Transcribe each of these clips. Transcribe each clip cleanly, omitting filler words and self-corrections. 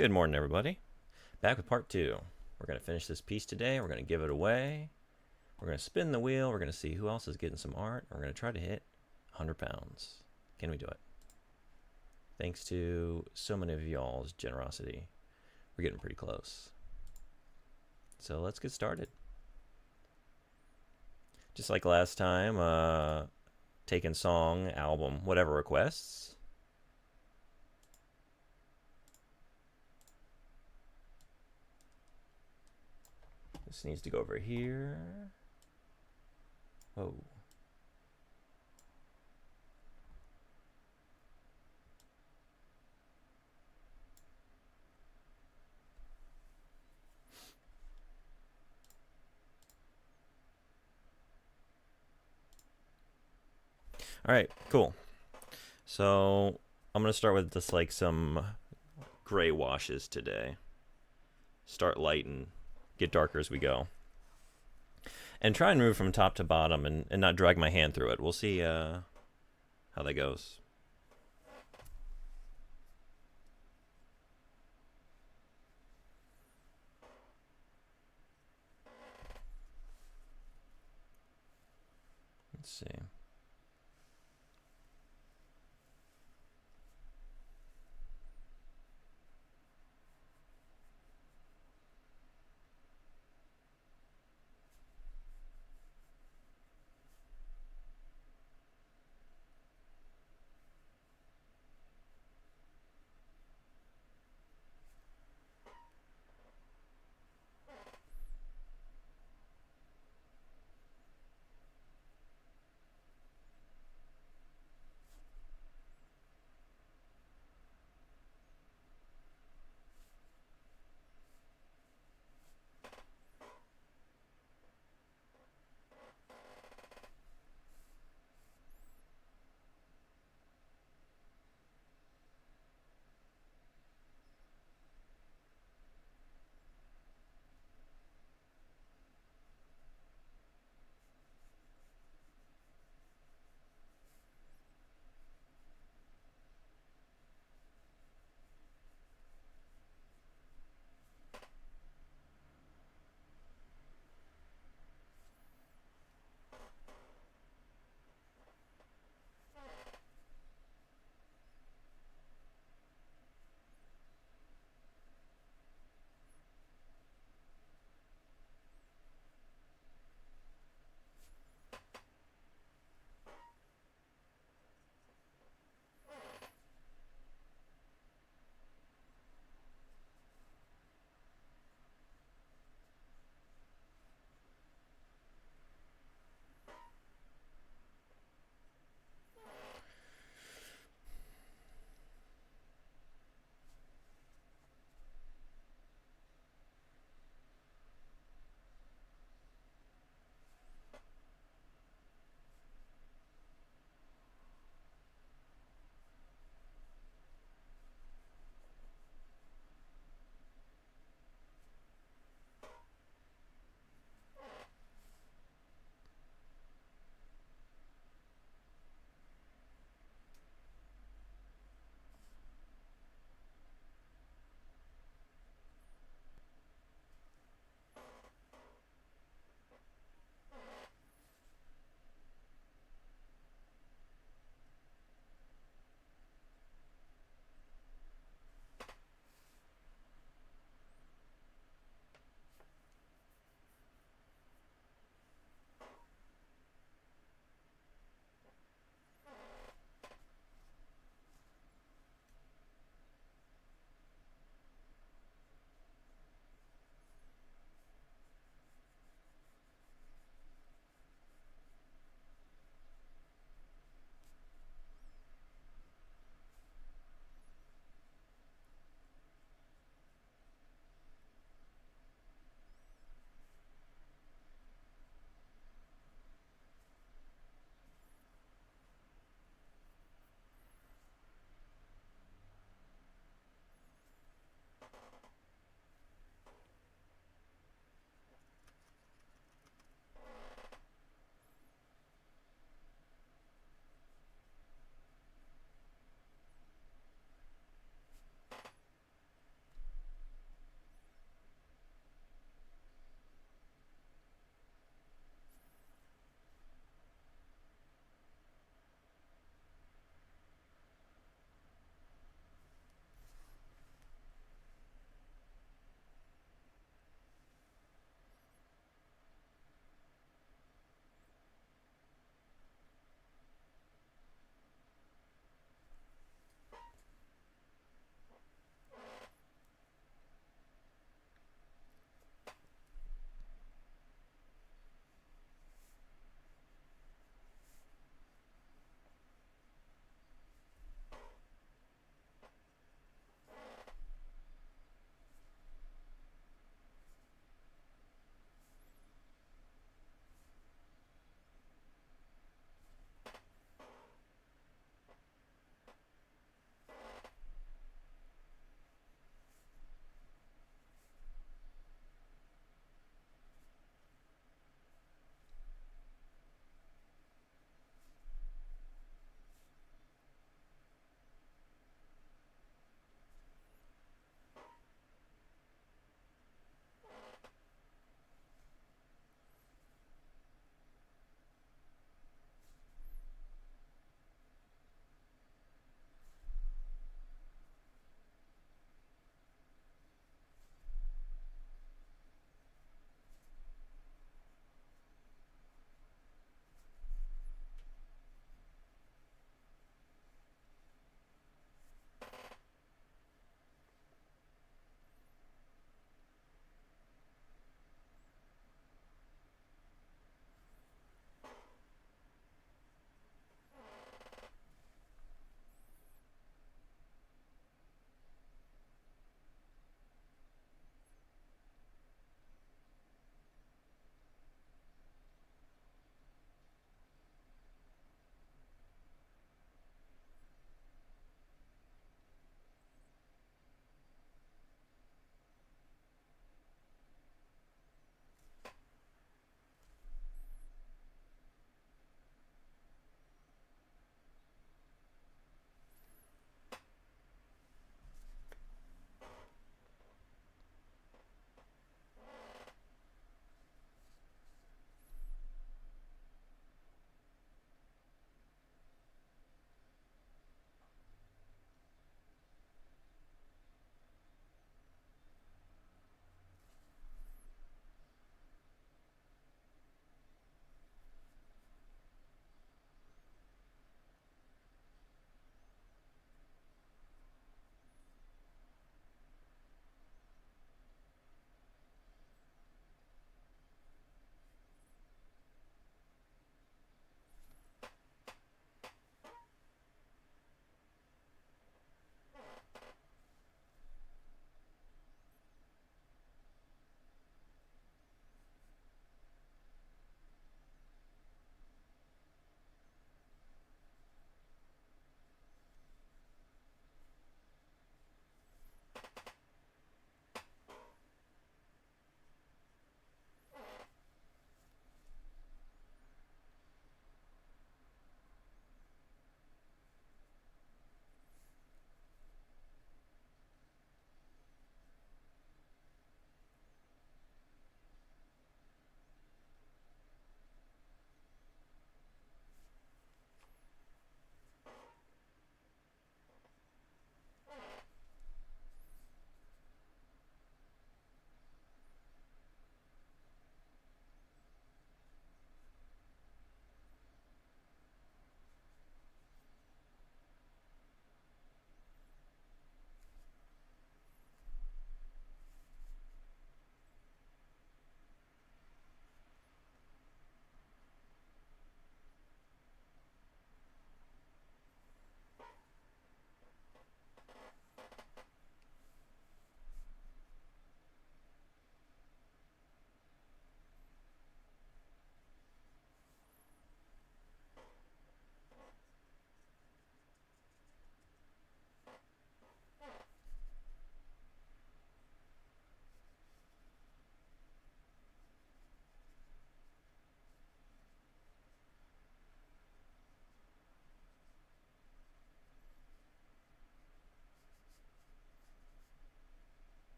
Good morning, everybody. Back with part two. We're going to finish this piece today. We're going to give it away. We're going to spin the wheel. We're going to see who else is getting some art. We're going to try to hit 100 pounds. Can we do it? Thanks to so many of y'all's generosity, we're getting pretty close. So let's get started. Just like last time, taking song, album, whatever requests. This needs to go over here. Oh. All right, cool. So I'm going to start with just like some gray washes today. Start light and get darker as we go. And try and move from top to bottom and not drag my hand through it. We'll see how that goes. Let's see.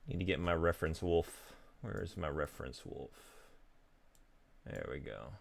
Need to get my reference wolf. Where is my reference wolf? There we go.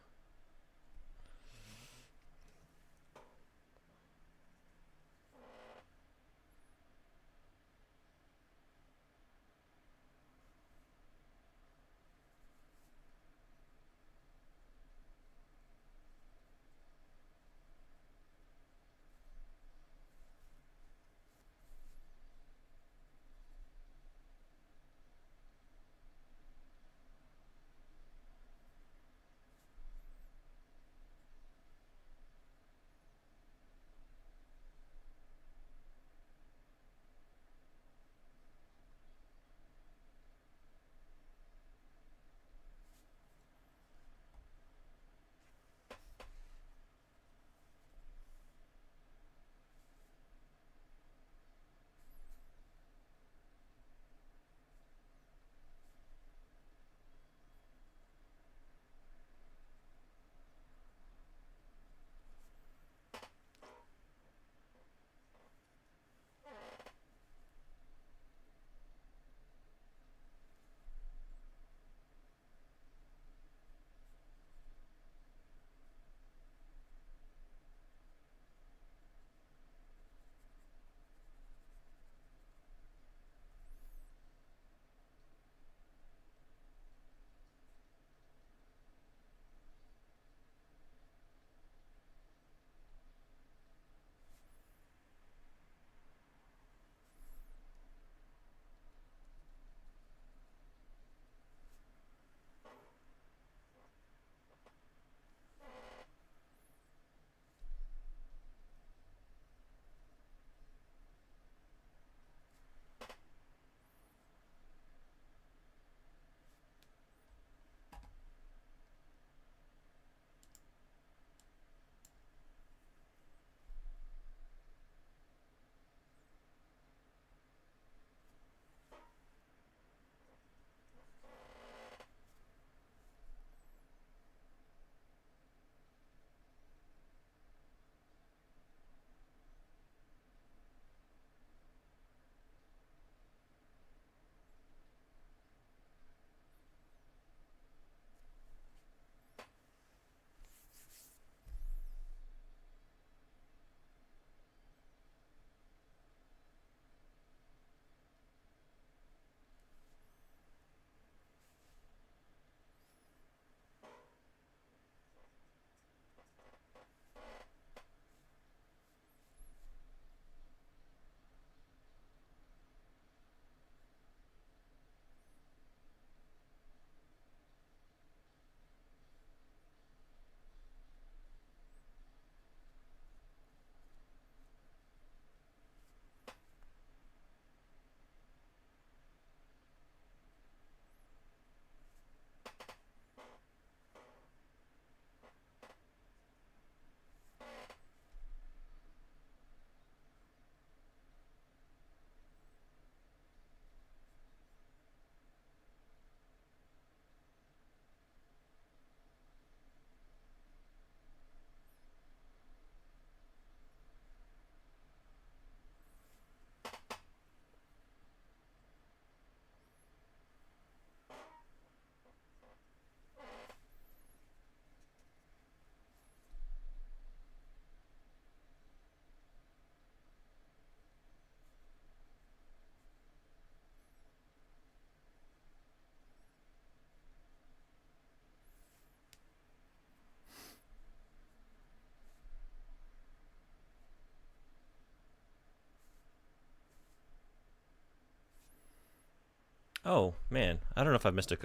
Oh man, I don't know if I've missed a.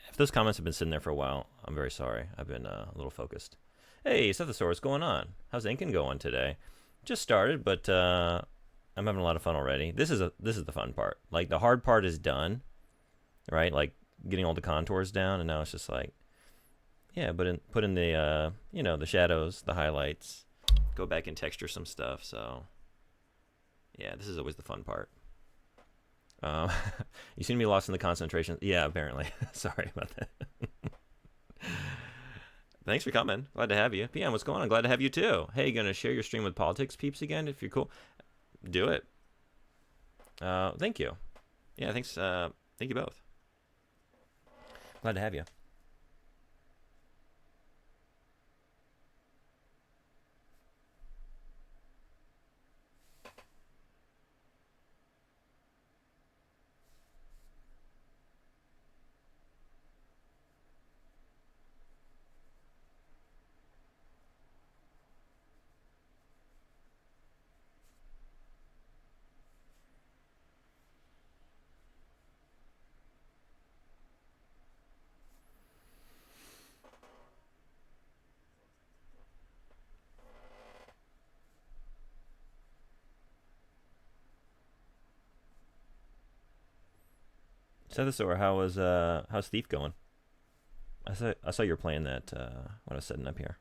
If those comments have been sitting there for a while, I'm very sorry. I've been a little focused. Hey, Sethosaur, what's going on? How's Incan going today? Just started, but I'm having a lot of fun already. This is the fun part. Like the hard part is done, right? Like getting all the contours down, and now it's just like, yeah, but put in the the shadows, the highlights, go back and texture some stuff. So yeah, this is always the fun part. You seem to be lost in the concentration. Yeah, apparently. Sorry about that. Thanks for coming. Glad to have you. PM, what's going on? Glad to have you too. Hey, gonna share your stream with politics peeps again? If you're cool, do it. Thank you. Yeah, thanks. Thank you both. Glad to have you. So, how's Thief going? I saw you were playing that when I was setting up here.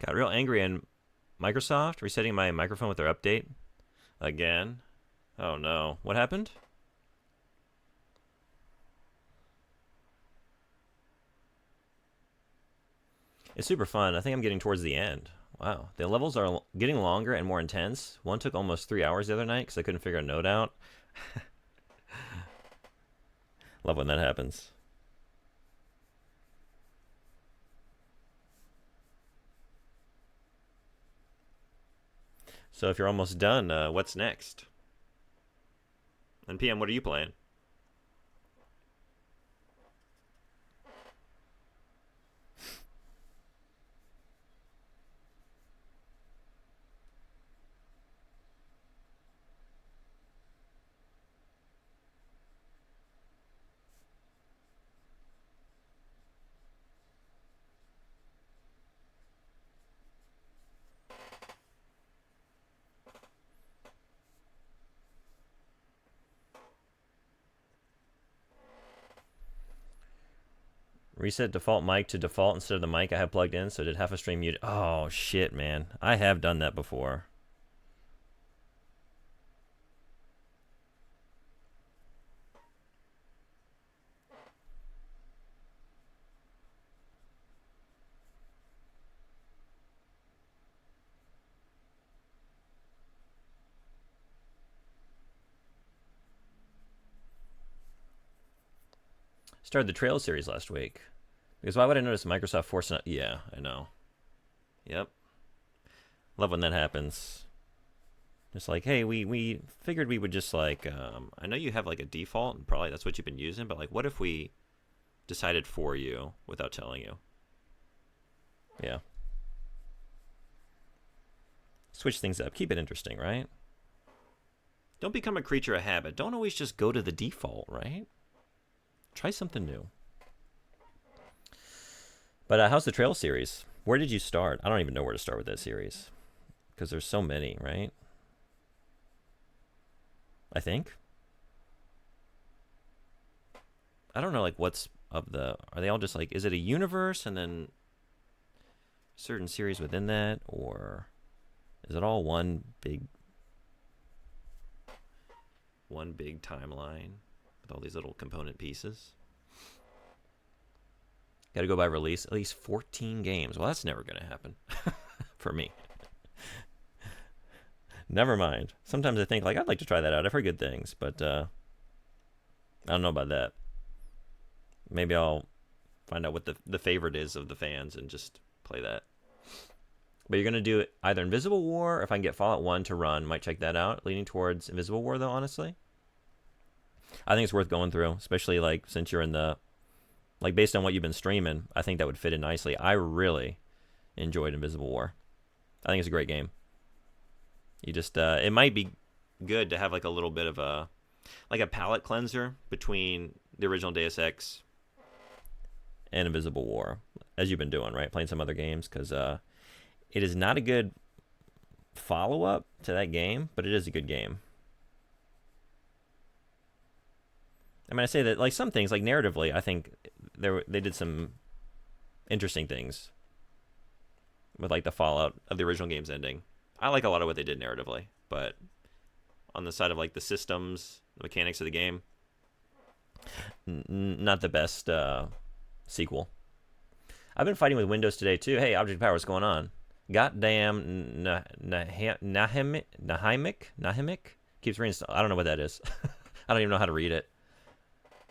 Got real angry and Microsoft resetting my microphone with their update again. Oh no, what happened? It's super fun. I think I'm getting towards the end. Wow, the levels are getting longer and more intense. One took almost 3 hours the other night because I couldn't figure a note out. Love when that happens. So if you're almost done, what's next? And PM, what are you playing? Reset default mic to default instead of the mic I have plugged in, so did half a stream mute. Oh shit, man. I have done that before. Started the Trail series last week. Because why would I notice Microsoft forcing it? Yeah, I know. Yep. Love when that happens. Just like, hey, we figured we would just like, I know you have like a default, and probably that's what you've been using, but like, what if we decided for you without telling you? Yeah. Switch things up. Keep it interesting, right? Don't become a creature of habit. Don't always just go to the default, right? Try something new. But how's the Trail series? Where did you start? I don't even know where to start with that series. Because there's so many, right? I think. I don't know, like, what's of the... Are they all just like... Is it a universe and then certain series within that? Or is it all one big timeline with all these little component pieces? Got to go by release. At least 14 games. Well, that's never going to happen for me. Never mind. Sometimes I think, like, I'd like to try that out. I've heard good things, but I don't know about that. Maybe I'll find out what the favorite is of the fans and just play that. But you're going to do either Invisible War, or if I can get Fallout 1 to run, might check that out. Leaning towards Invisible War, though, honestly. I think it's worth going through, especially, like, since you're in the... Like, based on what you've been streaming, I think that would fit in nicely. I really enjoyed Invisible War. I think it's a great game. You just... it might be good to have, like, a little bit of a... Like, a palate cleanser between the original Deus Ex and Invisible War, as you've been doing, right? Playing some other games, because... It is not a good follow-up to that game, but it is a good game. I mean, I say that, like, some things, like, narratively, I think they did some interesting things with, like, the fallout of the original game's ending. I like a lot of what they did narratively, but on the side of, like, the systems, the mechanics of the game, not the best sequel. I've been fighting with Windows today, too. Hey, Object Power, what's going on? Goddamn Nahimic keeps reading. I don't know what that is. I don't even know how to read it.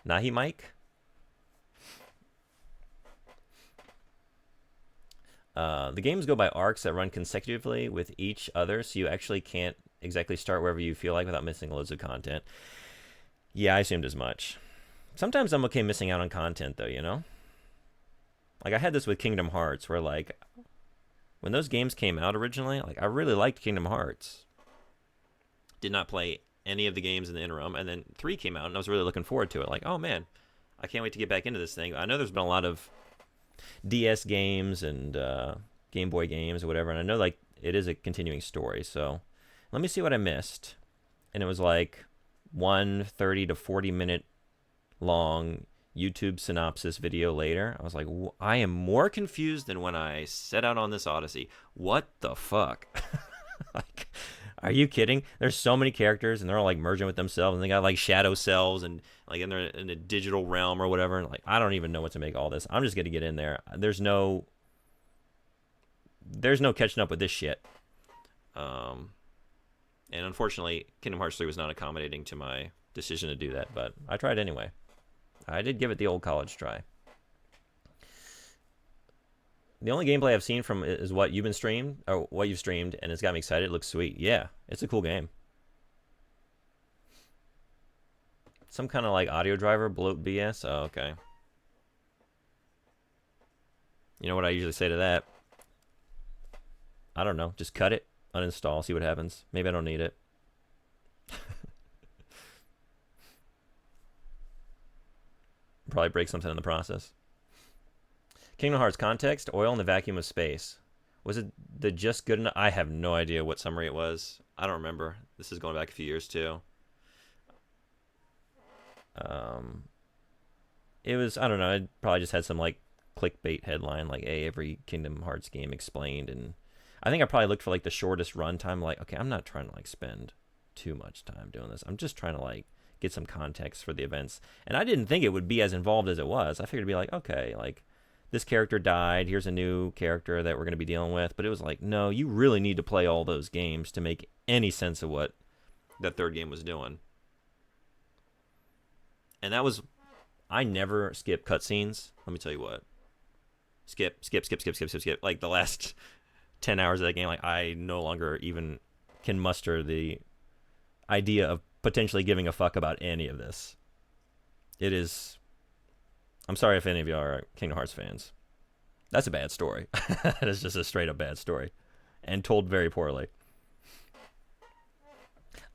Nahimike. The games go by arcs that run consecutively with each other, so you actually can't exactly start wherever you feel like without missing loads of content. Yeah, I assumed as much. Sometimes I'm okay missing out on content, though, you know? Like, I had this with Kingdom Hearts, where, like... When those games came out originally, like, I really liked Kingdom Hearts. Did not play any of the games in the interim, and then 3 came out, and I was really looking forward to it. Like, oh, man, I can't wait to get back into this thing. I know there's been a lot of DS games and Game Boy games or whatever, and I know, like, it is a continuing story, so let me see what I missed. And it was, like, 30 to 40-minute long YouTube synopsis video later. I was like, I am more confused than when I set out on this Odyssey. What the fuck? Like, are you kidding? There's so many characters, and they're all, like, merging with themselves, and they got, like, shadow selves, and, like, and they're in a digital realm or whatever. And, like, I don't even know what to make all this. I'm just going to get in there. There's no catching up with this shit. And unfortunately, Kingdom Hearts 3 was not accommodating to my decision to do that, but I tried anyway. I did give it the old college try. The only gameplay I've seen from it is what you've streamed, and it's got me excited. It looks sweet. Yeah, it's a cool game. Some kind of, like, audio driver bloat BS. Oh, okay. You know what I usually say to that? I don't know. Just cut it, uninstall, see what happens. Maybe I don't need it. Probably break something in the process. Kingdom Hearts context: oil in the vacuum of space. Was it the just good enough? I have no idea what summary it was. I don't remember. This is going back a few years too. It was, I don't know, it probably just had some, like, clickbait headline, like, hey, every Kingdom Hearts game explained. And I think I probably looked for, like, the shortest run time. Like, okay, I'm not trying to, like, spend too much time doing this. I'm just trying to, like, get some context for the events. And I didn't think it would be as involved as it was. I figured it'd be like, okay, like, this character died, here's a new character that we're going to be dealing with. But it was like, no, you really need to play all those games to make any sense of what that third game was doing. And that was, I never skip cutscenes. Let me tell you what. Skip. Like, the last 10 hours of that game, like, I no longer even can muster the idea of potentially giving a fuck about any of this. It is... I'm sorry if any of you are Kingdom Hearts fans. That's a bad story. That is just a straight up bad story. And told very poorly.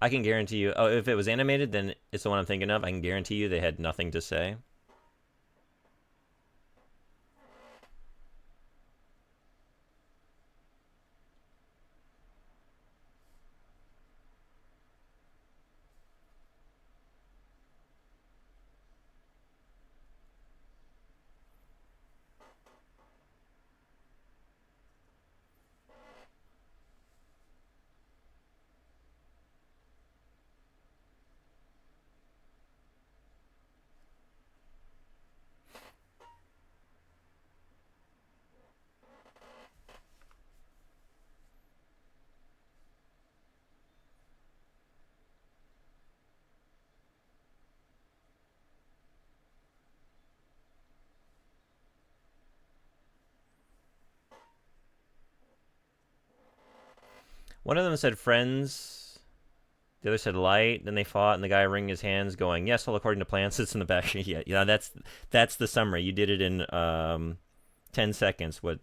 I can guarantee you... Oh, if it was animated, then it's the one I'm thinking of. I can guarantee you they had nothing to say. One of them said friends. The other said light. Then they fought, and the guy wringing his hands, going, "Yes, all according to plan." Sits in the back. Yeah. That's the summary. You did it in 10 seconds. What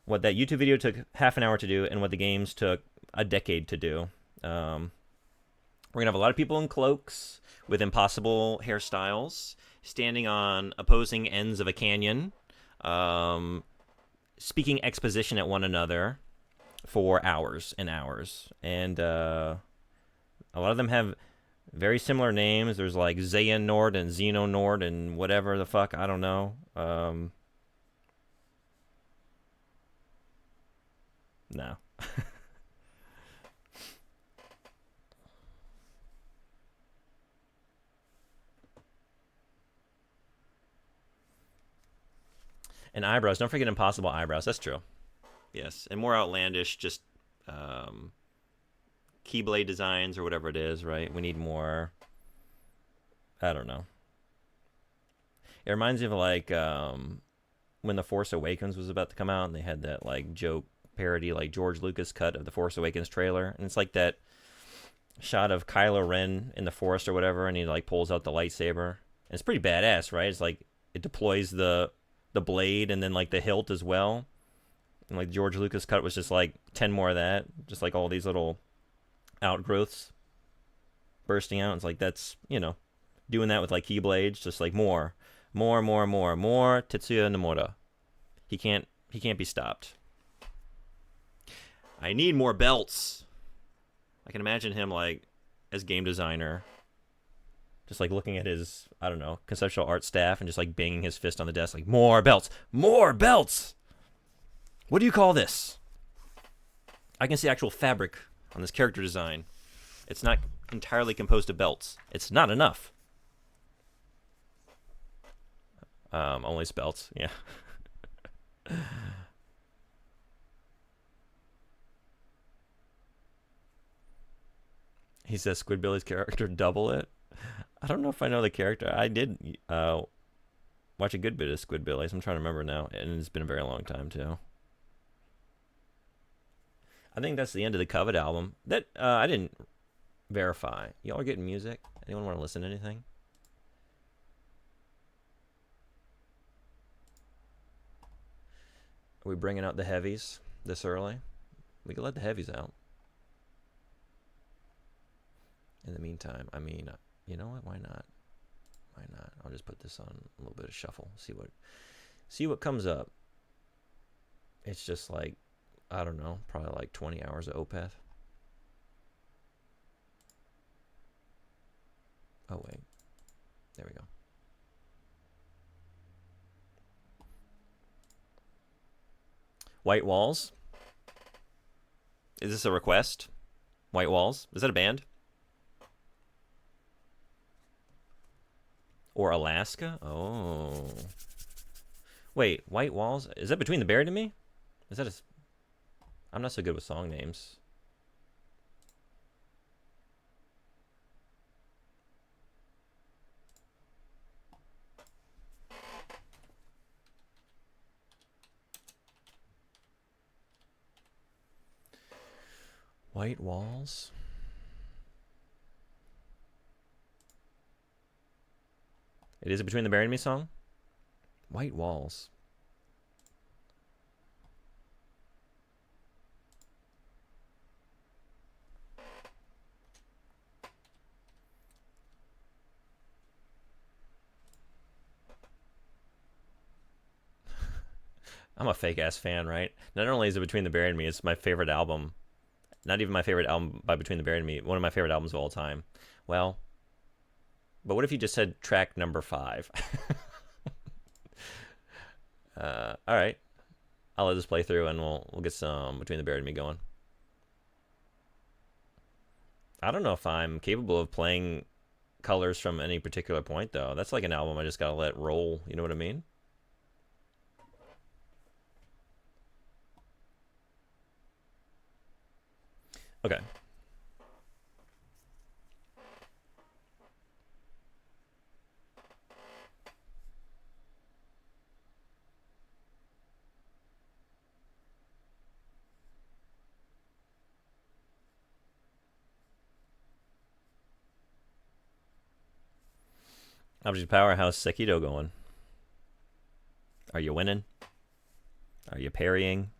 that YouTube video took half an hour to do, and what the games took a decade to do. We're gonna have a lot of people in cloaks with impossible hairstyles, standing on opposing ends of a canyon, speaking exposition at one another for hours and hours. And a lot of them have very similar names. There's like Xehanort and Xenonort and whatever the fuck, I don't know. No. And eyebrows. Don't forget impossible eyebrows. That's true. Yes. And more outlandish, just keyblade designs or whatever it is, right? We need more. I don't know. It reminds me of like when The Force Awakens was about to come out, and they had that like joke parody, like George Lucas cut of The Force Awakens trailer, and it's like that shot of Kylo Ren in the forest or whatever, and he like pulls out the lightsaber. And it's pretty badass, right? It's like it deploys the blade and then like the hilt as well. And like George Lucas cut was just like 10 more of that, just like all these little outgrowths bursting out. It's like that's, doing that with like keyblades, just like more Tetsuya Nomura. He can't be stopped. I need more belts. I can imagine him like as game designer, just like looking at his, I don't know, conceptual art staff and just like banging his fist on the desk, like, more belts, more belts. What do you call this? I can see actual fabric on this character design. It's not entirely composed of belts. It's not enough. Only belts, yeah. He says Squidbillies character double it. I don't know if I know the character. I did watch a good bit of Squidbillies. I'm trying to remember now, and it's been a very long time too. I think that's the end of the Covet album. That I didn't verify. Y'all are getting music? Anyone want to listen to anything? Are we bringing out the heavies this early? We could let the heavies out. In the meantime, I mean, you know what? Why not? Why not? I'll just put this on a little bit of shuffle. See what comes up. It's just like, I don't know, probably like 20 hours of Opeth. Oh wait, there we go. White Walls. Is this a request? White Walls. Is that a band? Or Alaska? Oh. Wait, White Walls? Is that Between the Buried and Me? Is that a... I'm not so good with song names. White Walls? It is a Between the Buried and Me song? White Walls. I'm a fake ass fan, right? Not only is it Between the Buried and Me, it's my favorite album. Not even my favorite album by Between the Buried and Me. One of my favorite albums of all time. Well, but what if you just said track number 5? All right. I'll let this play through and we'll get some Between the Buried and Me going. I don't know if I'm capable of playing colors from any particular point, though. That's like an album I just gotta let roll. You know what I mean? Okay. How's your powerhouse Sekido going? Are you winning? Are you parrying?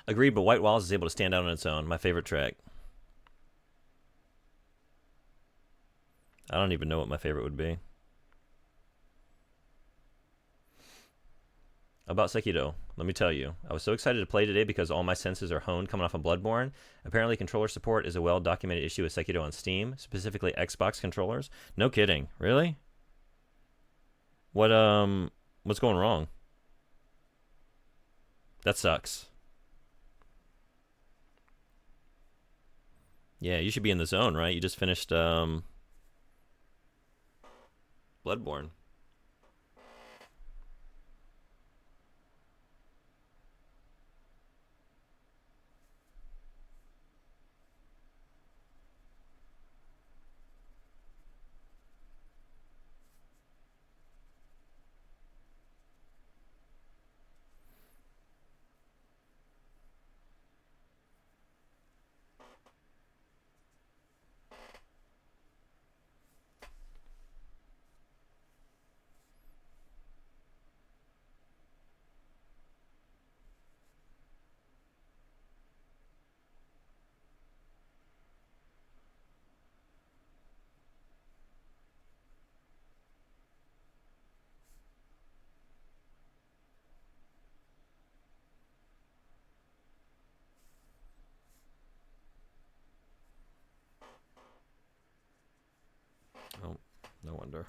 Agreed, but White Walls is able to stand out on its own. My favorite track. I don't even know what my favorite would be. About Sekido, let me tell you. I was so excited to play today because all my senses are honed coming off of Bloodborne. Apparently, controller support is a well-documented issue with Sekido on Steam, specifically Xbox controllers. No kidding. Really? What's going wrong? That sucks. Yeah, you should be in the zone, right? You just finished Bloodborne. Oh, no wonder.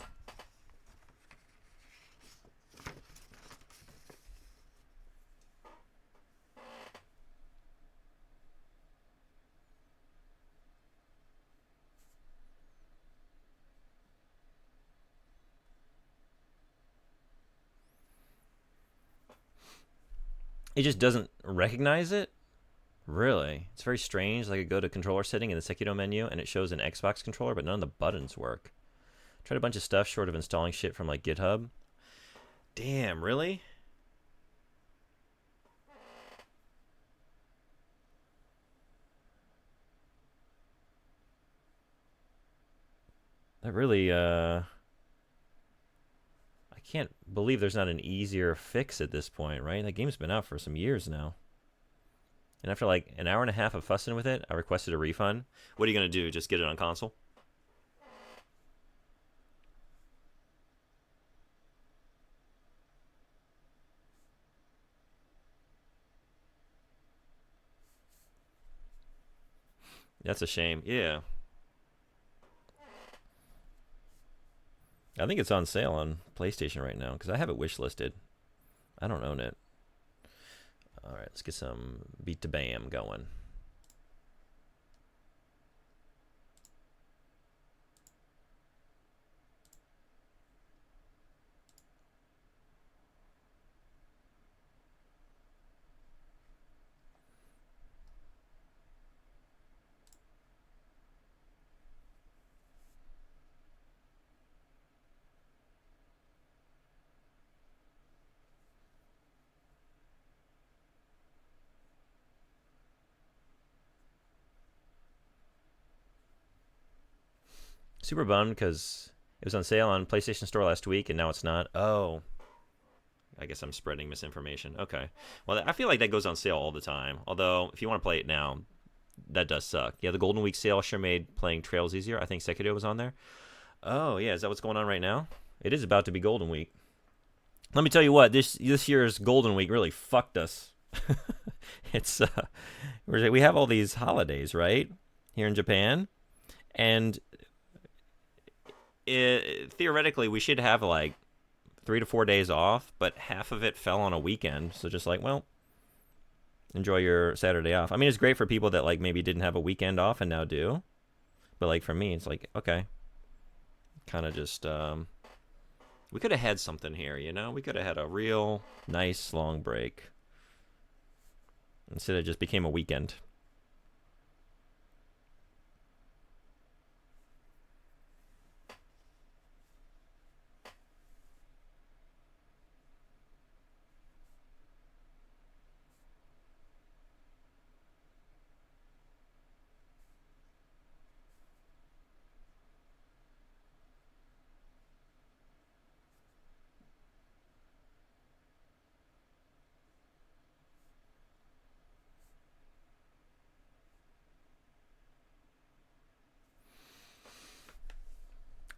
It just doesn't recognize it? Really? It's very strange. Like I go to controller setting in the Sekido menu and it shows an Xbox controller, but none of the buttons work. Tried a bunch of stuff short of installing shit from like GitHub. Damn, really? That really, I can't believe there's not an easier fix at this point, right? That game's been out for some years now. And after like an hour and a half of fussing with it, I requested a refund. What are you going to do? Just get it on console? That's a shame. Yeah. I think it's on sale on PlayStation right now because I have it wishlisted. I don't own it. All right, let's get some Beat to Bam going. Super bummed because it was on sale on PlayStation Store last week and now it's not. Oh, I guess I'm spreading misinformation. Okay. Well, I feel like that goes on sale all the time. Although, if you want to play it now, that does suck. Yeah, the Golden Week sale sure made playing Trails easier. I think Sekiro was on there. Oh, yeah. Is that what's going on right now? It is about to be Golden Week. Let me tell you what, this year's Golden Week really fucked us. It's we have all these holidays, right? Here in Japan. And theoretically, we should have like 3 to 4 days off, but half of it fell on a weekend. So just like, well, enjoy your Saturday off. I mean, it's great for people that like maybe didn't have a weekend off and now do. But like for me, it's like, okay. Kind of just we could have had something here, you know? We could have had a real nice long break. Instead it just became a weekend.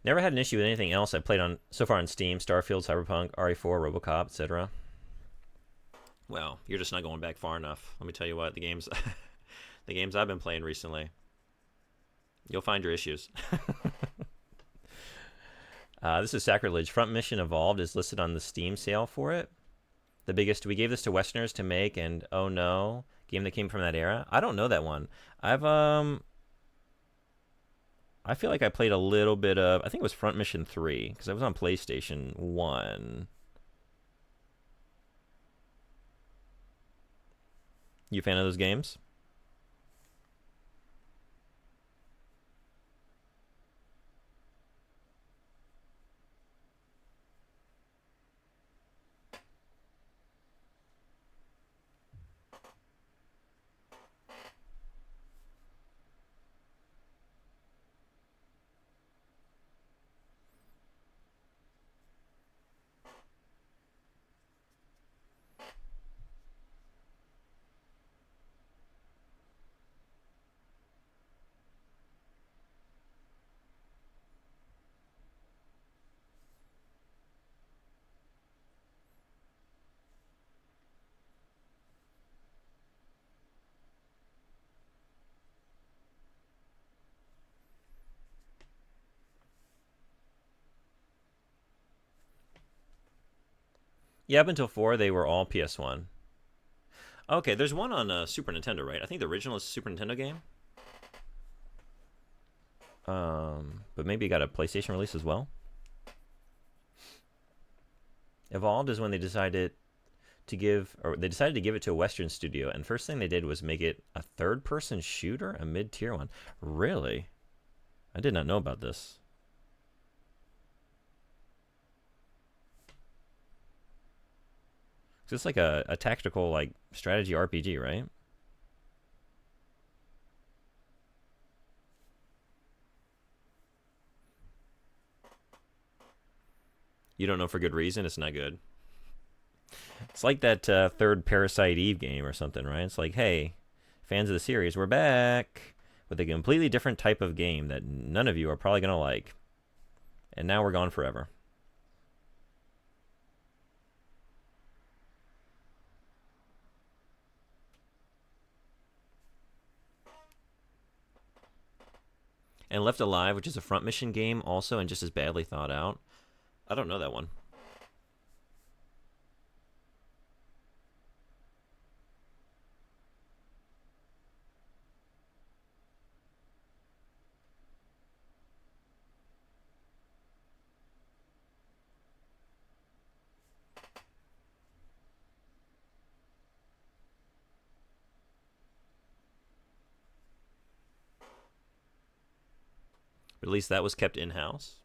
Never had an issue with anything else I played on so far on Steam. Starfield, Cyberpunk, RE4, RoboCop, etc. Well, you're just not going back far enough. Let me tell you what, the games the games I've been playing recently, you'll find your issues. This is Sacrilege. Front Mission Evolved is listed on the Steam sale for it. The biggest, we gave this to Westerners to make, and oh no, game that came from that era. I don't know that one. I feel like I played a little bit of, I think it was Front Mission 3, because I was on PlayStation 1. You a fan of those games? Yeah, up until 4, they were all PS1. Okay, there's one on Super Nintendo, right? I think the original is a Super Nintendo game. But maybe you got a PlayStation release as well. Evolved is when they decided to give it to a Western studio, and first thing they did was make it a third-person shooter, a mid-tier one. Really? I did not know about this. So it's like a tactical like strategy RPG, right? You don't know for good reason. It's not good. It's like that third Parasite Eve game or something, right? It's like, hey, fans of the series, we're back with a completely different type of game that none of you are probably going to like. And now we're gone forever. And Left Alive, which is a front mission game also and just as badly thought out. I don't know that one. But at least that was kept in-house.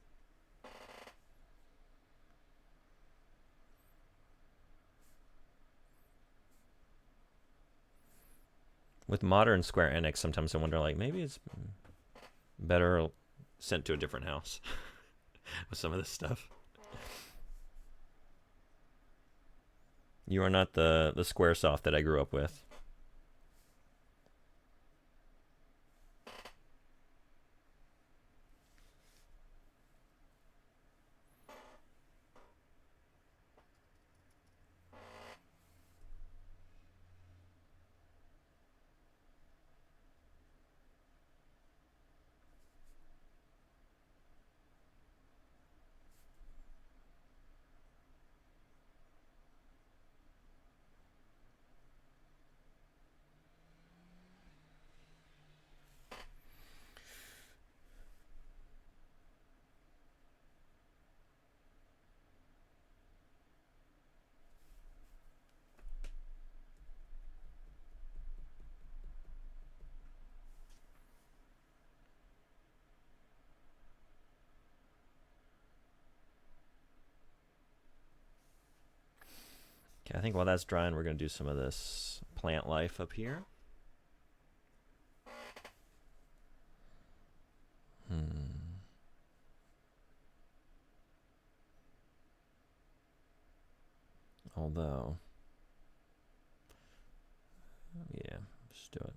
With modern Square Enix, sometimes I wonder, like, maybe it's better sent to a different house with some of this stuff. You are not the Squaresoft that I grew up with. Okay, I think while that's drying, we're going to do some of this plant life up here. Although, yeah, just do it.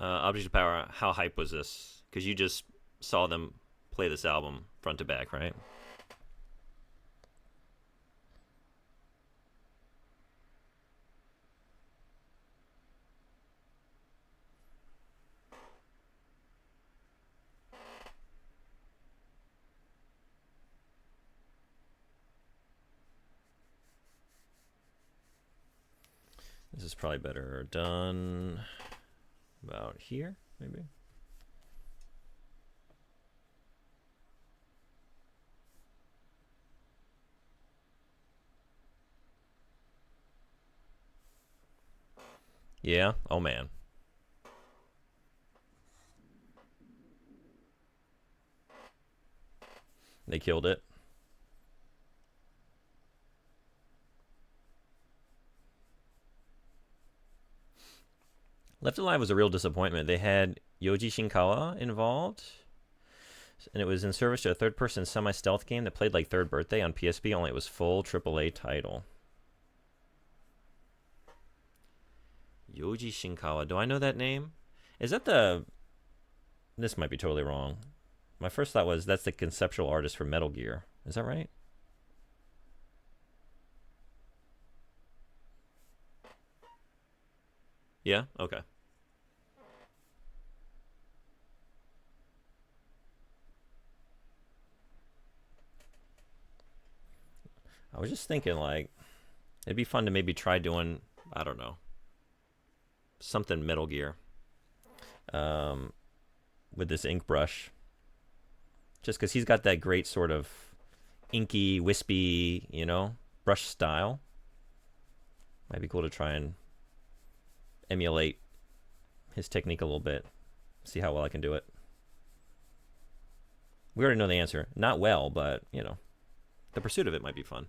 Object of Power, how hype was this? Because you just saw them play this album front to back, right? This is probably better done about here, maybe. Yeah? Oh, man. They killed it. Left Alive was a real disappointment. They had Yoji Shinkawa involved, and it was in service to a third-person semi-stealth game that played like Third Birthday on PSP, only it was full AAA title. Yoji Shinkawa. Do I know that name? Is that the... This might be totally wrong. My first thought was that's the conceptual artist for Metal Gear. Is that right? Yeah? Okay. I was just thinking, like, it'd be fun to maybe try doing, I don't know, something Metal Gear with this ink brush. Just because he's got that great sort of inky, wispy, you know, brush style. Might be cool to try and emulate his technique a little bit. See how well I can do it. We already know the answer. Not well, but, you know, the pursuit of it might be fun.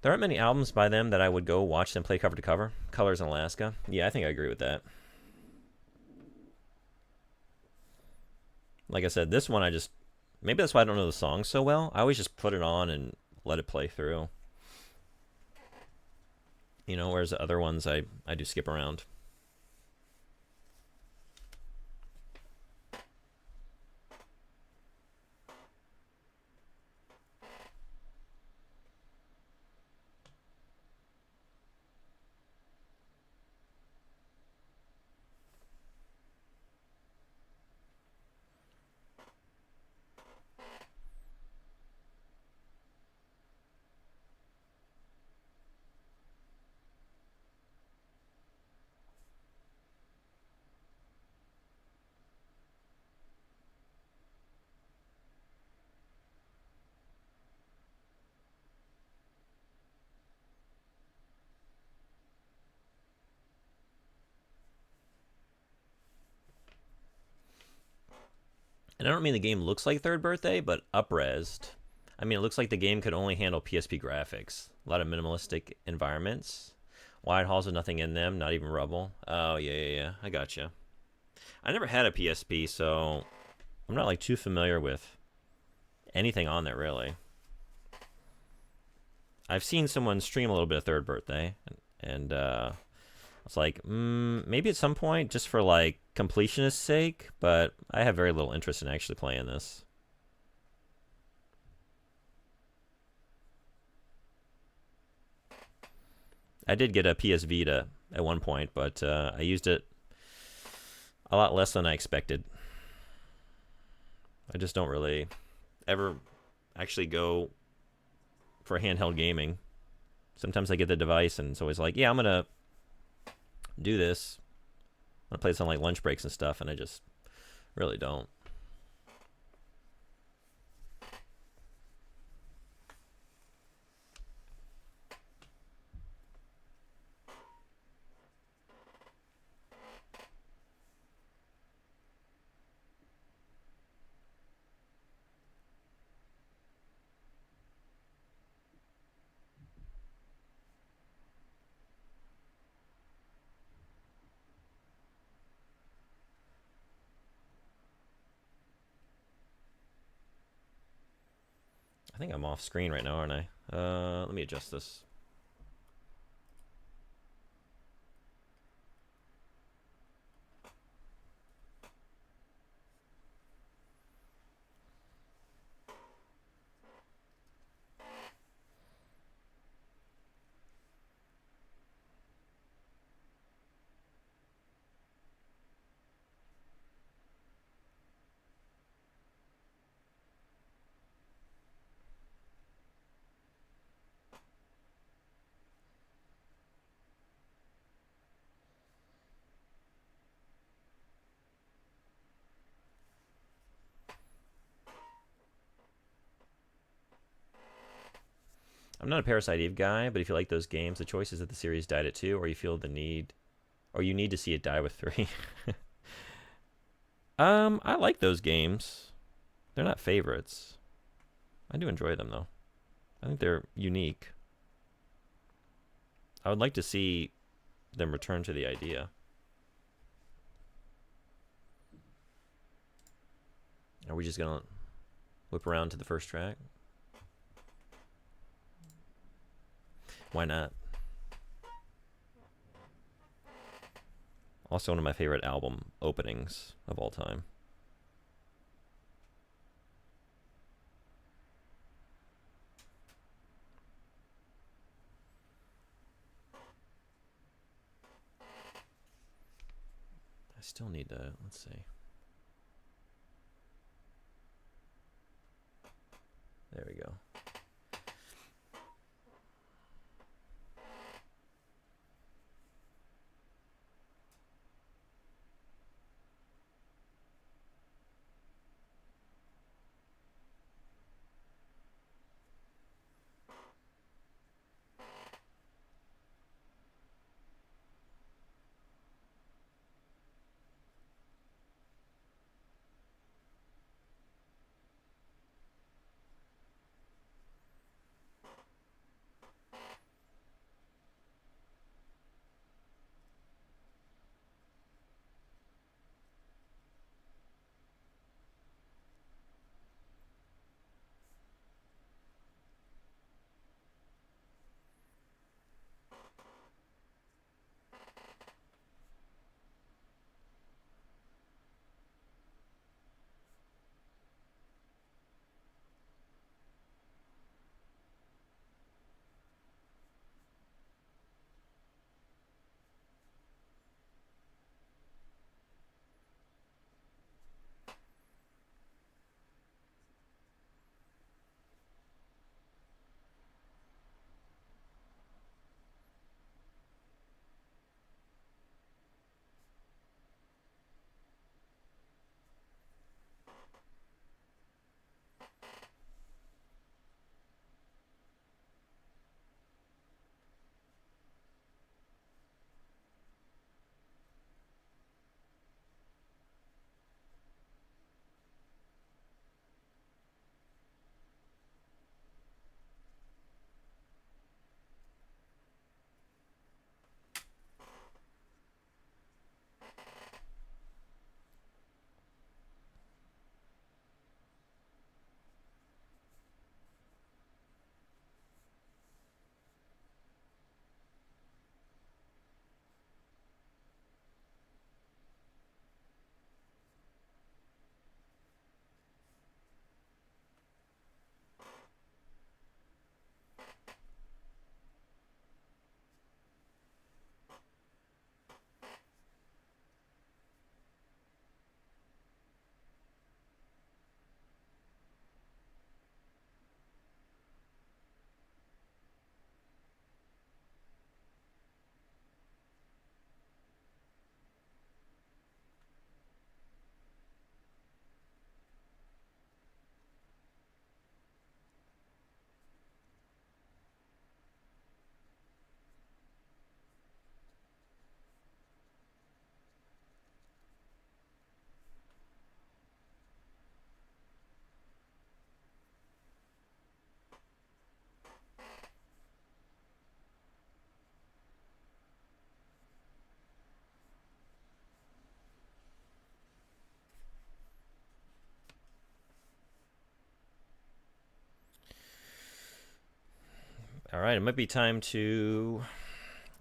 There aren't many albums by them that I would go watch them play cover to cover. Colors in Alaska. Yeah, I think I agree with that. Like I said, this one I just... Maybe that's why I don't know the song so well. I always just put it on and let it play through. You know, whereas the other ones I do skip around. And I don't mean the game looks like Third Birthday, but up-resed. I mean, it looks like the game could only handle PSP graphics. A lot of minimalistic environments. Wide halls with nothing in them, not even rubble. Oh, yeah. I gotcha. I never had a PSP, so I'm not like too familiar with anything on there, really. I've seen someone stream a little bit of Third Birthday, and I was like, maybe at some point, just for like completionist's sake, but I have very little interest in actually playing this. I did get a PS Vita at one point, but I used it a lot less than I expected. I just don't really ever actually go for handheld gaming. Sometimes I get the device and it's always like, yeah, I'm going to do this. I'm going to play this on like lunch breaks and stuff, and I just really don't. I think I'm off screen right now, aren't I? Let me adjust this. I'm not a Parasite Eve guy, but if you like those games, the choice is that the series died at 2, or you feel the need, or you need to see it die with 3. I like those games. They're not favorites. I do enjoy them, though. I think they're unique. I would like to see them return to the idea. Are we just going to whip around to the first track? Why not? Also one of my favorite album openings of all time. I still need to, let's see. There we go. All right, it might be time to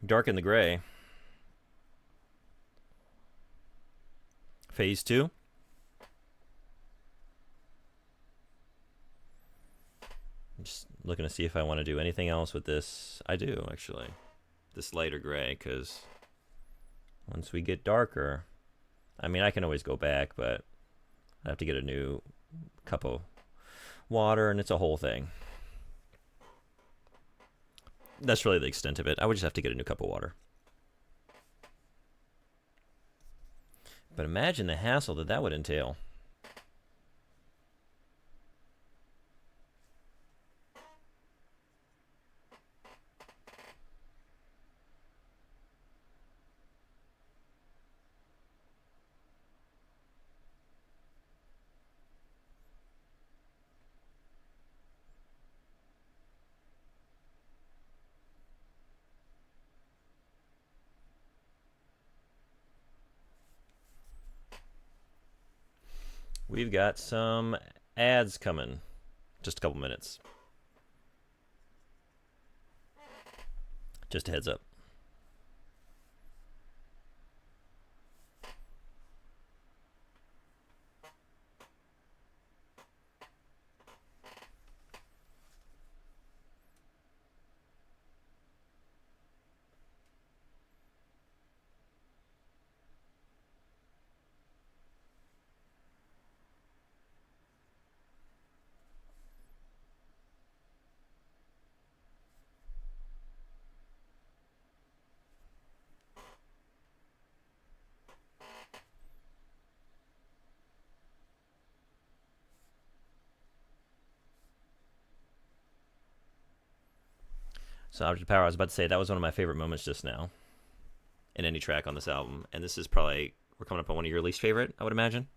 darken the gray. Phase 2. I'm just looking to see if I want to do anything else with this. I do, actually. This lighter gray, because once we get darker, I mean, I can always go back, but I have to get a new cup of water, and it's a whole thing. That's really the extent of it. I would just have to get a new cup of water. But imagine the hassle that that would entail. We've got some ads coming. Just a couple minutes. Just a heads up. So Object Power, I was about to say, that was one of my favorite moments just now in any track on this album. And this is probably, we're coming up on one of your least favorite, I would imagine.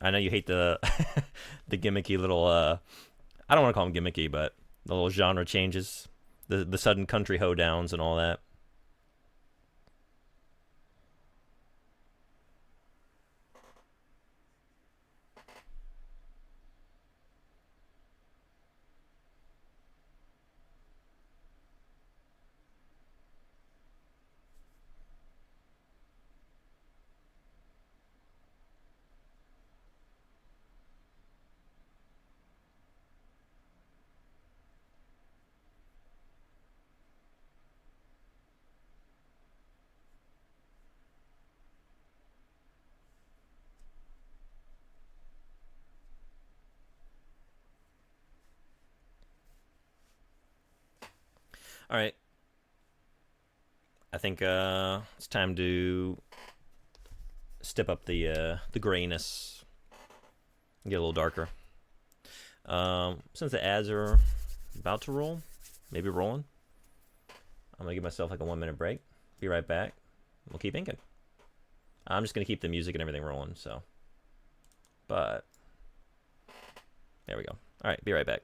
I know you hate the the gimmicky little, I don't want to call them gimmicky, but the little genre changes, the sudden country hoedowns and all that. All right. I think it's time to step up the grayness, get a little darker. Since the ads are about to roll, maybe rolling, I'm gonna give myself like a 1 minute break. Be right back. We'll keep inking. I'm just gonna keep the music and everything rolling. So, but there we go. All right, be right back.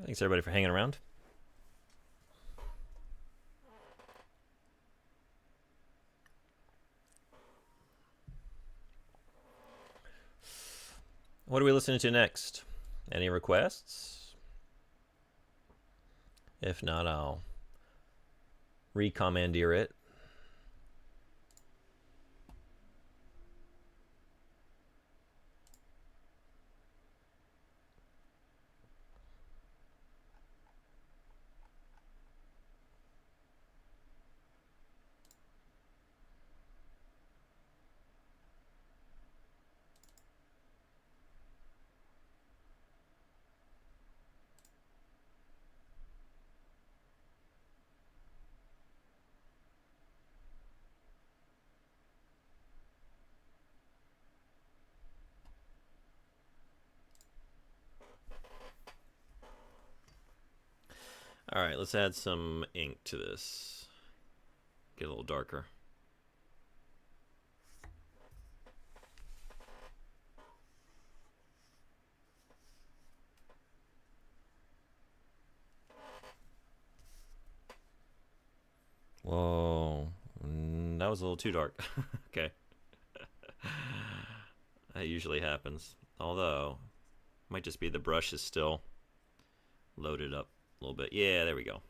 Thanks everybody for hanging around. What are we listening to next? Any requests? If not, I'll recommandeer it. All right, let's add some ink to this. Get a little darker. Whoa, that was a little too dark. Okay. That usually happens. Although, might just be the brush is still loaded up a little bit. Yeah, there we go.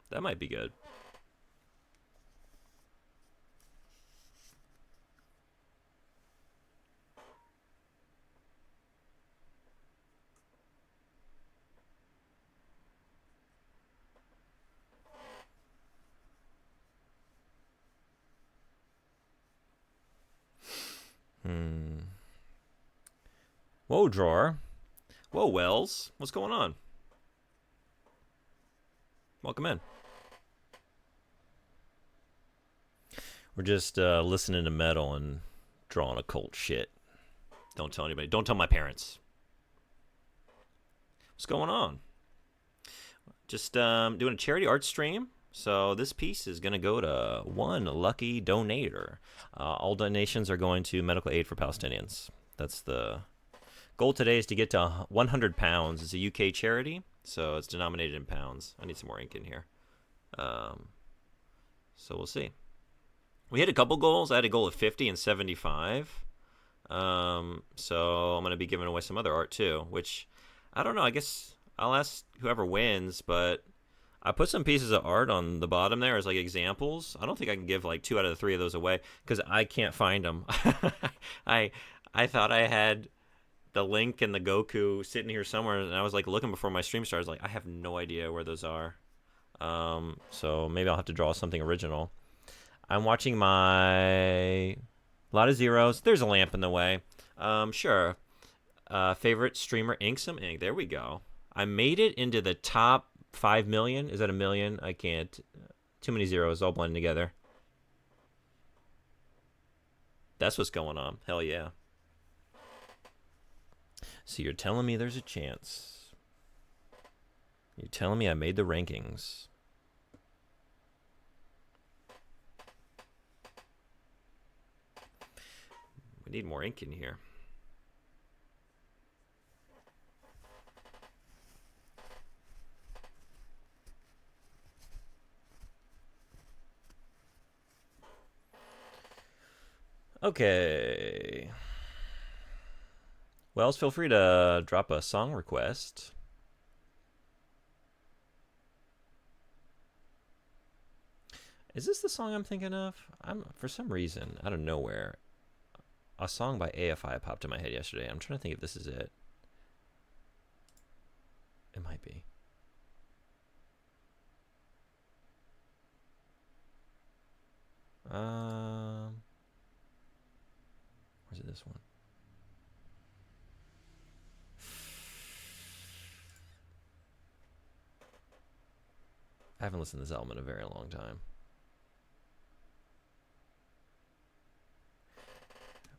That might be good. Whoa, drawer. Whoa, Wells. What's going on? Welcome in. We're just listening to metal and drawing occult shit. Don't tell anybody. Don't tell my parents. What's going on? Just doing a charity art stream. So this piece is going to go to one lucky donator. All donations are going to medical aid for Palestinians. That's the goal today, is to get to 100 pounds. It's a UK charity, so it's denominated in pounds. I need some more ink in here. So we'll see. We had a couple goals. I had a goal of 50 and 75. So I'm going to be giving away some other art too, which I don't know. I guess I'll ask whoever wins, but I put some pieces of art on the bottom there as like examples. I don't think I can give like 2 out of the 3 of those away because I can't find them. I thought I had the Link and the Goku sitting here somewhere, and I was like looking before my stream started. I was like, I have no idea where those are. So maybe I'll have to draw something original. I'm watching my lot of zeros. There's a lamp in the way. Sure. Favorite streamer, ink some ink. There we go. I made it into the top 5 million. Is that a million? I can't. Too many zeros all blending together. That's what's going on. Hell yeah. So you're telling me there's a chance. You're telling me I made the rankings. We need more ink in here. Okay. Wells, feel free to drop a song request. Is this the song I'm thinking of? For some reason, out of nowhere, a song by AFI popped in my head yesterday. I'm trying to think if this is it. It might be. Where's it, this one? I haven't listened to this album in a very long time.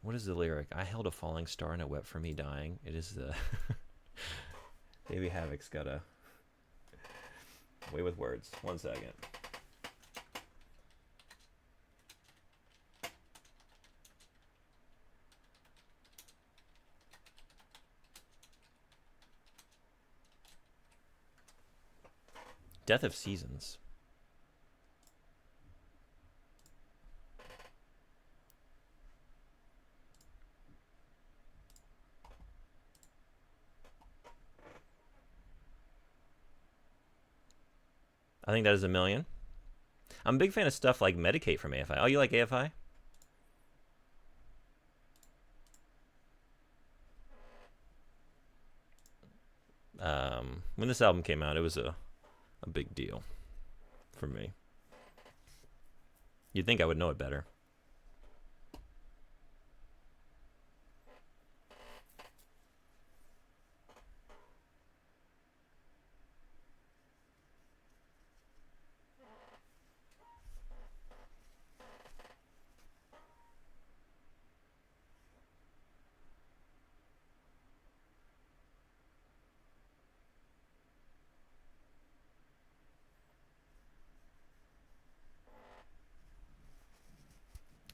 What is the lyric? I held a falling star and it wept for me dying. It is the Baby Havoc's got a way with words. 1 second. Death of Seasons. I think that is $1 million. I'm a big fan of stuff like Medicate from AFI. Oh, you like AFI? When this album came out, it was a big deal for me. You'd think I would know it better.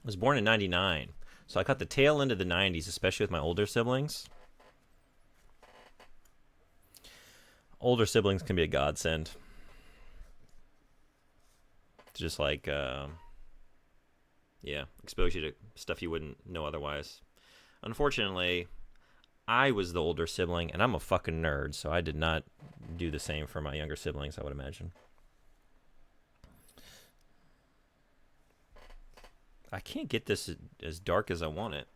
I was born in 99, so I caught the tail end of the 90s, especially with my older siblings. Older siblings can be a godsend. To just like, yeah, expose you to stuff you wouldn't know otherwise. Unfortunately, I was the older sibling, and I'm a fucking nerd, so I did not do the same for my younger siblings, I would imagine. I can't get this as dark as I want it.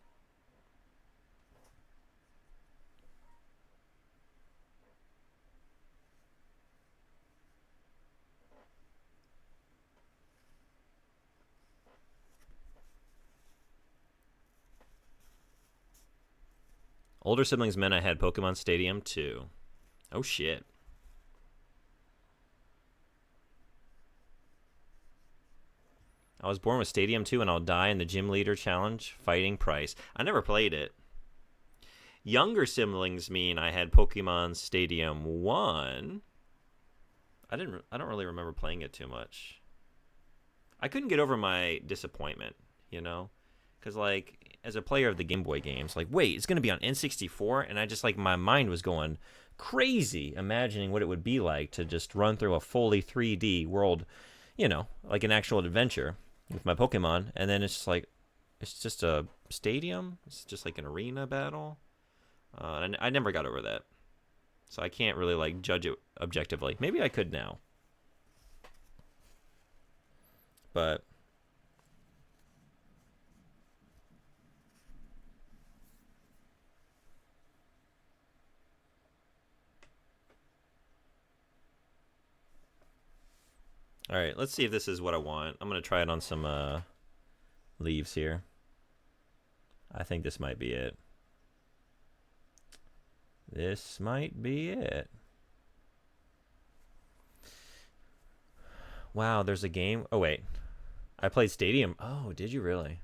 Older siblings meant I had Pokemon Stadium too. Oh shit. I was born with Stadium 2 and I'll die in the Gym Leader Challenge fighting Price. I never played it. Younger siblings mean I had Pokemon Stadium 1. I don't really remember playing it too much. I couldn't get over my disappointment, you know? Cuz like as a player of the Game Boy games, like wait, it's going to be on N64 and I just like my mind was going crazy imagining what it would be like to just run through a fully 3D world, you know, like an actual adventure with my Pokemon, and then it's just like it's just a stadium, it's just like an arena battle, and I never got over that, so I can't really like judge it objectively. Maybe I could now, but all right, let's see if this is what I want. I'm gonna try it on some leaves here. I think this might be it. This might be it. Wow, there's a game. Oh, wait. I played Stadium. Oh, did you really?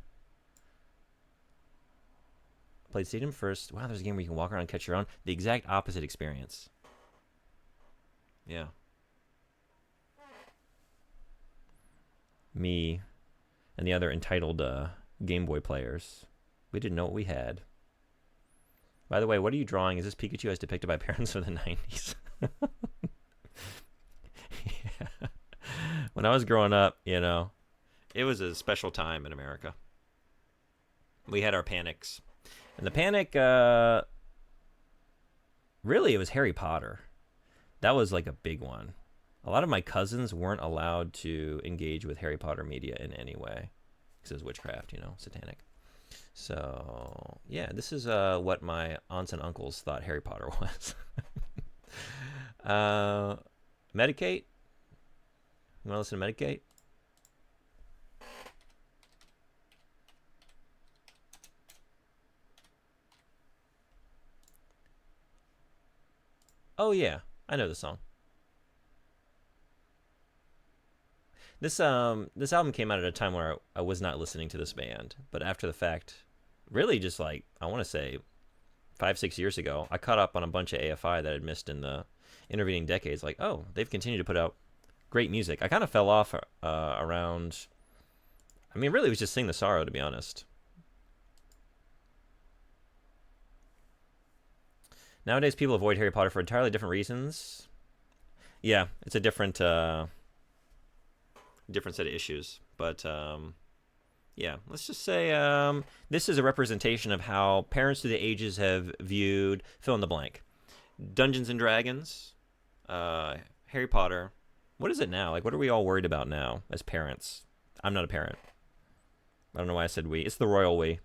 Played Stadium first. Wow, there's a game where you can walk around and catch your own. The exact opposite experience. Yeah. Me and the other entitled Game Boy players. We didn't know what we had. By the way, what are you drawing? Is this Pikachu as depicted by parents of the 90s? Yeah. When I was growing up, you know, it was a special time in America. We had our panics. And the panic, really, it was Harry Potter. That was like a big one. A lot of my cousins weren't allowed to engage with Harry Potter media in any way. Because it was witchcraft, you know, satanic. So, yeah, this is what my aunts and uncles thought Harry Potter was. Medicate? You want to listen to Medicate? Oh, yeah, I know the song. This album came out at a time where I was not listening to this band, but after the fact, really just like I want to say 5-6 years ago, I caught up on a bunch of AFI that I'd missed in the intervening decades. Like, oh, they've continued to put out great music. I kind of fell off around. I mean, really, it was just Sing the Sorrow, to be honest. Nowadays, people avoid Harry Potter for entirely different reasons. Yeah, it's a different set of issues. But yeah, let's just say this is a representation of how parents through the ages have viewed fill in the blank. Dungeons and Dragons, Harry Potter. What is it now? Like, what are we all worried about now as parents? I'm not a parent. I don't know why I said we. It's the royal we,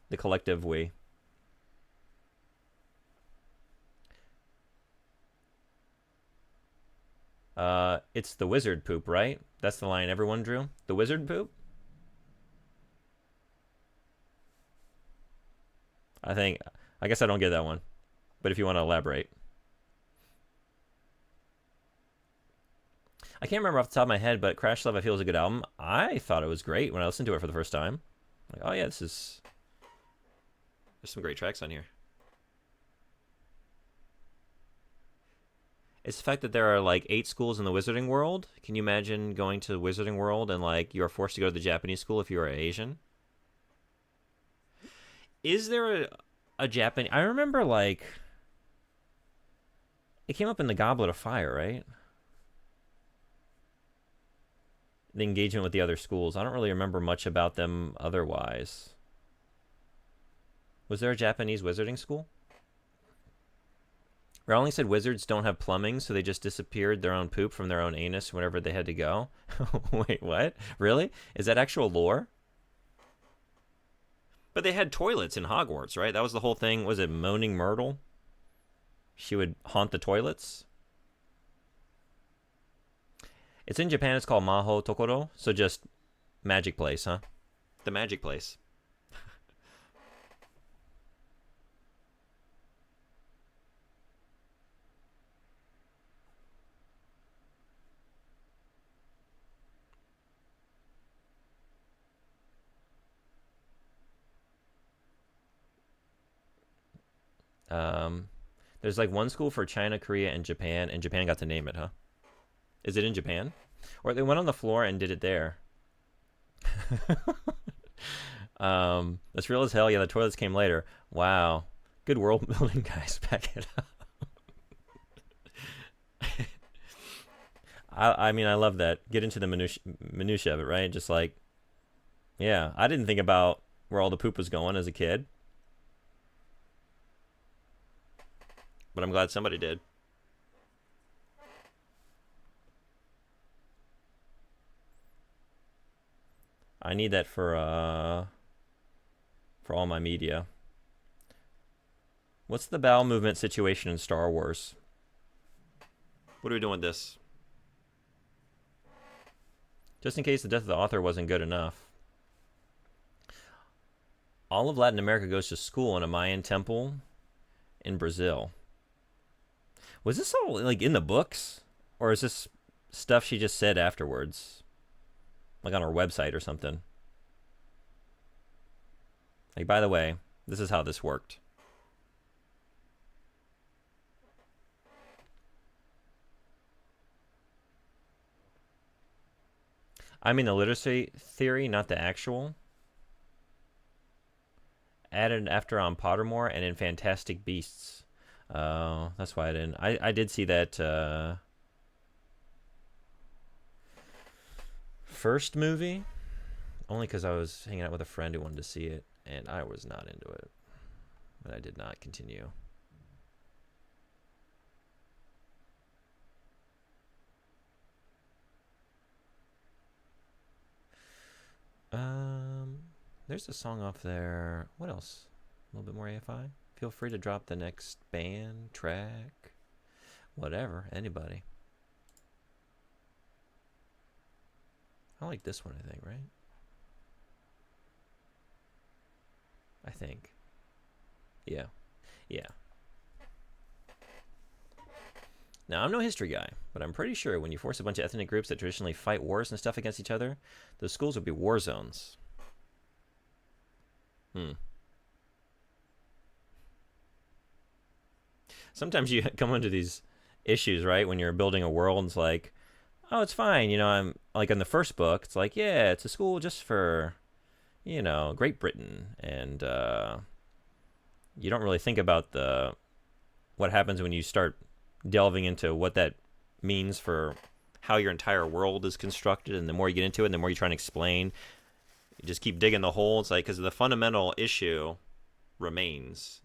the collective we. It's the wizard poop, right? That's the line everyone drew. The wizard poop. I think. I guess I don't get that one. But if you want to elaborate, I can't remember off the top of my head. But Crash Love I feel is a good album. I thought it was great when I listened to it for the first time. Like, oh yeah, there's some great tracks on here. It's the fact that there are like 8 schools in the Wizarding World. Can you imagine going to the Wizarding World and like you are forced to go to the Japanese school if you are Asian? Is there a Japanese? I remember like it came up in the Goblet of Fire, right? The engagement with the other schools. I don't really remember much about them otherwise. Was there a Japanese wizarding school? Rowling said wizards don't have plumbing, so they just disappeared their own poop from their own anus whenever they had to go. Wait, what? Really? Is that actual lore? But they had toilets in Hogwarts, right? That was the whole thing. Was it Moaning Myrtle? She would haunt the toilets. It's in Japan. It's called Maho Tokoro. So just magic place, huh? The magic place. Um, there's like one school for China, Korea, and Japan got to name it, huh? Is it in Japan? Or they went on the floor and did it there. That's real as hell. Yeah, the toilets came later. Wow. Good world building, guys. Back it up. I mean, I love that. Get into the minutia of it, right? Just like, yeah, I didn't think about where all the poop was going as a kid, but I'm glad somebody did. I need that for all my media. What's the bowel movement situation in Star Wars? What are we doing with this? Just in case the death of the author wasn't good enough. All of Latin America goes to school in a Mayan temple in Brazil. Was this all like in the books? Or is this stuff she just said afterwards? Like on her website or something? Like, by the way, this is how this worked. I mean the literacy theory, not the actual. Added after on Pottermore and in Fantastic Beasts. That's why I didn't. I did see that first movie, only because I was hanging out with a friend who wanted to see it, and I was not into it. But I did not continue. There's a song off there. What else? A little bit more AFI? Feel free to drop the next band, track, whatever, anybody. I like this one, I think, right? I think. Yeah. Yeah. Now, I'm no history guy, but I'm pretty sure when you force a bunch of ethnic groups that traditionally fight wars and stuff against each other, those schools would be war zones. Sometimes you come into these issues, right? When you're building a world, it's like, oh, it's fine. You know, I'm like in the first book, it's like, yeah, it's a school just for, you know, Great Britain. And you don't really think about what happens when you start delving into what that means for how your entire world is constructed, and the more you get into it, and the more you try and explain, you just keep digging the hole. It's like, because the fundamental issue remains.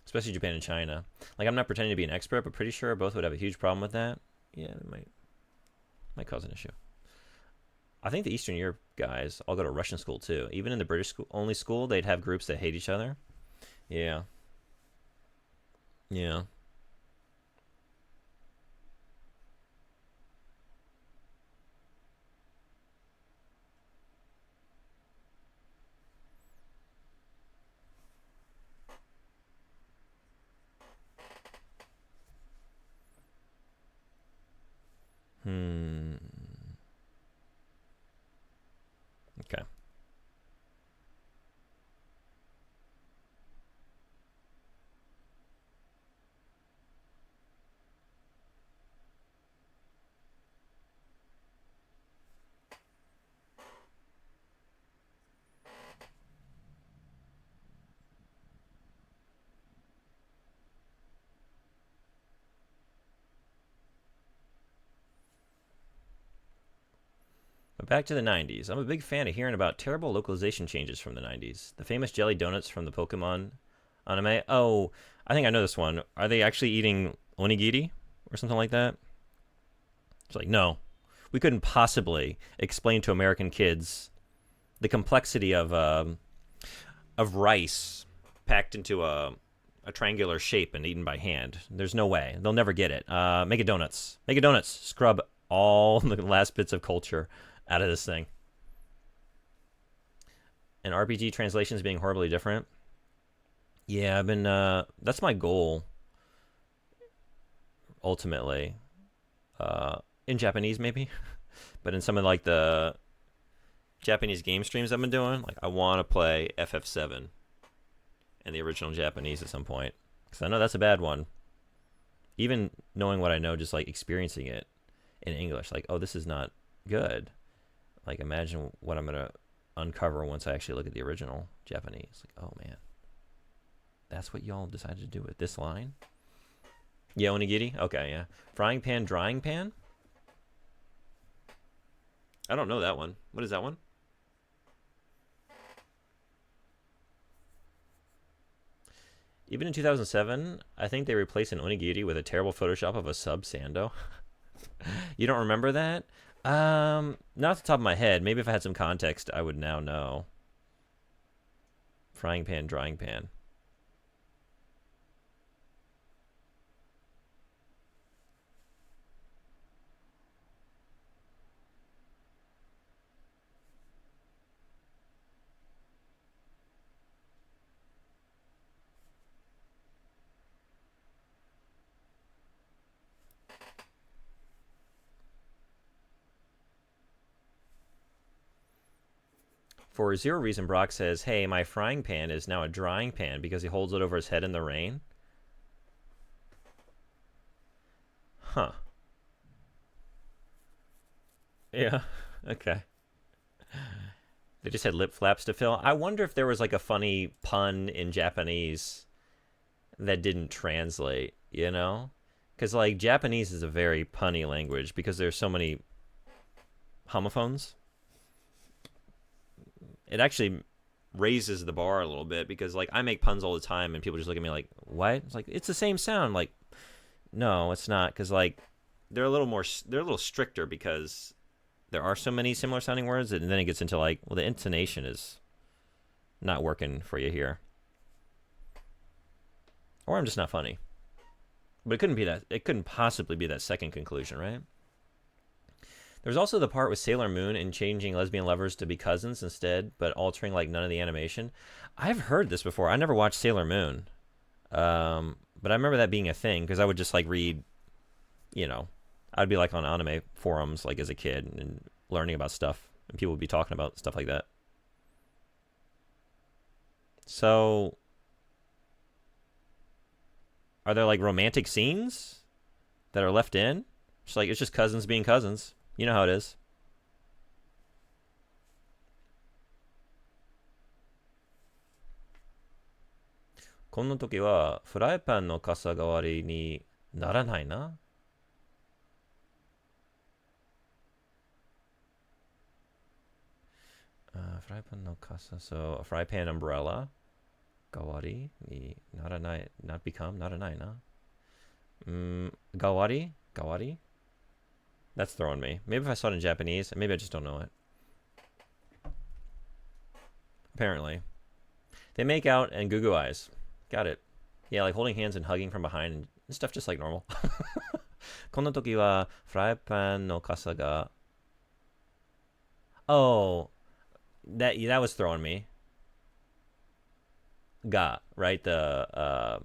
Especially Japan and China. Like, I'm not pretending to be an expert, but pretty sure both would have a huge problem with that. Yeah, it might cause an issue. I think the Eastern Europe guys all go to Russian school too. Even in the British school, only school, they'd have groups that hate each other. Yeah, yeah. Hmm. Okay. But back to the 90s. I'm a big fan of hearing about terrible localization changes from the 90s. The famous jelly donuts from the Pokemon anime. Oh, I think I know this one. Are they actually eating onigiri or something like that? It's like, no. We couldn't possibly explain to American kids the complexity of rice packed into a triangular shape and eaten by hand. There's no way. They'll never get it. Make it donuts. Make it donuts. Scrub all the last bits of culture out of this thing. And RPG translations being horribly different. Yeah, I've been. That's my goal. Ultimately, in Japanese maybe, but in some of like the Japanese game streams I've been doing, like I want to play FF7 in the original Japanese at some point, because I know that's a bad one. Even knowing what I know, just like experiencing it in English, like, oh, this is not good. Like, imagine what I'm gonna uncover once I actually look at the original Japanese. Like, oh man, that's what y'all decided to do with this line. Yeah, onigiri. Okay, yeah. Frying pan, drying pan. I don't know that one. What is that one? Even in 2007, I think they replaced an onigiri with a terrible Photoshop of a sub Sando. You don't remember that? Not off the top of my head. Maybe if I had some context, I would now know. Frying pan, drying pan. For zero reason, Brock says, hey, my frying pan is now a drying pan because he holds it over his head in the rain. Huh. Yeah. Okay. They just had lip flaps to fill. I wonder if there was like a funny pun in Japanese that didn't translate, you know? Because like Japanese is a very punny language because there's so many homophones. It actually raises the bar a little bit because like I make puns all the time and people just look at me like, what? It's like, it's the same sound. Like, no, it's not, because like they're a little stricter because there are so many similar sounding words, and then it gets into like, well, the intonation is not working for you here, or I'm just not funny. But it couldn't be that. It couldn't possibly be that second conclusion, right? There's also the part with Sailor Moon and changing lesbian lovers to be cousins instead, but altering like none of the animation. I've heard this before. I never watched Sailor Moon, but I remember that being a thing because I would just like read, you know, I'd be like on anime forums like as a kid and learning about stuff, and people would be talking about stuff like that. So, are there like romantic scenes? that are left in. It's just cousins being cousins. You know how it is.こんな時はフライパンの傘代わりにならないな。フライパンの傘 so a fry pan umbrella 代わりにならない not become ならないな。代わり That's throwing me. Maybe if I saw it in Japanese, maybe I just don't know it. Apparently. They make out and goo goo eyes. Got it. Yeah, like holding hands and hugging from behind and stuff just like normal. こんな時はフライパンの傘が Oh, that was throwing me. Ga, right? The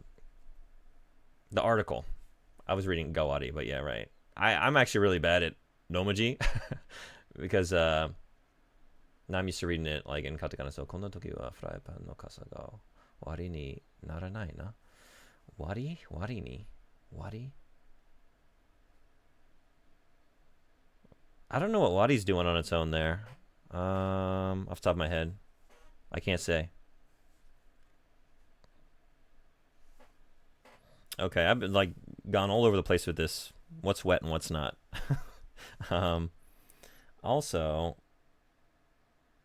article. I was reading Gawari, but yeah, right. I'm actually really bad at Nomaji because now I'm used to reading it like in katakana. So, こんな時はフライパンの傘が割にならないな。割に割 I don't know what Wadi's doing on its own there. Off the top of my head, I can't say. Okay, I've been like gone all over the place with this. What's wet and what's not. Also,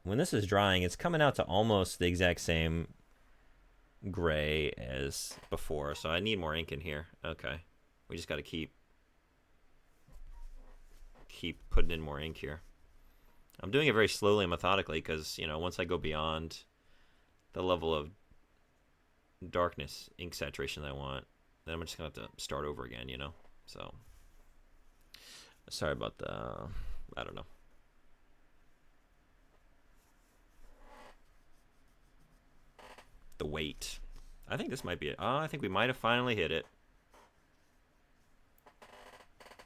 when this is drying, it's coming out to almost the exact same gray as before. So I need more ink in here. Okay, we just got to keep putting in more ink here. I'm doing it very slowly and methodically because, you know, once I go beyond the level of darkness, ink saturation that I want, then I'm just going to have to start over again, you know? So, sorry about the, I don't know. The weight. I think this might be it. I think we might have finally hit it.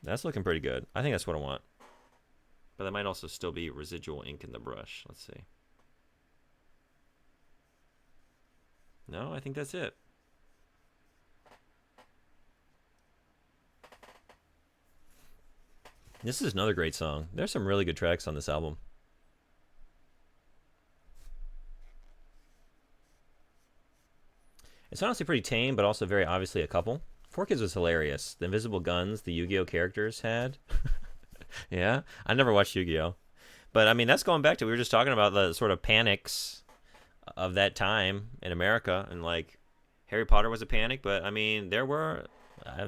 That's looking pretty good. I think that's what I want. But there might also still be residual ink in the brush. Let's see. No, I think that's it. This is another great song. There's some really good tracks on this album. It's honestly pretty tame, but also very obviously a couple. Four Kids was hilarious. The invisible guns the Yu-Gi-Oh characters had. Yeah, I never watched Yu-Gi-Oh, but I mean that's going back to we were just talking about the sort of panics of that time in America, and like Harry Potter was a panic, but I mean there were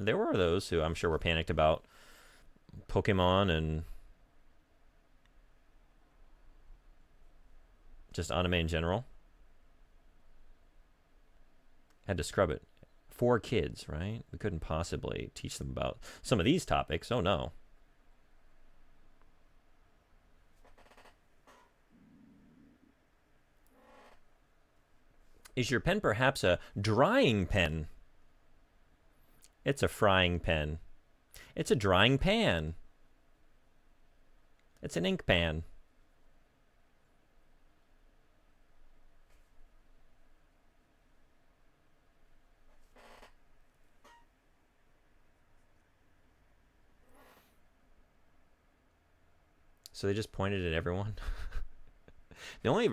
those who I'm sure were panicked about Pokemon and just anime in general. Had to scrub it. 4 kids, right? We couldn't possibly teach them about some of these topics. Oh no. Is your pen perhaps a drying pen? It's a frying pen. It's a drying pan. It's an ink pan. So they just pointed at everyone. The only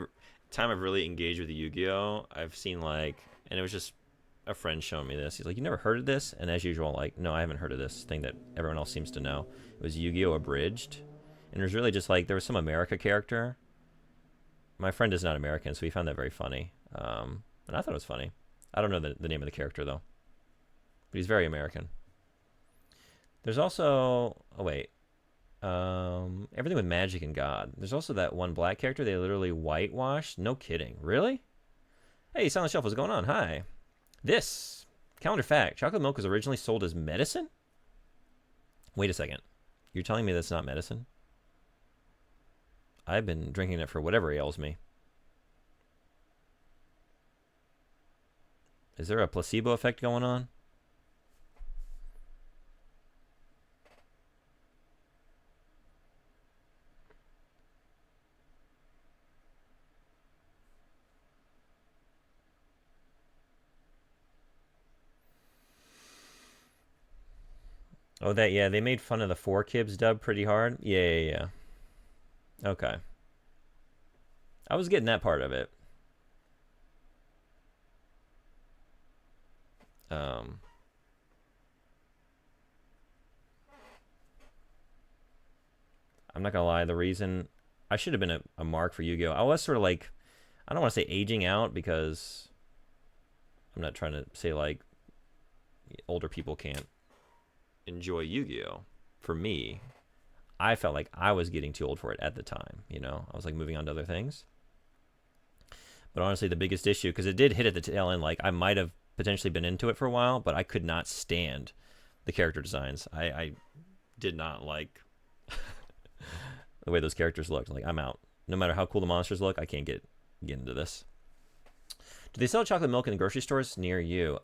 time I've really engaged with Yu-Gi-Oh, I've seen like, and it was just a friend showing me this. He's like, "You never heard of this?" And as usual, like, no, I haven't heard of this thing that everyone else seems to know. It was Yu-Gi-Oh Abridged, and it was really just like there was some America character. My friend is not American, so he found that very funny, and I thought it was funny. I don't know the name of the character though, but he's very American. There's also, oh wait. Everything with magic and God. There's also that one black character they literally whitewashed. No kidding. Really? Hey, Silent Shelf, what's going on? Hi. This. Calendar fact. Chocolate milk was originally sold as medicine? Wait a second. You're telling me that's not medicine? I've been drinking it for whatever ails me. Is there a placebo effect going on? Oh, that, yeah, they made fun of the 4Kids dub pretty hard. Yeah, yeah, yeah. Okay. I was getting that part of it. Um, I'm not gonna lie, the reason I should have been a mark for Yu-Gi-Oh! I was sort of like, I don't want to say aging out because I'm not trying to say like older people can't enjoy Yu-Gi-Oh! For me, I felt like I was getting too old for it at the time. You know, I was like moving on to other things. But honestly, the biggest issue, because it did hit at the tail end, like I might have potentially been into it for a while, but I could not stand the character designs. I did not like the way those characters looked. Like, I'm out. No matter how cool the monsters look, I can't get into this. Do they sell chocolate milk in the grocery stores near you?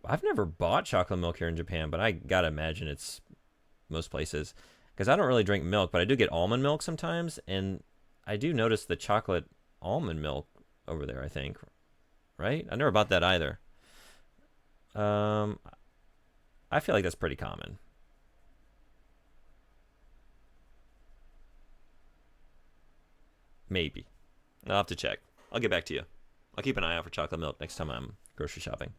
I've never bought chocolate milk here in Japan, but I gotta imagine it's most places. Because I don't really drink milk, but I do get almond milk sometimes, and I do notice the chocolate almond milk over there, I think. Right? I never bought that either. I feel like that's pretty common. Maybe. I'll have to check. I'll get back to you. I'll keep an eye out for chocolate milk next time I'm grocery shopping.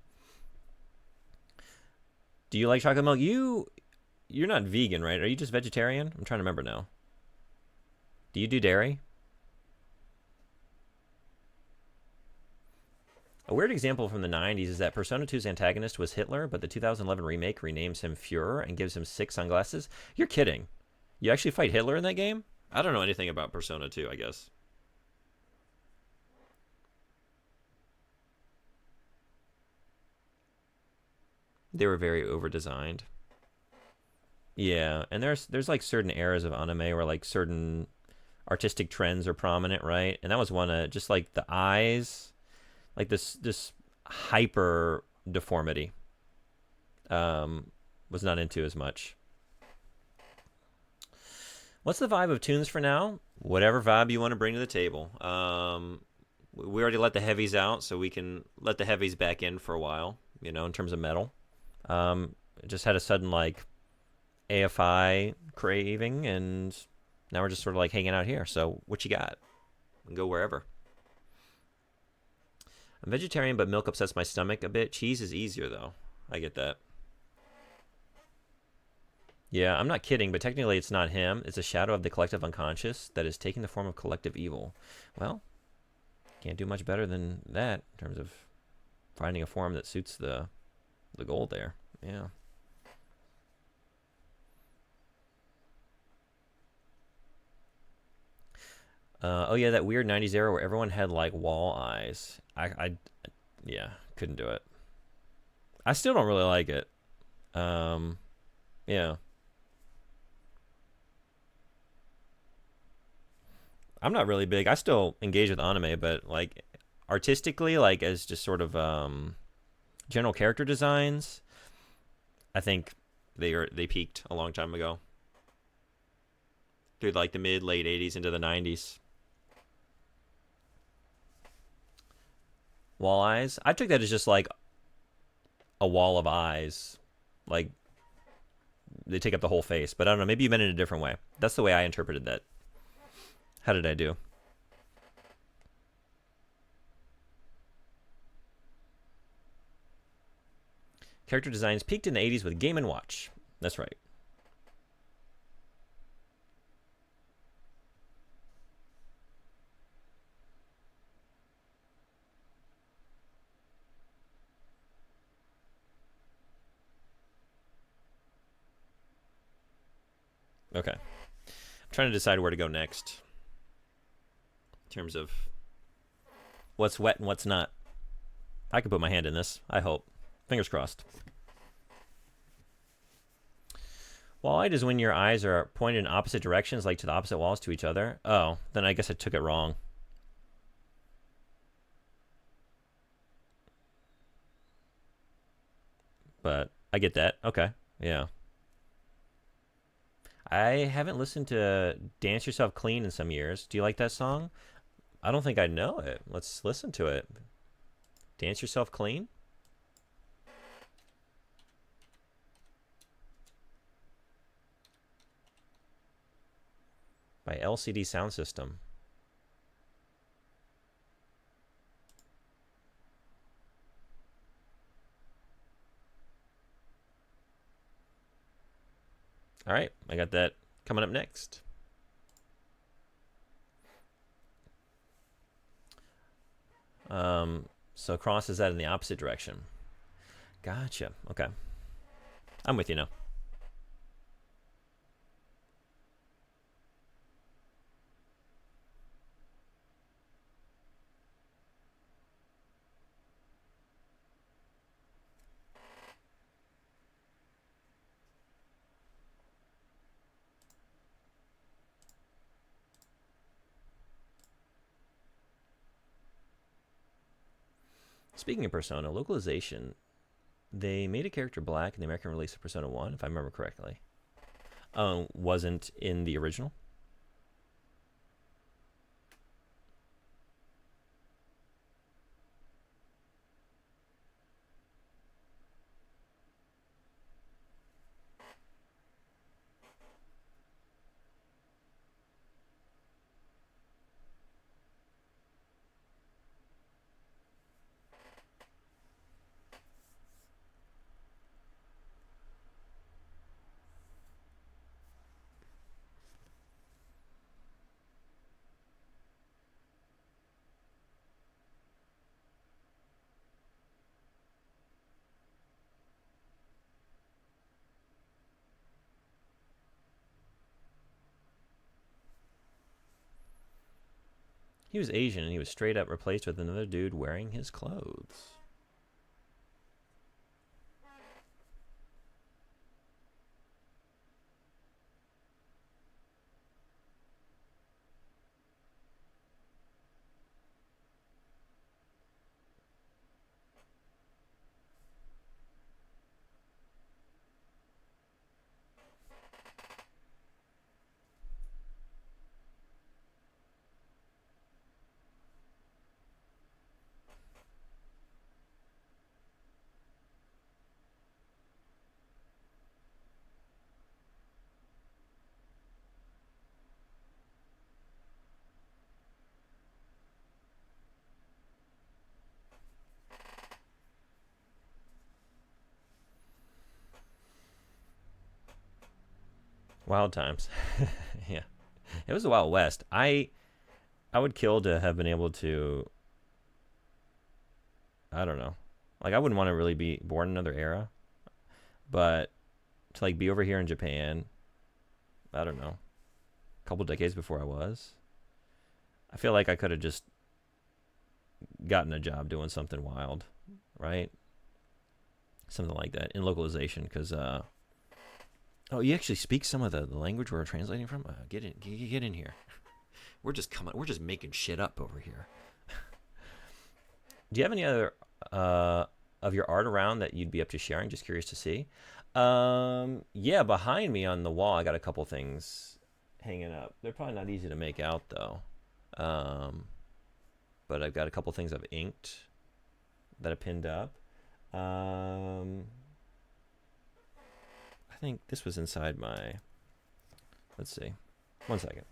Do you like chocolate milk? You're not vegan, right? Are you just vegetarian? I'm trying to remember now. Do you do dairy? A weird example from the 90s is that Persona 2's antagonist was Hitler, but the 2011 remake renames him Führer and gives him 6 sunglasses. You're kidding. You actually fight Hitler in that game? I don't know anything about Persona 2, I guess. They were very over-designed. Yeah, and there's like certain eras of anime where like certain artistic trends are prominent, right? And that was one, just like the eyes, like this hyper deformity. Was not into as much. What's the vibe of tunes for now? Whatever vibe you want to bring to the table. We already let the heavies out, so we can let the heavies back in for a while, you know, in terms of metal. Just had a sudden like AFI craving, and now we're just sort of like hanging out here. So what you got? We can go wherever. I'm vegetarian, but milk upsets my stomach a bit. Cheese is easier though. I get that. Yeah, I'm not kidding, but technically it's not him. It's a shadow of the collective unconscious that is taking the form of collective evil. Well, can't do much better than that in terms of finding a form that suits the goal there. Yeah. Oh yeah, that weird 90s era where everyone had like wall eyes. Yeah, couldn't do it. I still don't really like it. Yeah. I'm not really big. I still engage with anime, but like artistically, like as just sort of general character designs, I think they peaked a long time ago. Through like the mid late 80s into the 90s. Wall eyes. I took that as just like a wall of eyes, like they take up the whole face. But I don't know. Maybe you meant it in a different way. That's the way I interpreted that. How did I do? Character designs peaked in the 80s with Game & Watch. That's right. Okay. I'm trying to decide where to go next. In terms of what's wet and what's not. I can put my hand in this, I hope. Fingers crossed. Wall-eyed is when your eyes are pointed in opposite directions, like to the opposite walls to each other. Oh, then I guess I took it wrong. But I get that. Okay. Yeah. I haven't listened to Dance Yourself Clean in some years. Do you like that song? I don't think I know it. Let's listen to it. Dance Yourself Clean? by LCD Sound System. All right, I got that coming up next. So cross is that in the opposite direction. Gotcha. Okay. I'm with you now. Speaking of Persona, localization, they made a character black in the American release of Persona 1, if I remember correctly. Wasn't in the original. He was Asian and he was straight up replaced with another dude wearing his clothes. Wild times. Yeah. It was the Wild West. I would kill to have been able to, I don't know. Like, I wouldn't want to really be born in another era, but to like be over here in Japan, I don't know, a couple decades before I was, I feel like I could have just gotten a job doing something wild, right? Something like that in localization, because oh, you actually speak some of the language we're translating from. Get in here. We're just making shit up over here. Do you have any other of your art around that you'd be up to sharing? Just curious to see. Yeah, behind me on the wall, I got a couple things hanging up. They're probably not easy to make out though. But I've got a couple things I've inked that I pinned up. I think this was inside my, let's see, 1 second.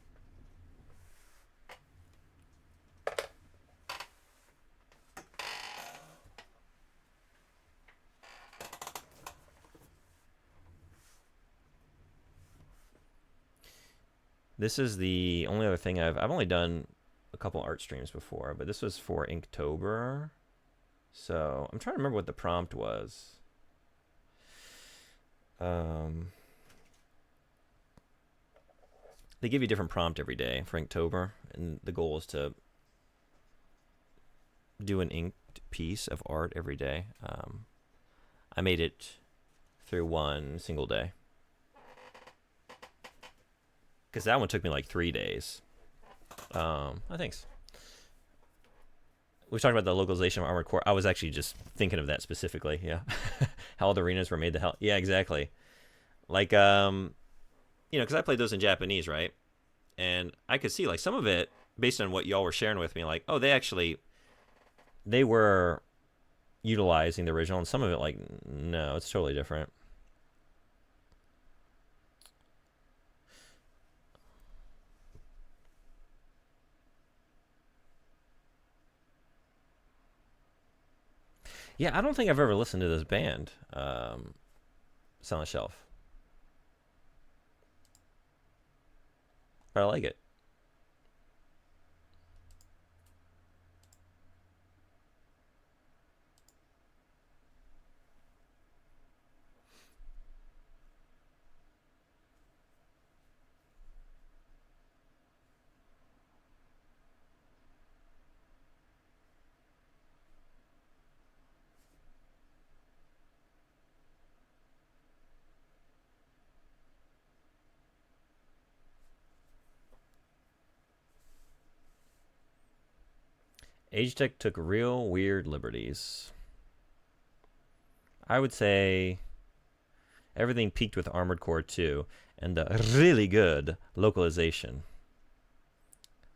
This is the only other thing I've only done a couple art streams before, but this was for Inktober. So I'm trying to remember what the prompt was. They give you a different prompt every day for Inktober, and the goal is to do an inked piece of art every day. I made it through one single day, because that one took me like 3 days. Thanks. We talked about the localization of Armored Core. I was actually just thinking of that specifically. Yeah, how all the arenas were made. Yeah, exactly. Like, because I played those in Japanese, right? And I could see like some of it based on what y'all were sharing with me. Like, oh, they were utilizing the original, and some of it, like, no, it's totally different. Yeah, I don't think I've ever listened to this band, Silent Shelf, but I like it. Agetech took real weird liberties. I would say everything peaked with Armored Core 2 and the really good localization.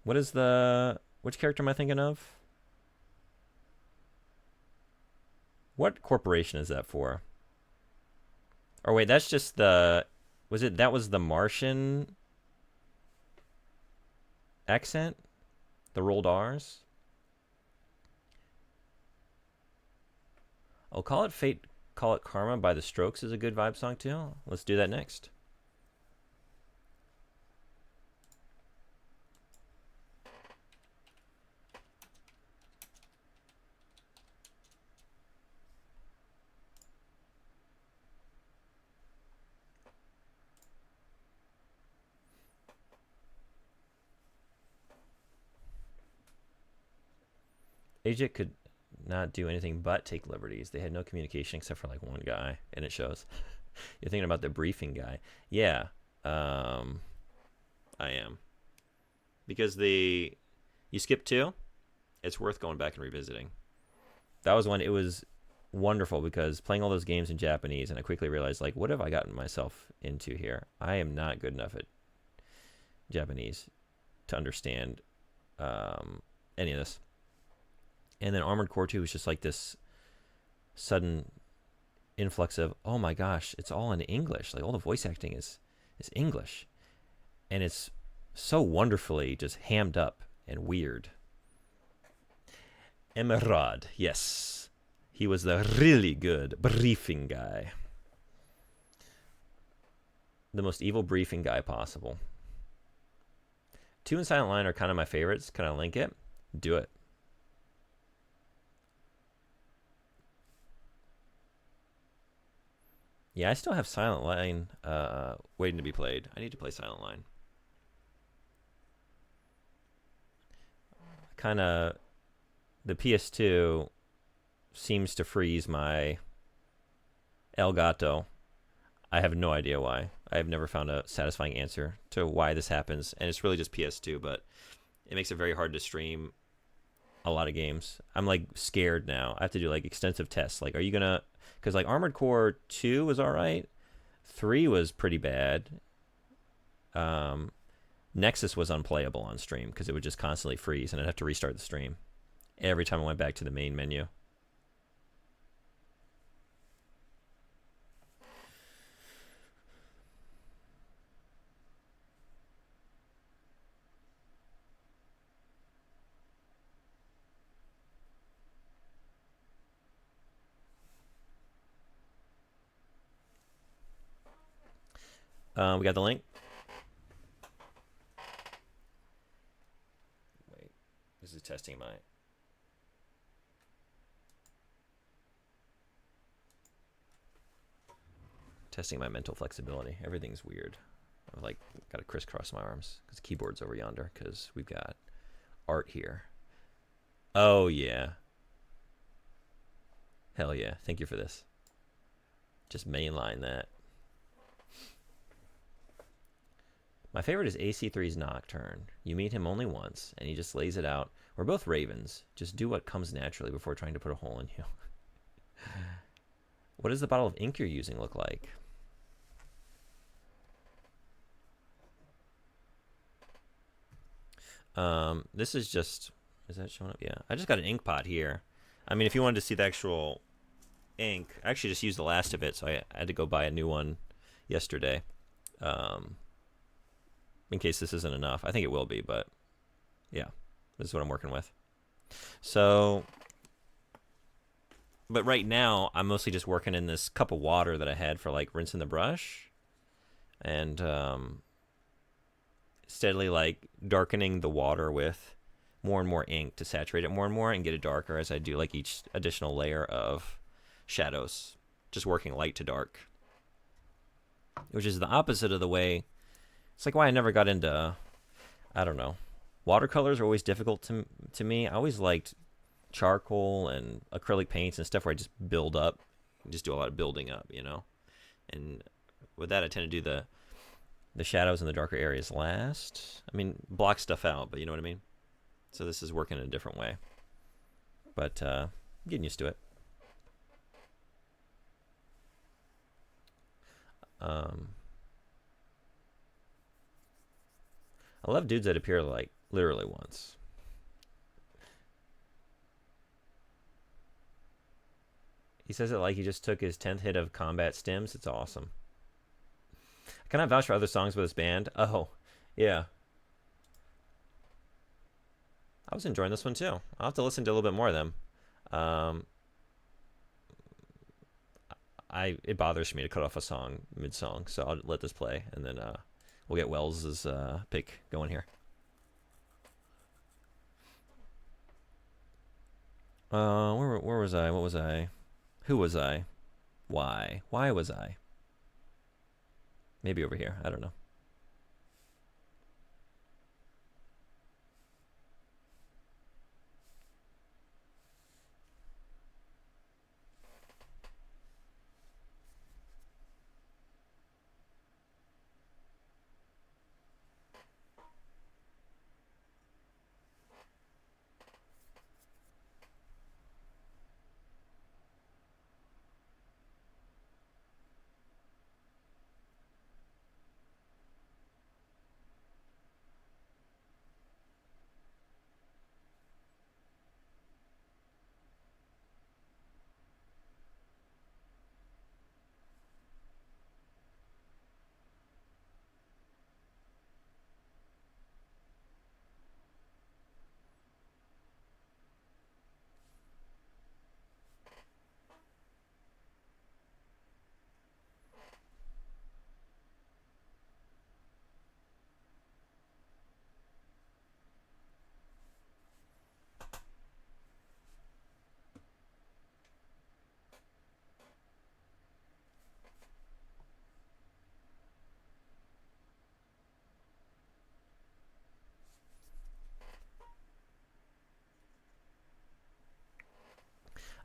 Which character am I thinking of? What corporation is that for? Or wait, that's just that was the Martian accent? The rolled R's? Oh, Call It Fate, Call It Karma by The Strokes is a good vibe song too. Let's do that next. Ajit could not do anything but take liberties. They had no communication except for like one guy, and it shows. You're thinking about the briefing guy. Yeah, I am. Because you skip 2, it's worth going back and revisiting. That was one, it was wonderful because playing all those games in Japanese, and I quickly realized, like, what have I gotten myself into here? I am not good enough at Japanese to understand any of this. And then Armored Core 2 was just like this sudden influx of, oh my gosh, it's all in English. Like all the voice acting is English. And it's so wonderfully just hammed up and weird. Emerald, yes. He was the really good briefing guy. The most evil briefing guy possible. 2 and Silent Line are kind of my favorites. Can I link it? Do it. Yeah, I still have Silent Line waiting to be played. I need to play Silent Line. Kind of, the PS2 seems to freeze my Elgato. I have no idea why. I have never found a satisfying answer to why this happens, and it's really just PS2, but it makes it very hard to stream a lot of games. I'm like scared now. I have to do like extensive tests. Like, are you gonna? Because like Armored Core 2 was all right, 3 was pretty bad. Nexus was unplayable on stream because it would just constantly freeze, and I'd have to restart the stream every time I went back to the main menu. We got the link. Wait, this is testing my mental flexibility. Everything's weird. I've like got to crisscross my arms because the keyboard's over yonder because we've got art here. Oh yeah. Hell yeah. Thank you for this. Just mainline that. My favorite is AC3's Nocturne. You meet him only once, and he just lays it out. We're both ravens. Just do what comes naturally before trying to put a hole in you. What does the bottle of ink you're using look like? This is just... Is that showing up? Yeah. I just got an ink pot here. I mean, if you wanted to see the actual ink, I actually just used the last of it, so I had to go buy a new one yesterday. In case this isn't enough. I think it will be, but yeah, this is what I'm working with. So But right now, I'm mostly just working in this cup of water that I had for like rinsing the brush, and steadily like darkening the water with more and more ink to saturate it more and more and get it darker as I do like each additional layer of shadows. Just working light to dark, which is the opposite of the way. It's like why I never got into, I don't know. Watercolors are always difficult to me. I always liked charcoal and acrylic paints and stuff where I just build up, just do a lot of building up, you know. And with that, I tend to do the shadows in the darker areas last. I mean, block stuff out, but you know what I mean. So this is working in a different way, but getting used to it. I love dudes that appear like literally once. He says it like he just took his 10th hit of combat stims. It's awesome. Can I vouch for other songs with this band? Oh, yeah. I was enjoying this one too. I'll have to listen to a little bit more of them. It bothers me to cut off a song mid-song, so I'll let this play, and then we'll get Wells's pick going here. Where was I? What was I? Who was I? Why? Why was I? Maybe over here. I don't know.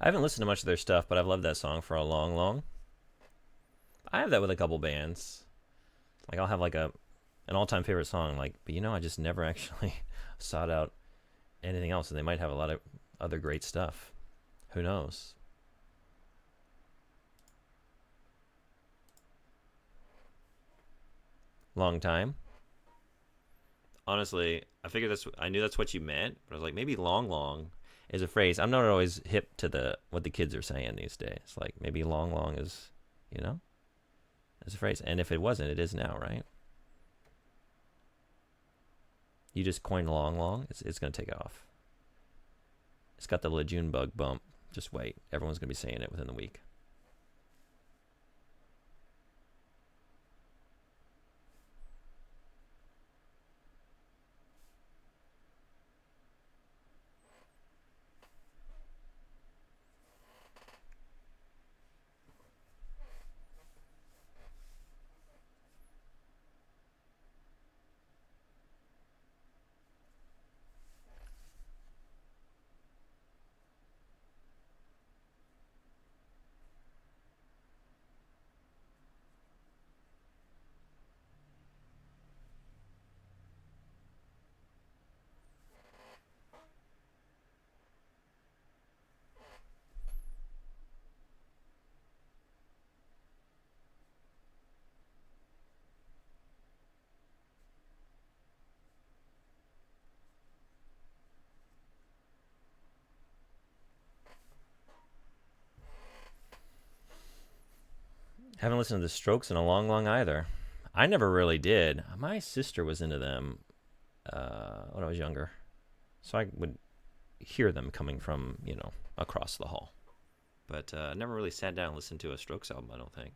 I haven't listened to much of their stuff, but I've loved that song for a long. I have that with a couple bands. Like I'll have like an all-time favorite song, like, but I just never actually sought out anything else, and they might have a lot of other great stuff. Who knows? Long time. Honestly, I knew that's what you meant, but I was like, maybe long is a phrase. I'm not always hip to what the kids are saying these days. Like maybe long is, is a phrase. And if it wasn't, it is now, right? You just coined long. It's gonna take off. It's got the Lejeune bug bump. Just wait. Everyone's gonna be saying it within the week. Haven't listened to the Strokes in a long either. I never really did. My sister was into them when I was younger, so I would hear them coming from across the hall. but I never really sat down and listened to a Strokes album, I don't think.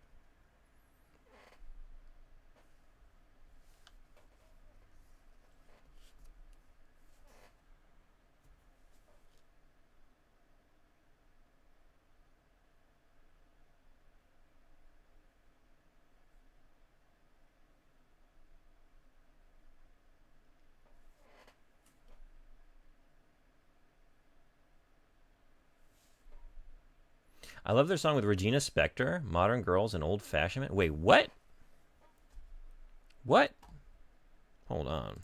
I love their song with Regina Spektor, Modern Girls and Old Fashioned Men. Wait, what? What? Hold on.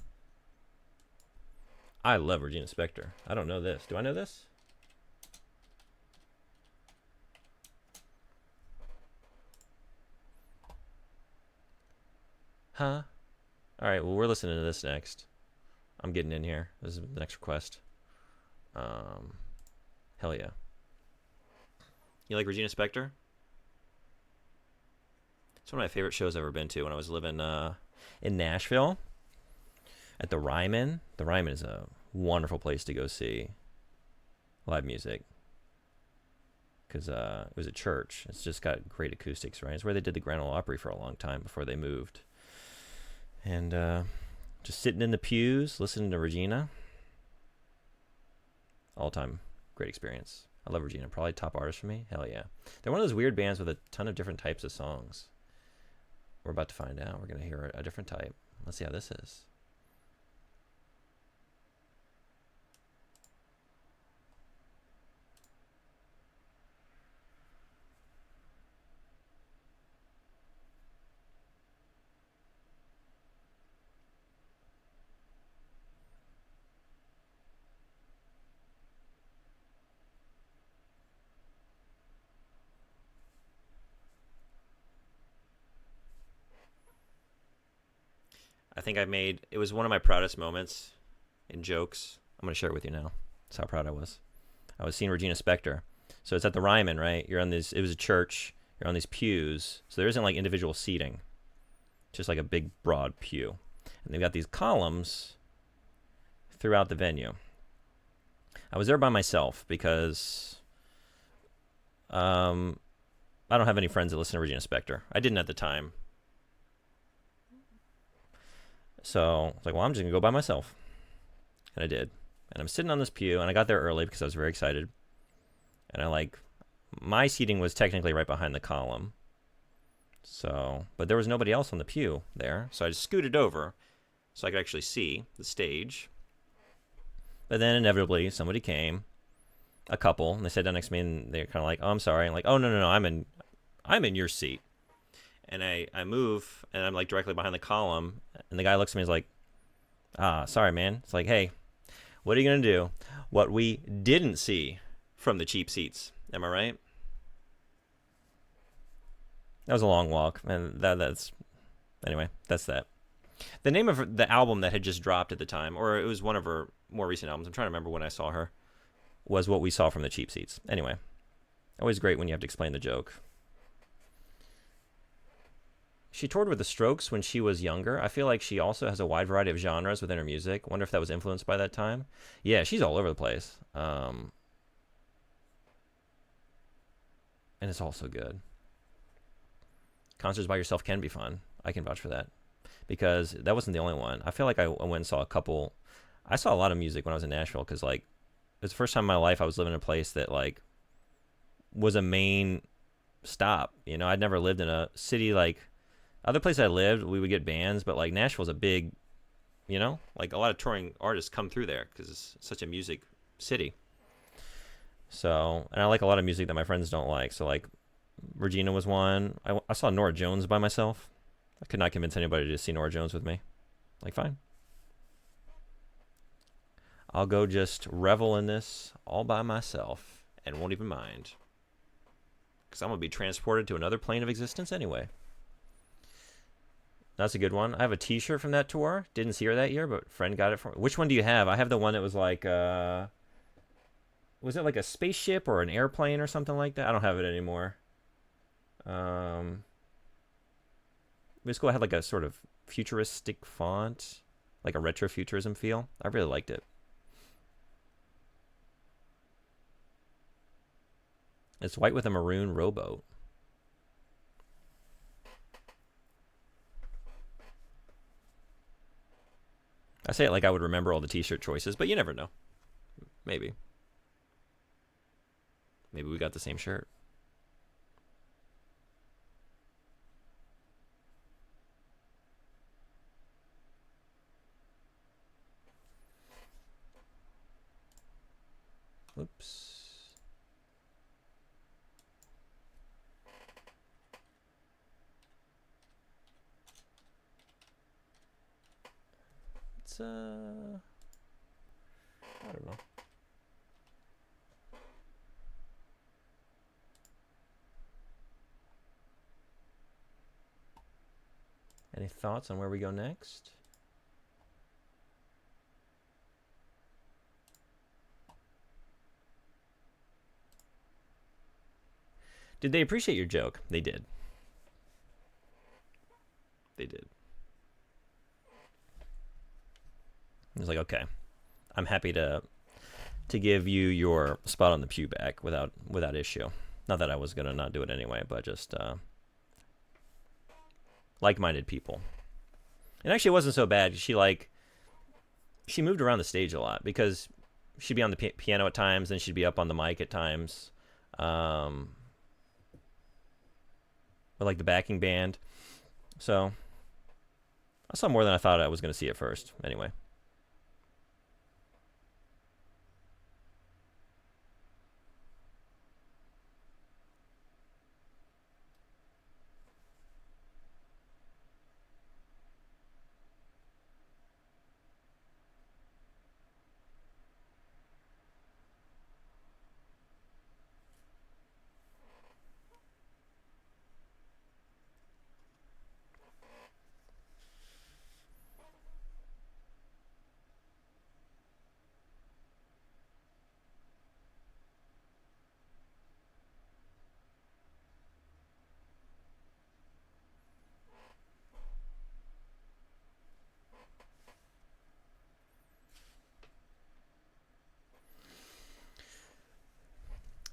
I love Regina Spektor. I don't know this. Do I know this? Huh? All right, well, we're listening to this next. I'm getting in here. This is the next request. Hell yeah. You like Regina Spektor? It's one of my favorite shows I've ever been to when I was living in Nashville at the Ryman. The Ryman is a wonderful place to go see live music because it was a church. It's just got great acoustics, right? It's where they did the Grand Ole Opry for a long time before they moved. And just sitting in the pews, listening to Regina. All-time great experience. I love Regina. Probably top artist for me. Hell yeah. They're one of those weird bands with a ton of different types of songs. We're about to find out. We're going to hear a different type. Let's see how this is. I think it was one of my proudest moments in jokes. I'm going to share it with you now. That's how proud I was. I was seeing Regina Spektor. So it's at the Ryman, right? It was a church. You're on these pews. So there isn't like individual seating. Just like a big, broad pew. And they've got these columns throughout the venue. I was there by myself because I don't have any friends that listen to Regina Spektor. I didn't at the time. So I was like, well, I'm just going to go by myself. And I did. And I'm sitting on this pew, and I got there early because I was very excited. And my seating was technically right behind the column. So, but there was nobody else on the pew there. So I just scooted over so I could actually see the stage. But then inevitably somebody came, a couple, and they sat down next to me, and they're kind of like, oh, I'm sorry. I'm like, oh, no, I'm in your seat. And I move, and I'm like directly behind the column, and the guy looks at me and is like, sorry, man. It's like, hey, what are you going to do? What we didn't see from the cheap seats. Am I right? That was a long walk, and anyway, that's that. The name of the album that had just dropped at the time, or it was one of her more recent albums, I'm trying to remember when I saw her, was What We Saw from the Cheap Seats. Anyway, always great when you have to explain the joke. She toured with the Strokes when she was younger. I feel like she also has a wide variety of genres within her music. Wonder if that was influenced by that time. Yeah, she's all over the place. And it's also good. Concerts by yourself can be fun. I can vouch for that. Because that wasn't the only one. I feel like I went and saw a couple. I saw a lot of music when I was in Nashville because, like, it was the first time in my life I was living in a place that, like, was a main stop. You know, I'd never lived in a city like... Other places I lived, we would get bands, but like Nashville's a big, you know, like a lot of touring artists come through there because it's such a music city. So, and I like a lot of music that my friends don't like. So like Regina was one. I saw Norah Jones by myself. I could not convince anybody to see Norah Jones with me. Like, fine. I'll go just revel in this all by myself and won't even mind. Because I'm going to be transported to another plane of existence anyway. That's a good one. I have a t-shirt from that tour. Didn't see her that year, but friend got it for me. Which one do you have? I have the one that was like, was it like a spaceship or an airplane or something like that? I don't have it anymore. This school had like a sort of futuristic font, like a retro futurism feel. I really liked it. It's white with a maroon rowboat. I say it like I would remember all the t-shirt choices, but you never know. Maybe. Maybe we got the same shirt. Oops. It's I don't know. Any thoughts on where we go next? Did they appreciate your joke? They did. They did. I was like, okay, I'm happy to give you your spot on the pew back without issue. Not that I was gonna not do it anyway, but just like-minded people. And actually, it wasn't so bad. She moved around the stage a lot because she'd be on the piano at times, and she'd be up on the mic at times, with like the backing band. So I saw more than I thought I was going to see at first. Anyway.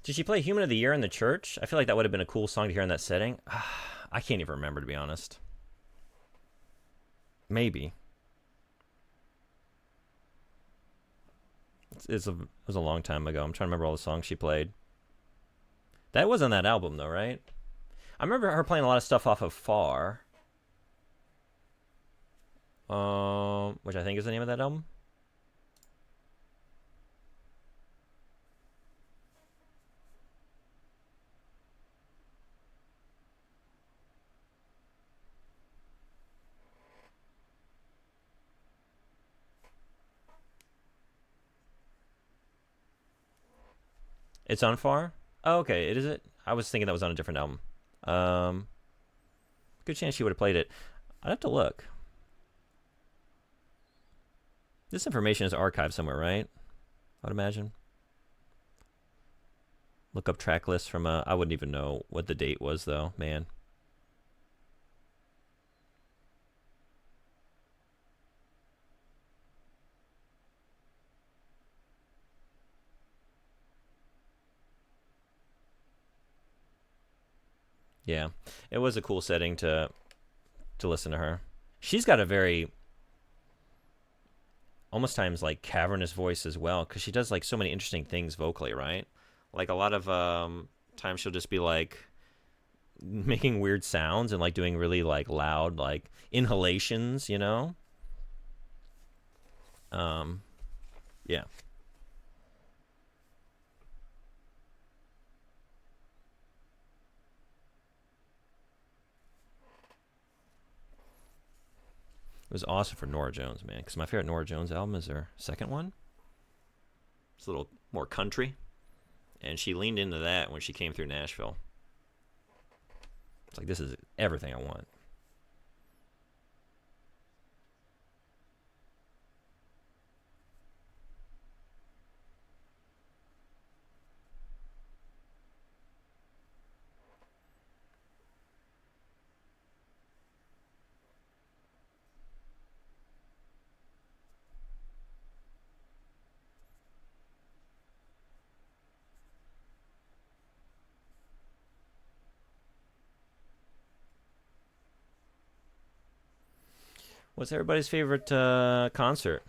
Did she play Human of the Year in the church? I feel like that would have been a cool song to hear in that setting. I can't even remember, to be honest. Maybe. It was a long time ago. I'm trying to remember all the songs she played. That was on that album, though, right? I remember her playing a lot of stuff off of Far. Which I think is the name of that album. It's on Far? Oh, okay. Is it? I was thinking that was on a different album. Good chance she would have played it. I'd have to look. This information is archived somewhere, right? I'd imagine. Look up track lists from I wouldn't even know what the date was, though, man. Yeah, it was a cool setting to listen to her. She's got a very almost times like cavernous voice as well, because she does like so many interesting things vocally, right? Like a lot of times she'll just be like making weird sounds and like doing really like loud like inhalations, you know? Yeah. It was awesome for Norah Jones, man, because my favorite Norah Jones album is her second one. It's a little more country, and she leaned into that when she came through Nashville. It's like, this is everything I want. What's everybody's favorite concert?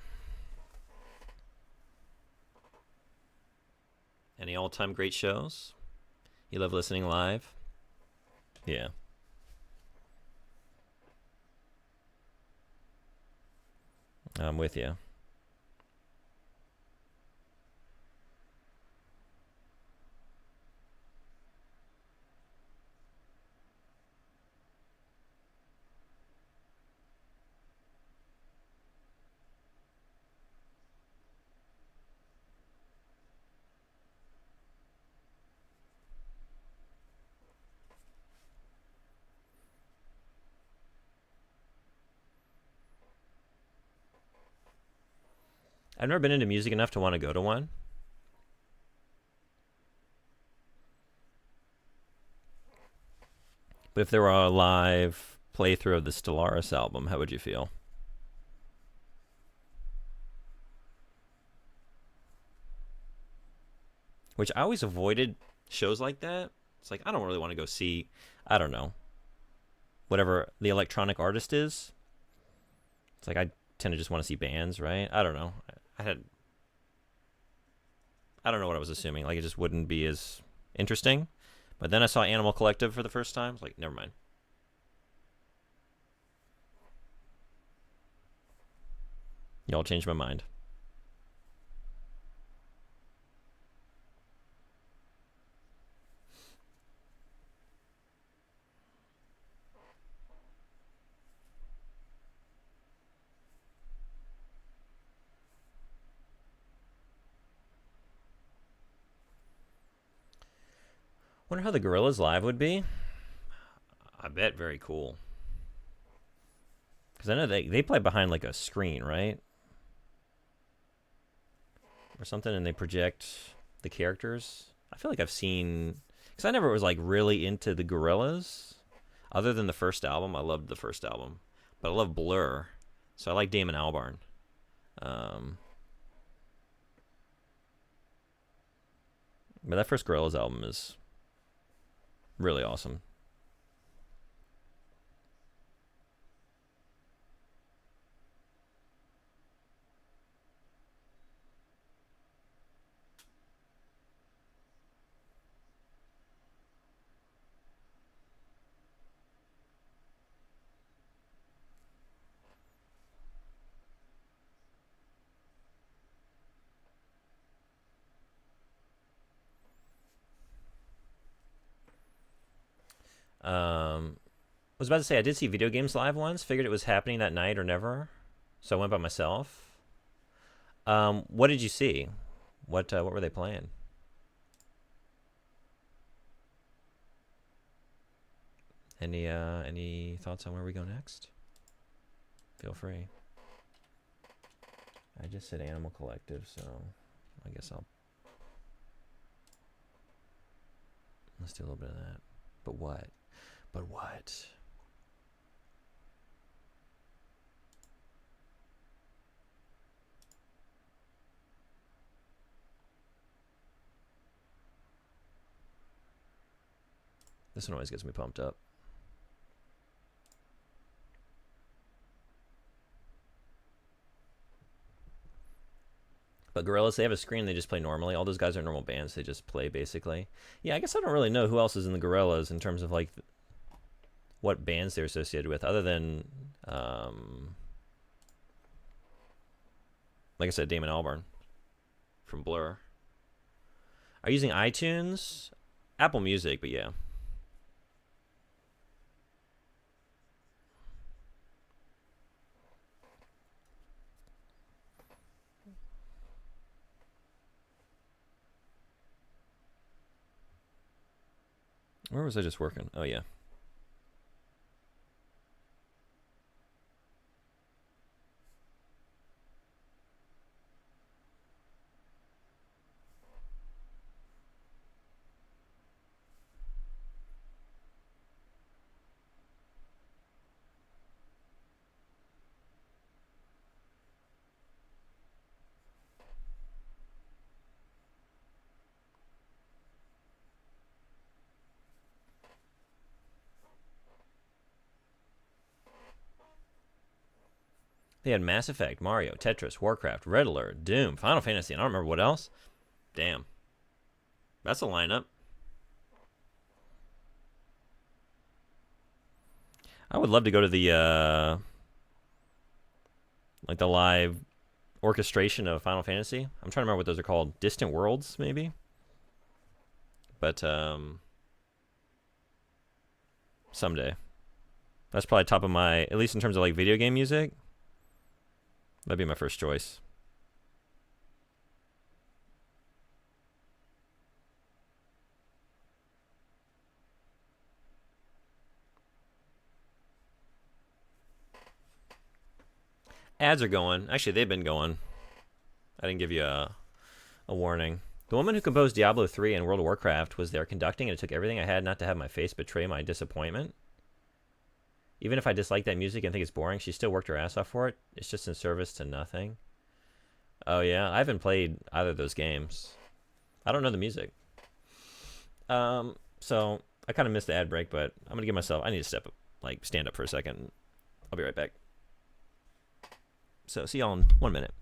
Any all-time great shows? You love listening live? Yeah. I'm with you. I've never been into music enough to want to go to one. But if there were a live playthrough of the Stellaris album, how would you feel? Which I always avoided shows like that. It's like, I don't really want to go see, I don't know, whatever the electronic artist is. It's like I tend to just want to see bands, right? I don't know. I don't know what I was assuming. Like it just wouldn't be as interesting. But then I saw Animal Collective for the first time. It's like, never mind. Y'all changed my mind. Wonder how the Gorillas live would be. I bet very cool. Because I know they play behind like a screen, right? Or something, and they project the characters. I feel like I've seen... Because I never was like really into the Gorillas. Other than the first album. I loved the first album. But I love Blur. So I like Damon Albarn. But that first Gorillaz album is really awesome. I was about to say I did see Video Games Live once. Figured it was happening that night or never, so I went by myself. What did you see? What were they playing? Any thoughts on where we go next? Feel free. I just said Animal Collective, so I guess let's do a little bit of that. But what? But what? This one always gets me pumped up. But Gorillaz, they have a screen. They just play normally. All those guys are normal bands. They just play basically. Yeah, I guess I don't really know who else is in the Gorillaz in terms of like what bands they're associated with, other than like I said, Damon Albarn from Blur. Are you using iTunes? Apple Music, but yeah. Where was I just working? Oh, yeah. They had Mass Effect, Mario, Tetris, Warcraft, Red Alert, Doom, Final Fantasy, and I don't remember what else. Damn. That's a lineup. I would love to go to the like the live orchestration of Final Fantasy. I'm trying to remember what those are called. Distant Worlds, maybe. But someday. That's probably top of my, at least in terms of like video game music. That'd be my first choice. Ads are going. Actually, they've been going. I didn't give you a warning. The woman who composed Diablo 3 and World of Warcraft was there conducting, and it took everything I had not to have my face betray my disappointment. Even if I dislike that music and think it's boring, she still worked her ass off for it. It's just in service to nothing. Oh, yeah? I haven't played either of those games. I don't know the music. So I kind of missed the ad break, but I'm going to give myself, I need to step up, like stand up for a second. I'll be right back. So see y'all in 1 minute.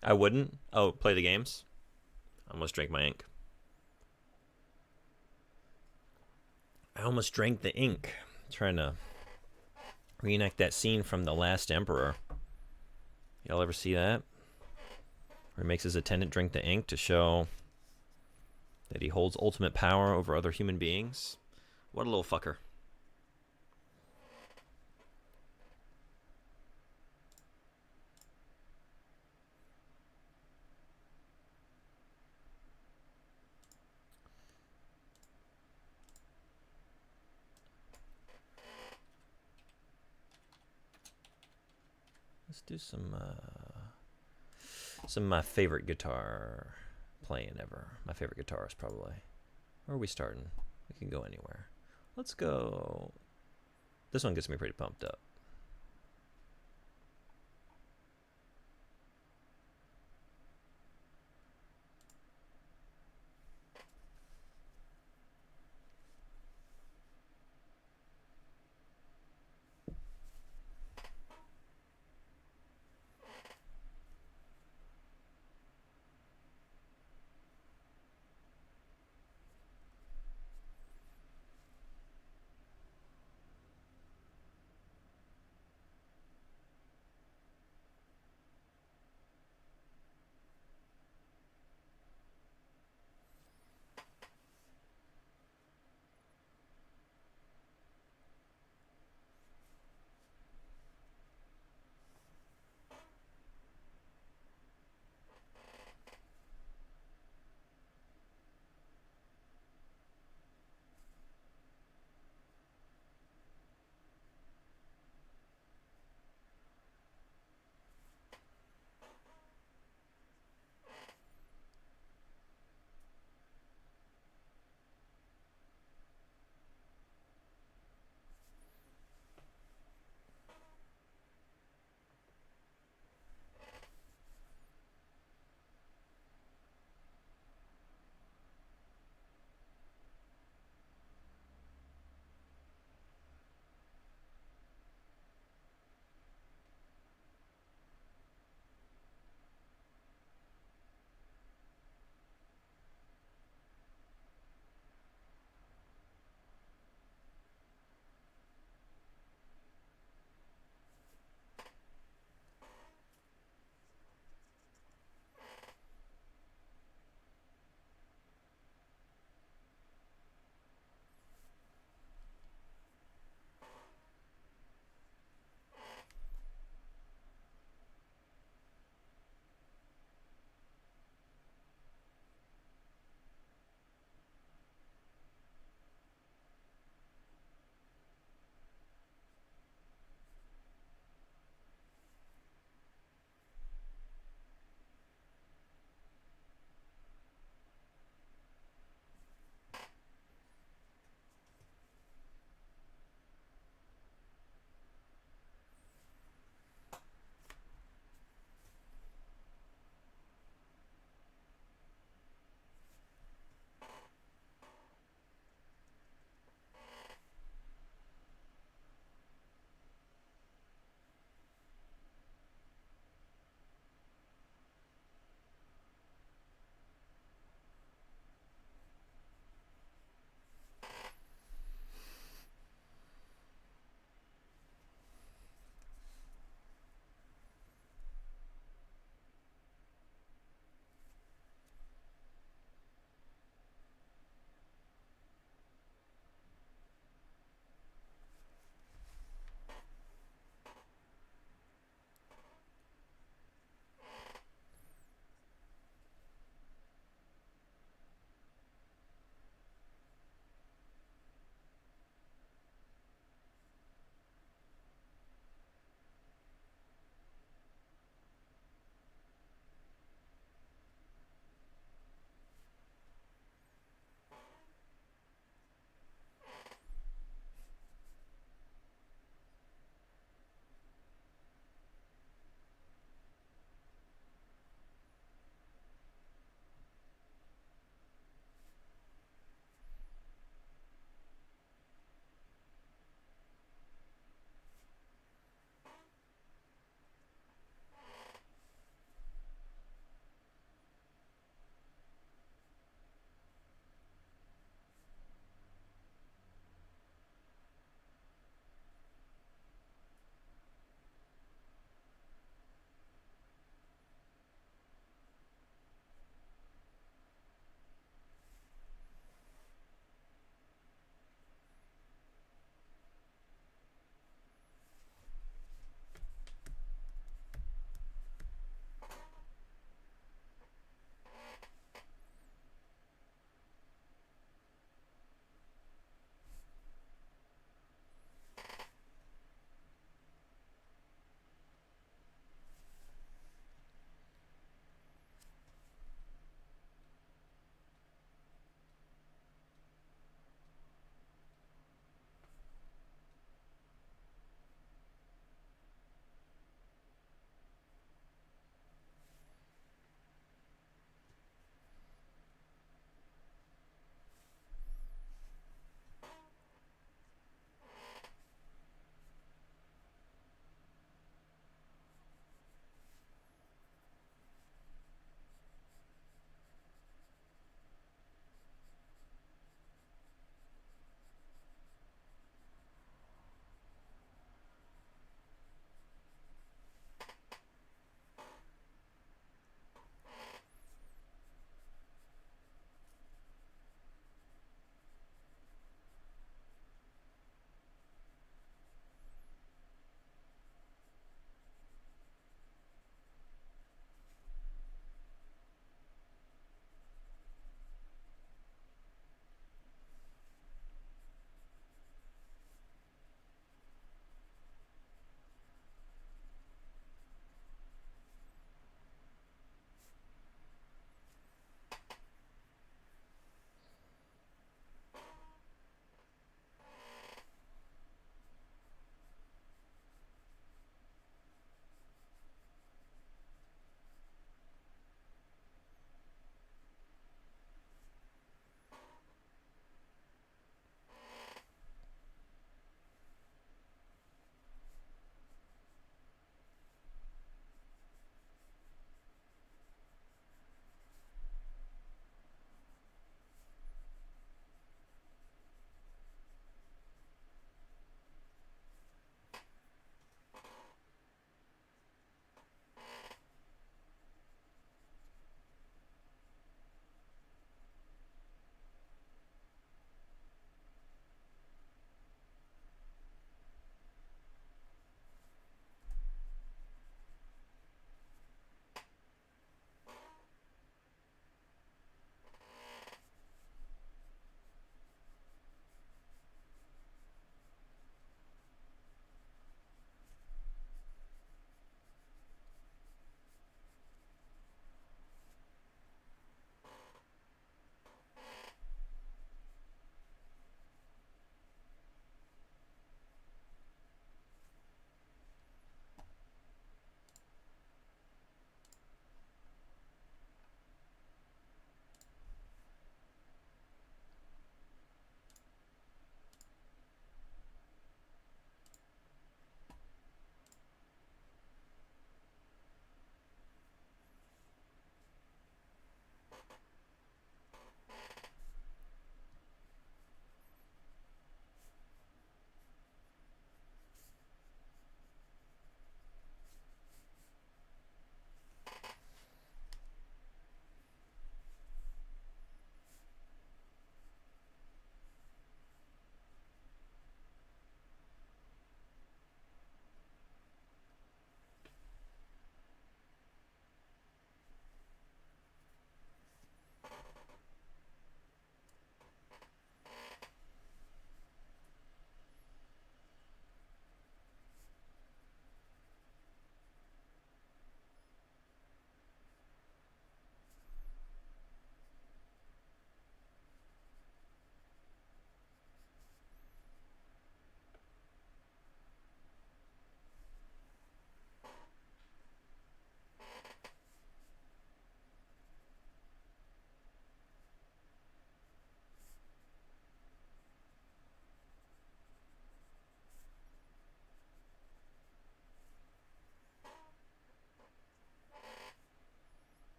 I wouldn't. Oh, play the games? I almost drank my ink. I almost drank the ink. I'm trying to reenact that scene from The Last Emperor. Y'all ever see that? Where he makes his attendant drink the ink to show that he holds ultimate power over other human beings. What a little fucker. Let's do some of my favorite guitar playing ever. My favorite guitarist, probably. Where are we starting? We can go anywhere. Let's go. This one gets me pretty pumped up.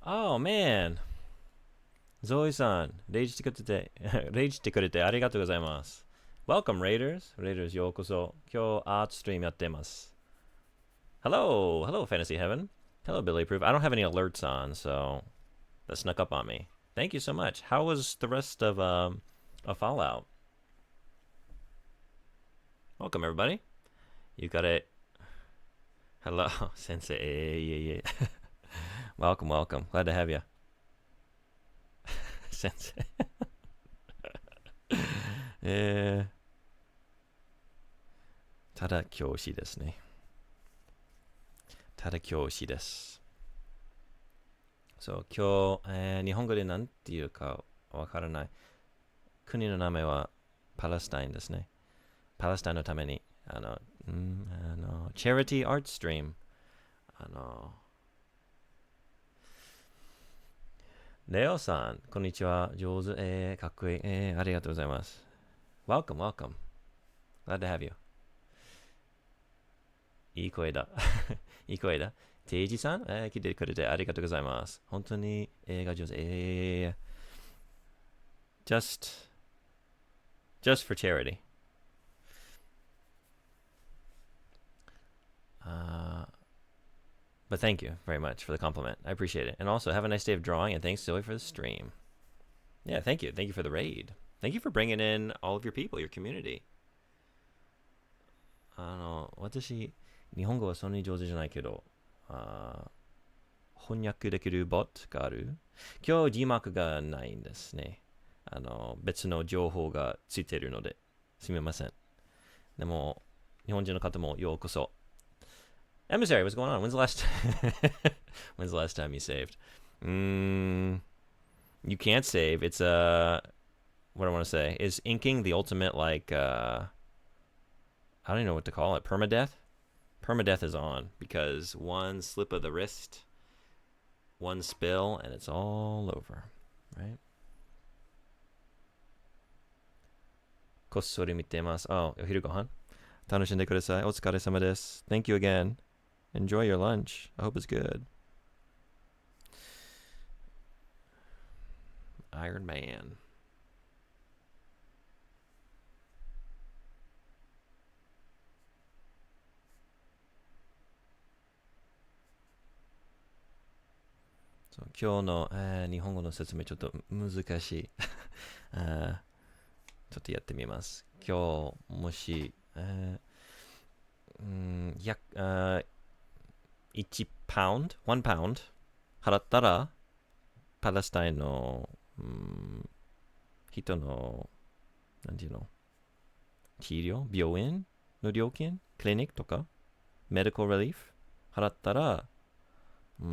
Oh, man. Zoe-san, レイジしてくれてありがとうございます。Welcome, Raiders. Raiders, ようこそ。今日、アートストリームやってます。Hello. Hello, Fantasy Heaven. Hello, Billy Proof. I don't have any alerts on, so that snuck up on me. Thank you so much. How was the rest of Fallout? Welcome, everybody. You got it. Hello, Sensei. Yeah. Welcome, welcome. Glad to have you. Sensei. ただ教師ですね。ただ教師です。そう、今日、日本語で何て言うかわからない。国の名前はパレスタインですね。パレスタインのために、チャリティーアートストリーム、レオさん、こんにちは。上手、かっこいい、ありがとうございます。Welcome, welcome. Glad to have you. いい声だ。いい声だ。テイジさん、来てくれてありがとうございます。本当に映画上手。just for charity. But thank you very much for the compliment. I appreciate it. And also, have a nice day of drawing, and thanks, Zoe, for the stream. Yeah, thank you. Thank you for the raid. Thank you for bringing in all of your people, your community. 私、日本語はそんなに上手じゃないけど、翻訳できるボットがある。今日字幕がないんですね。別の情報がついているので、すみません。でも、日本人の方もようこそ。Emissary, what's going on? When's the last time you saved? You can't save. It's what do I want to say? Is inking the ultimate like I don't even know what to call it. Permadeath? Permadeath is on because one slip of the wrist, one spill, and it's all over, right? こっそり見てます。お昼ご飯楽しんでください。お疲れ様です。Thank you again. Enjoy your lunch. I hope it's good. Iron Man. So, 今日の、日本語の説明ちょっと難しい。ちょっとやってみます。今日もし、1パウンド、1パウンド払ったら、パレスタインの、人の、なんていうの、治療、病院の料金、クリニックとか、メディカルリリーフ払ったら、こ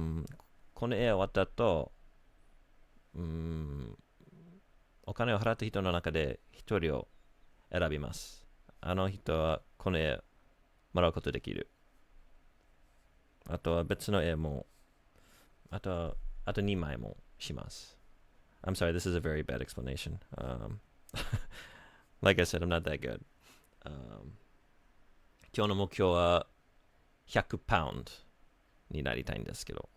の絵終わった後、お金を払った人の中で一人を選びます。あの人はこの絵もらうことできる。あとは別の絵も、あと2枚もします。I'm sorry, this is a very bad explanation. Like I said, I'm not that good. 今日の目標は100パウンドになりたいんですけど。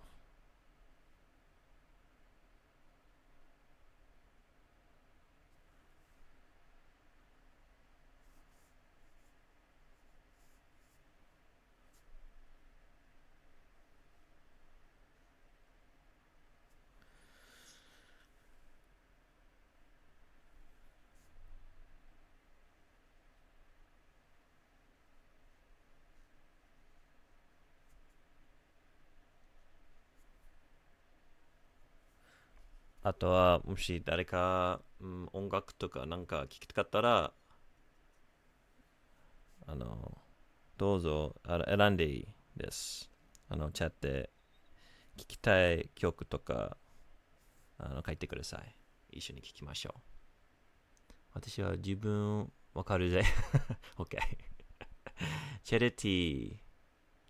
あとは、もし誰か、音楽とかなんか聞きたかったら、どうぞ選んでいいです。チャットで聞きたい曲とか、書いてください。一緒に聞きましょう。私は自分わかるぜ。OK。charity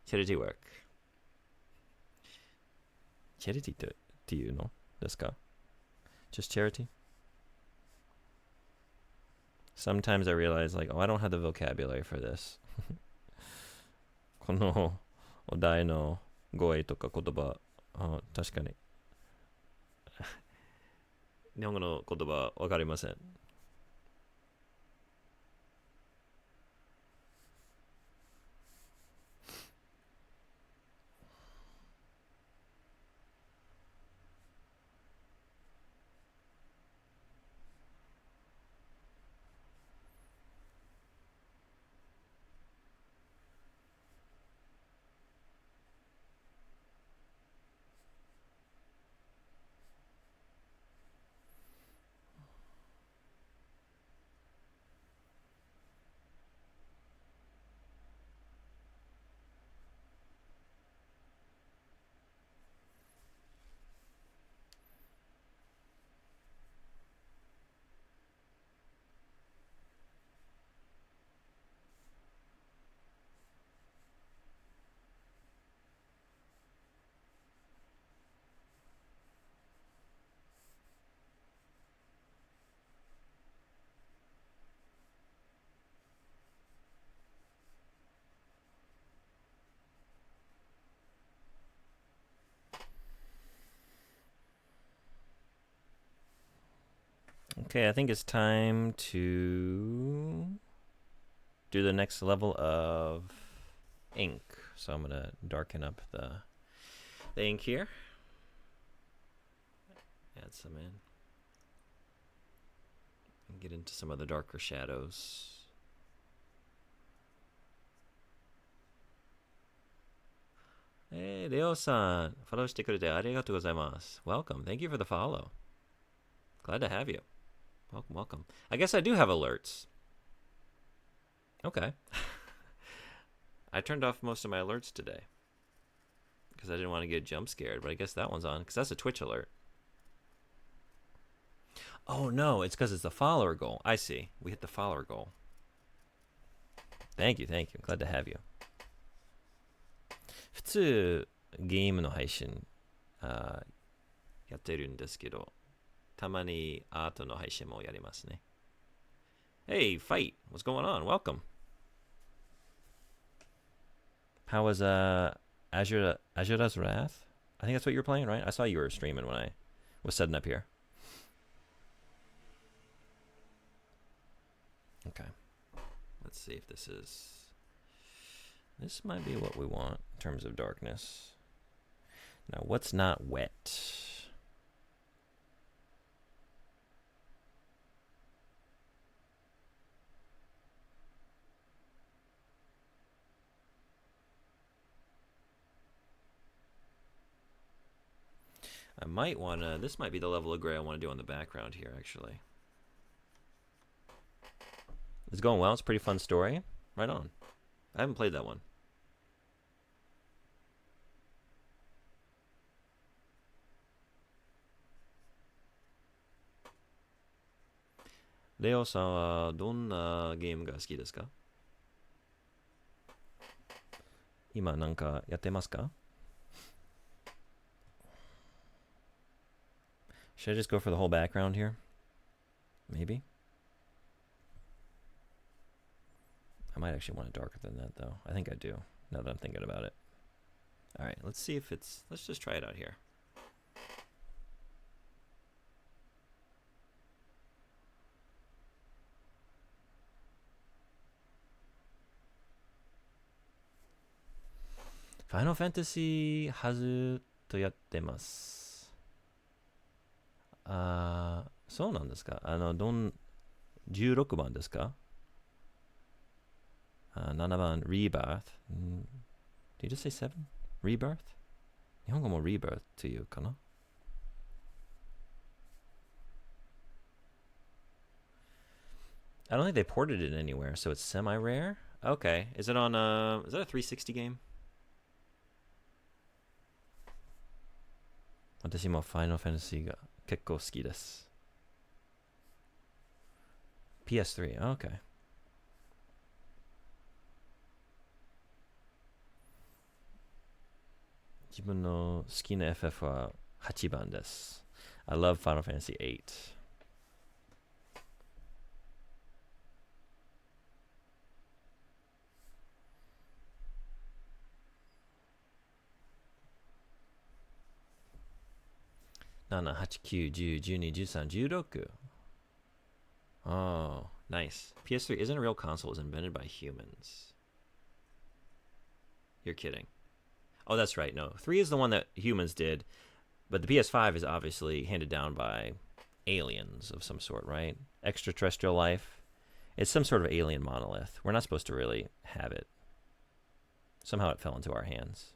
work。charity っていうのですか？Just charity? Sometimes I realize, like, oh, I don't have the vocabulary for this. このお題の語彙とか言葉、確かに日本語の言葉わかりません。Okay, I think it's time to do the next level of ink. So I'm gonna darken up the ink here. Add some in. And get into some of the darker shadows. Hey, Leo-san. Follow してくれてありがとうございます. Welcome. Thank you for the follow. Glad to have you. Welcome, welcome. I guess I do have alerts. Okay. I turned off most of my alerts today because I didn't want to get jump scared, but I guess that one's on because that's a Twitch alert. Oh, no, it's because it's the follower goal. I see. We hit the follower goal. Thank you, thank you. Glad to have you. 普通、ゲームの配信、やってるんですけど、たまにアートの配信もやりますね。Hey, Fight. What's going on? Welcome. How was Azura's Wrath? I think that's what you were playing, right? I saw you were streaming when I was setting up here. Okay. Let's see if this is... This might be what we want in terms of darkness. Now, what's not wet? I might want to... This might be the level of gray I want to do on the background here, actually. It's going well. It's a pretty fun story. Right on. I haven't played that one. Leo さんはどんなゲームが好きですか？今なんかやってますか？ Should I just go for the whole background here? Maybe. I might actually want it darker than that, though. I think I do, now that I'm thinking about it. All right, let's see if it's... Let's just try it out here. Final Fantasy はずとやってます。そうなんですか。16番ですか？7番 Rebirth. Did you just say 7? Rebirth? 日本語も Rebirth というかな？ I don't think they ported it anywhere, so it's semi-rare? Okay. Is it on is that a 360 game? 私も Final Fantasy が結構好きです。PS3, okay. 自分の好きな FF は8番です。I love Final Fantasy 8. 7、8、9、10、12、13、16. Oh, nice. PS3 isn't a real console. It was invented by humans. You're kidding. Oh, that's right. No, 3 is the one that humans did, but the PS5 is obviously handed down by aliens of some sort, right? Extraterrestrial life. It's some sort of alien monolith. We're not supposed to really have it. Somehow it fell into our hands.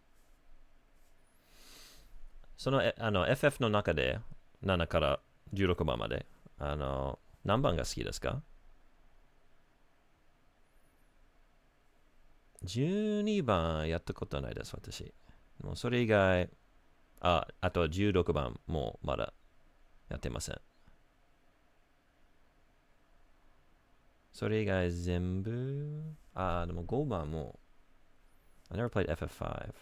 そのFF の中で7から16番まで何番が好きですか？ 12 番やったことないです、私。もうそれ以外、あと16番もまだやってません。それ以外全部、でも5番も、I never played FF5.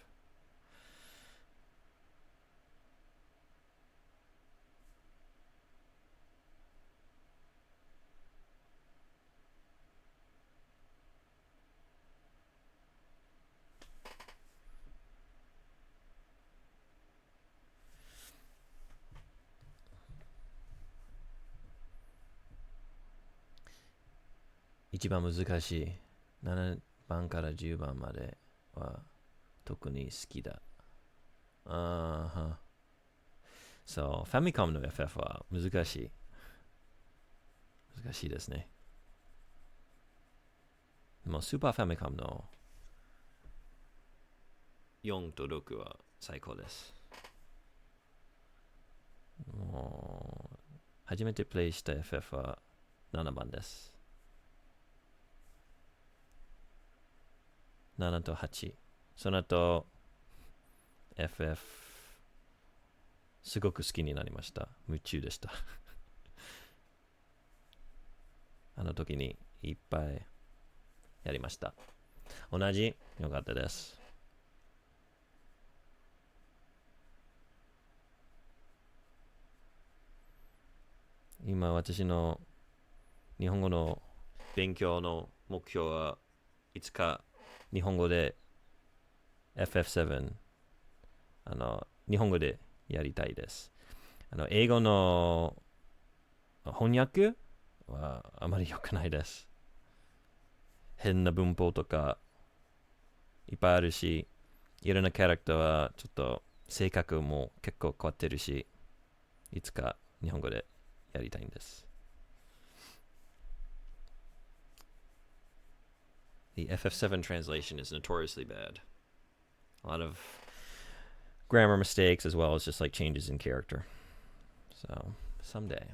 一番難しい7番から10番までは特に好きだ。そう、ファミコンの FF は難しい。難しいですね。もうスーパーファミコンの4と6は最高です。もう初めてプレイした FF は7番です。7と8。その後 FF すごく好きになりました。夢中でした。あの時にいっぱいやりました。同じよかったです。今私の日本語の勉強の目標はいつか日本語で FF7 日本語でやりたいです。英語の翻訳はあまり良くないです。変な文法とかいっぱいあるし、いろんなキャラクターはちょっと性格も結構変わってるし、いつか日本語でやりたいんです。The FF7 translation is notoriously bad. A lot of grammar mistakes as well as just like changes in character. So, someday.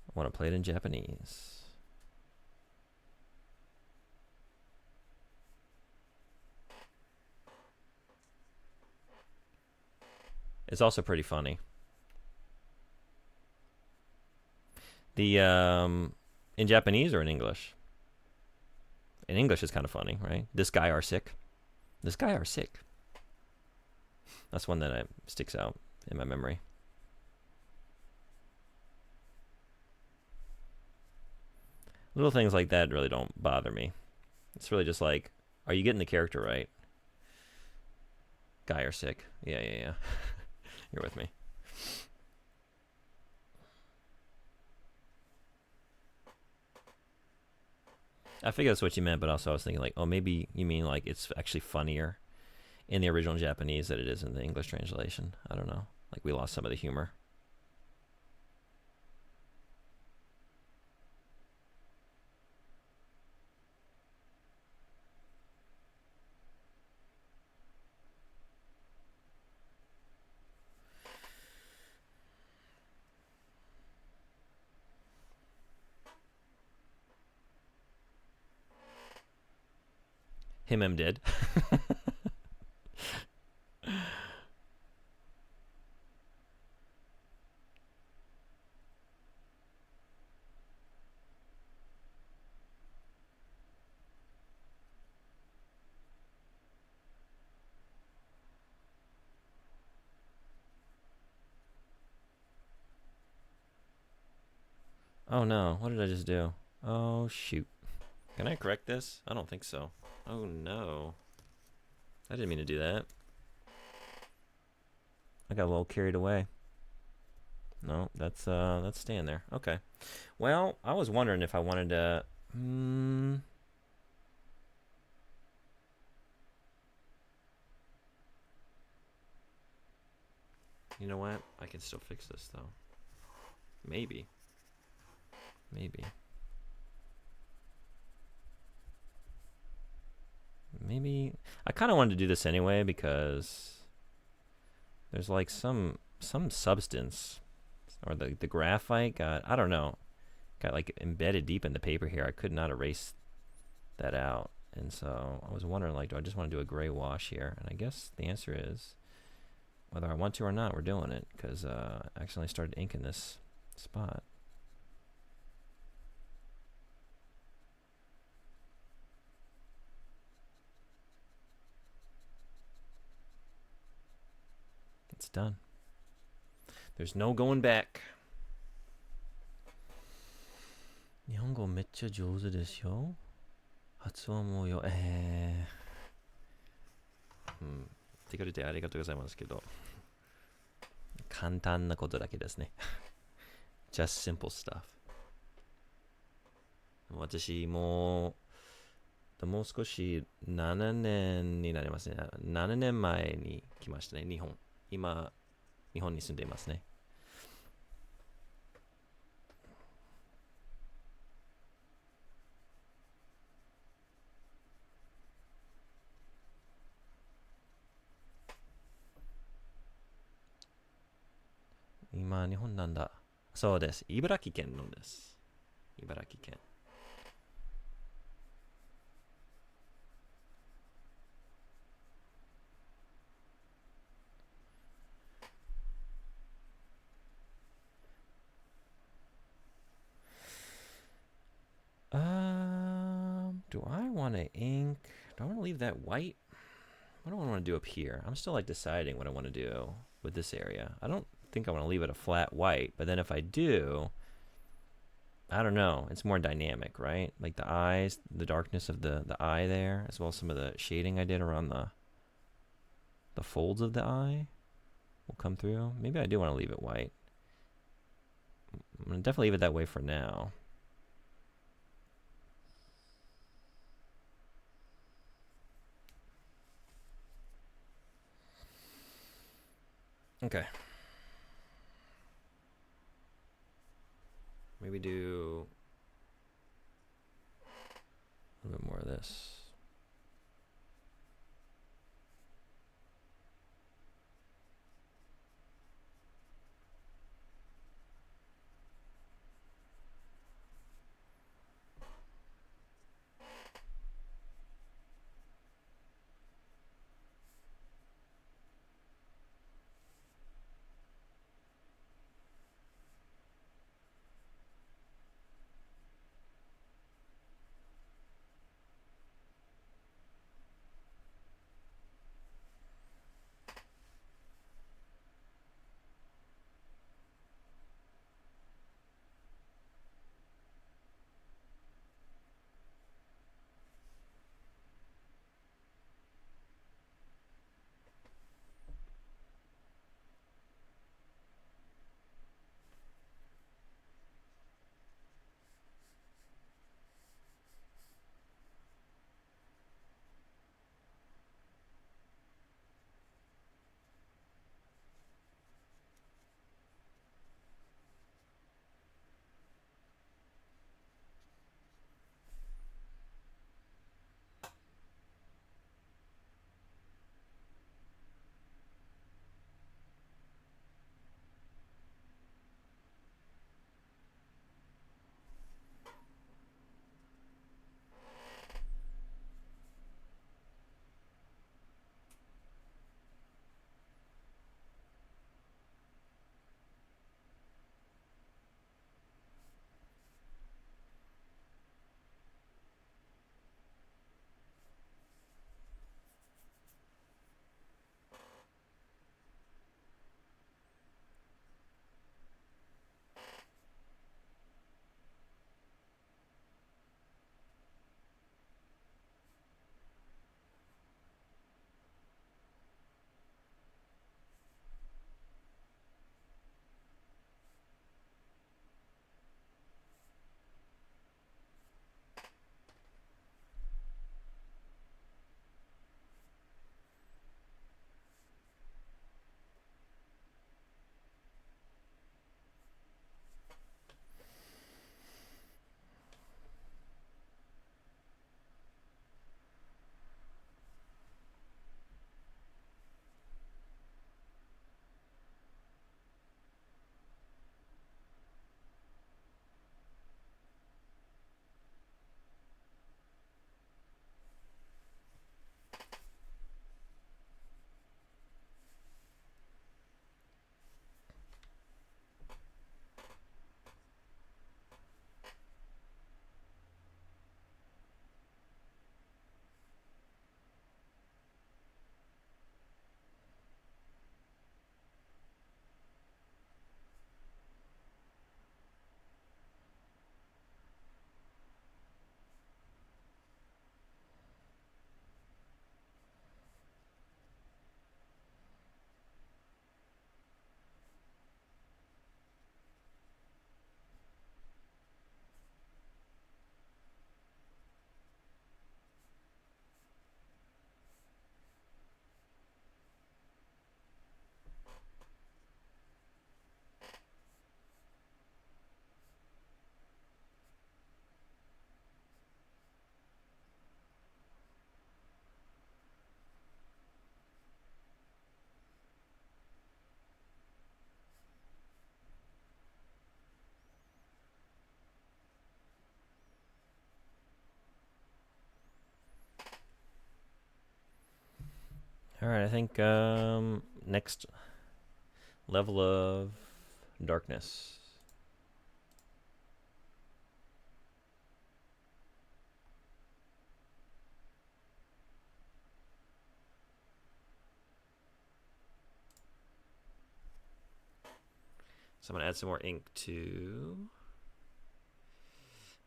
I want to play it in Japanese. It's also pretty funny. The in Japanese or in English? In English is kind of funny, right? This guy are sick. This guy are sick. That's one that sticks out in my memory. Little things like that really don't bother me. It's really just like, are you getting the character right? Guy are sick. Yeah. You're with me. I figured that's what you meant, but also I was thinking like, oh, maybe you mean like it's actually funnier in the original Japanese than it is in the English translation. I don't know. Like we lost some of the humor. Him did. Oh no, what did I just do? Oh shoot. Can I correct this? I don't think so. Oh no. I didn't mean to do that. I got a little carried away. No, that's staying there. Okay. Well, I was wondering if I wanted to. You know what? I can still fix this though. Maybe. Maybe. Maybe I kind of wanted to do this anyway because there's like some substance, or the graphite got, I don't know, got like embedded deep in the paper here. I could not erase that out, and so I was wondering, like, do I just want to do a gray wash here? And I guess the answer is whether I want to or not, we're doing it, because I accidentally started inking this spot. It's done. There's no going back. 日本語めっちゃ上手ですよ。発音もよ、ってくれてありがとうございますけど、簡単なことだけですね。Just simple stuff. 私ももう少し7年になりますね。7年前に来ましたね、日本。今、日本に住んでいますね。今、日本なんだ。そうです。茨城県のです。茨城県。Do I want to ink? Do I want to leave that white? What do I want to do up here? I'm still like deciding what I want to do with this area. I don't think I want to leave it a flat white, but then if I do, I don't know. It's more dynamic, right? Like the eyes, the darkness of the eye there, as well as some of the shading I did around the folds of the eye will come through. Maybe I do want to leave it white. I'm going to definitely leave it that way for now. Okay. Maybe do a little bit more of this. Alright, I think next level of darkness. So I'm going to add some more ink to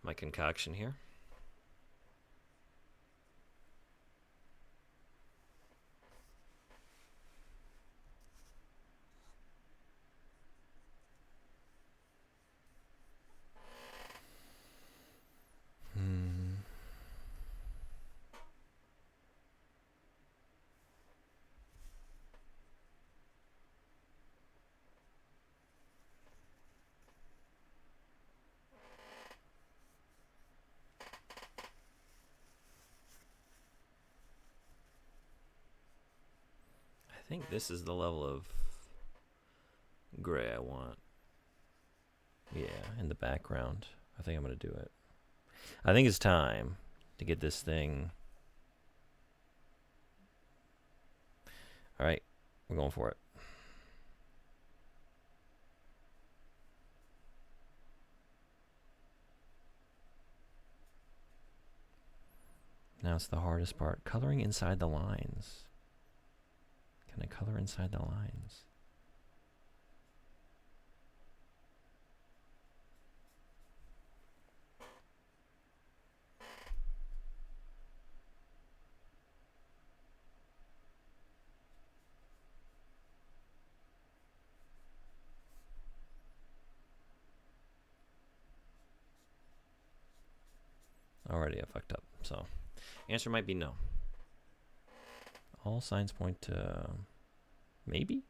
my concoction here. I think this is the level of gray I want. Yeah, in the background. I think I'm going to do it. I think it's time to get this thing. All right, we're going for it. Now it's the hardest part, coloring inside the lines. Can I color inside the lines? Already I fucked up, so answer might be no. All signs point to maybe?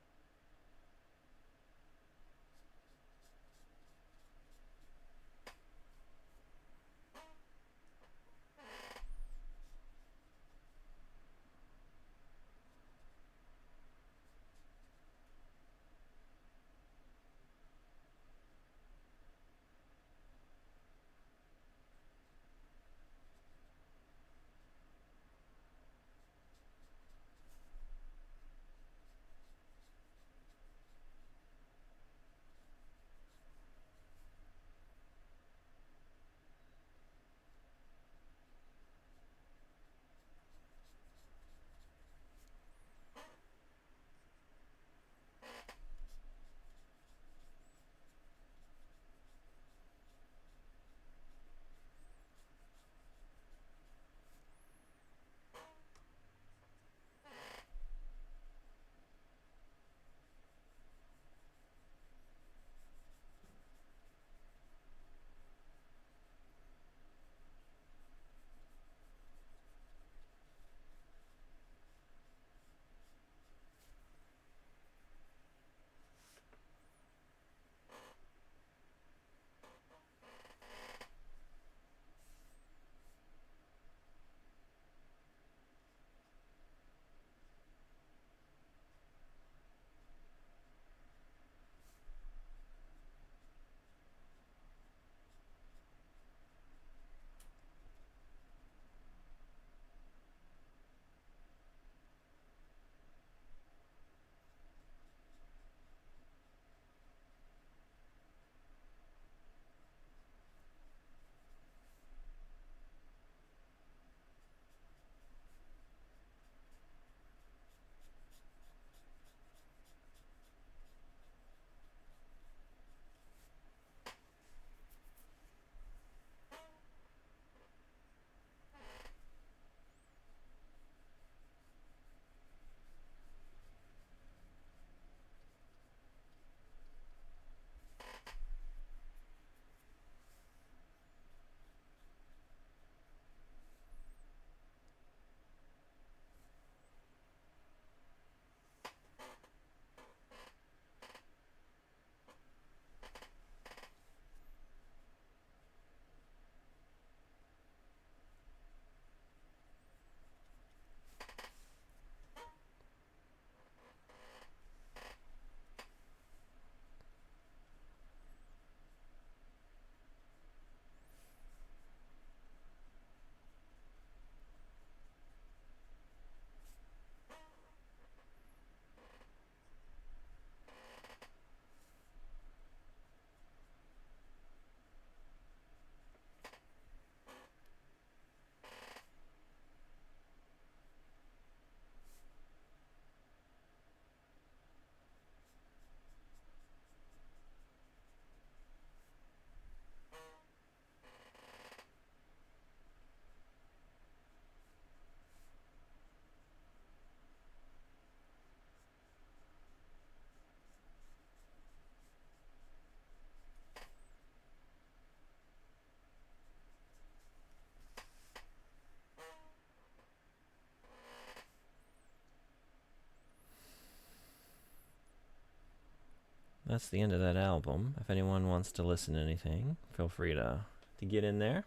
that's the end of that album. If anyone wants to listen to anything, feel free to get in there.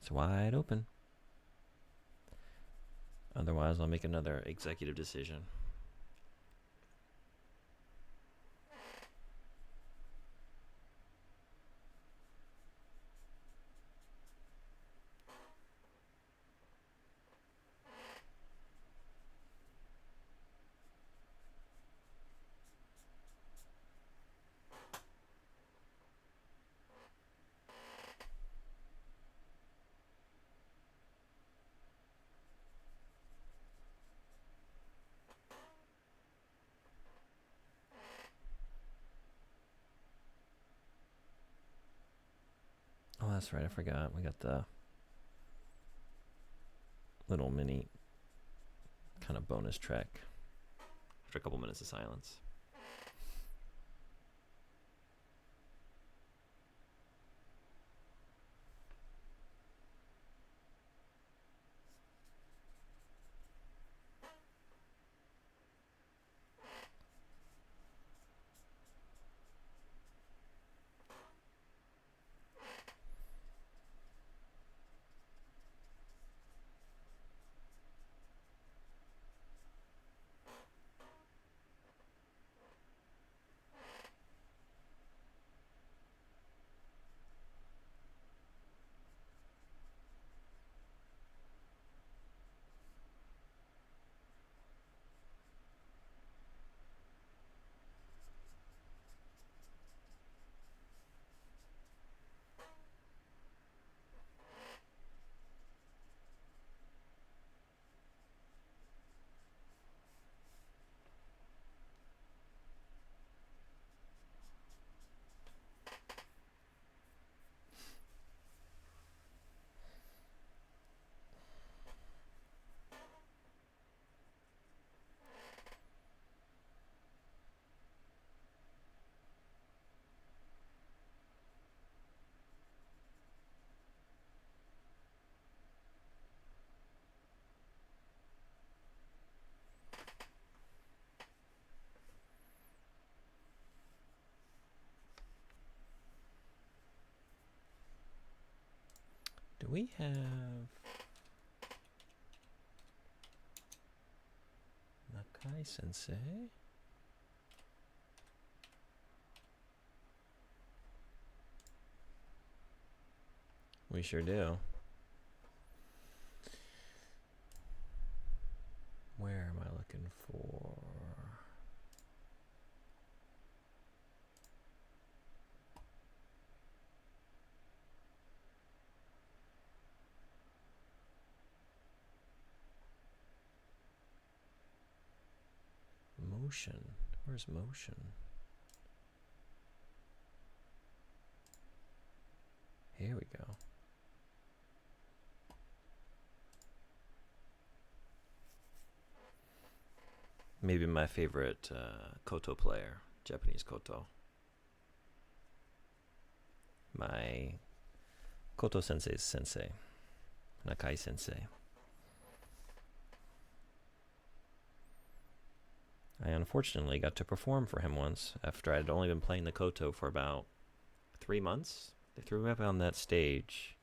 It's wide open. Otherwise, I'll make another executive decision. Oh, that's right. I forgot. We got the little mini kind of bonus track after a couple minutes of silence. Do we have Nakai Sensei? We sure do. Where am I looking for? Motion. Where's motion? Here we go. Maybe my favorite koto player, Japanese koto. My koto sensei's sensei, Nakai sensei. I unfortunately got to perform for him once after I'd only been playing the koto for about 3 months. They threw me up on that stage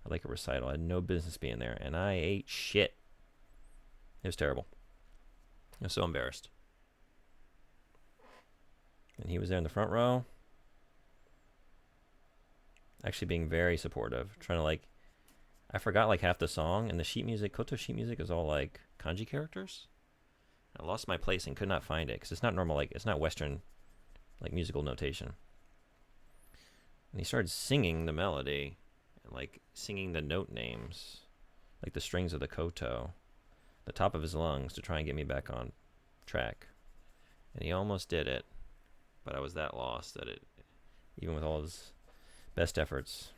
at like a recital. I had no business being there, and I ate shit. It was terrible. I was so embarrassed. And he was there in the front row, actually being very supportive, trying to like, I forgot like half the song, and the sheet music, koto sheet music is all like kanji characters. I lost my place and could not find it because it's not normal, like it's not Western like musical notation. And he started singing the melody and like singing the note names, like the strings of the koto, the top of his lungs to try and get me back on track. And he almost did it, but I was that lost that it, even with all his best efforts,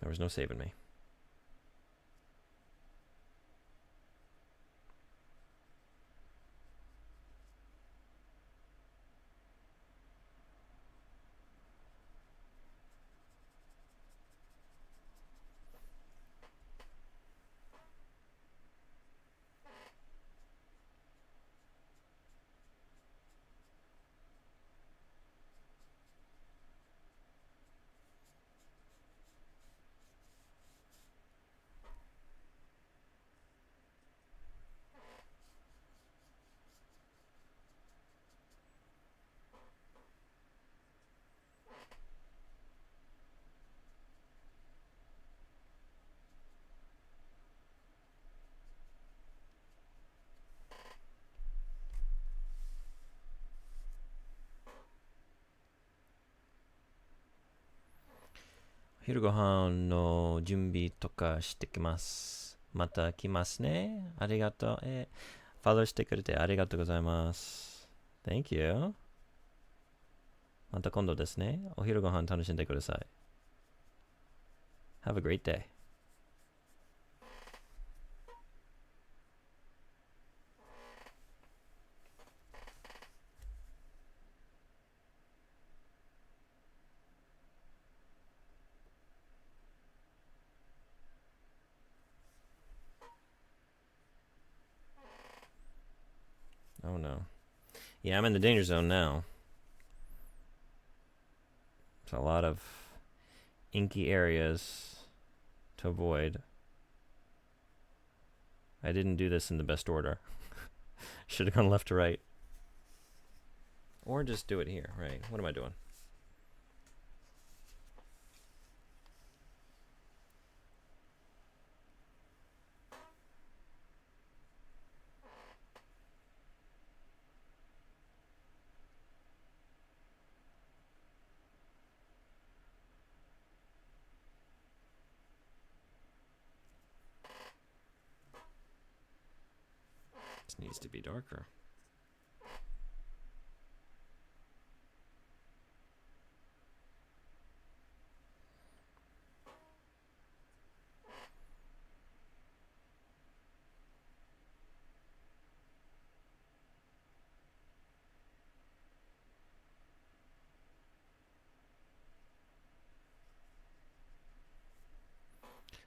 there was no saving me. 昼ご飯の準備とかしてきます。また来ますね。ありがとう。フォローしてくれてありがとうございます。Thank you. また今度ですね。お昼ご飯楽しんでください。Have a great day. Oh no. Yeah, I'm in the danger zone now. There's a lot of inky areas to avoid. I didn't do this in the best order. Should have gone left to right. Or just do it here, right? What am I doing? This needs to be darker.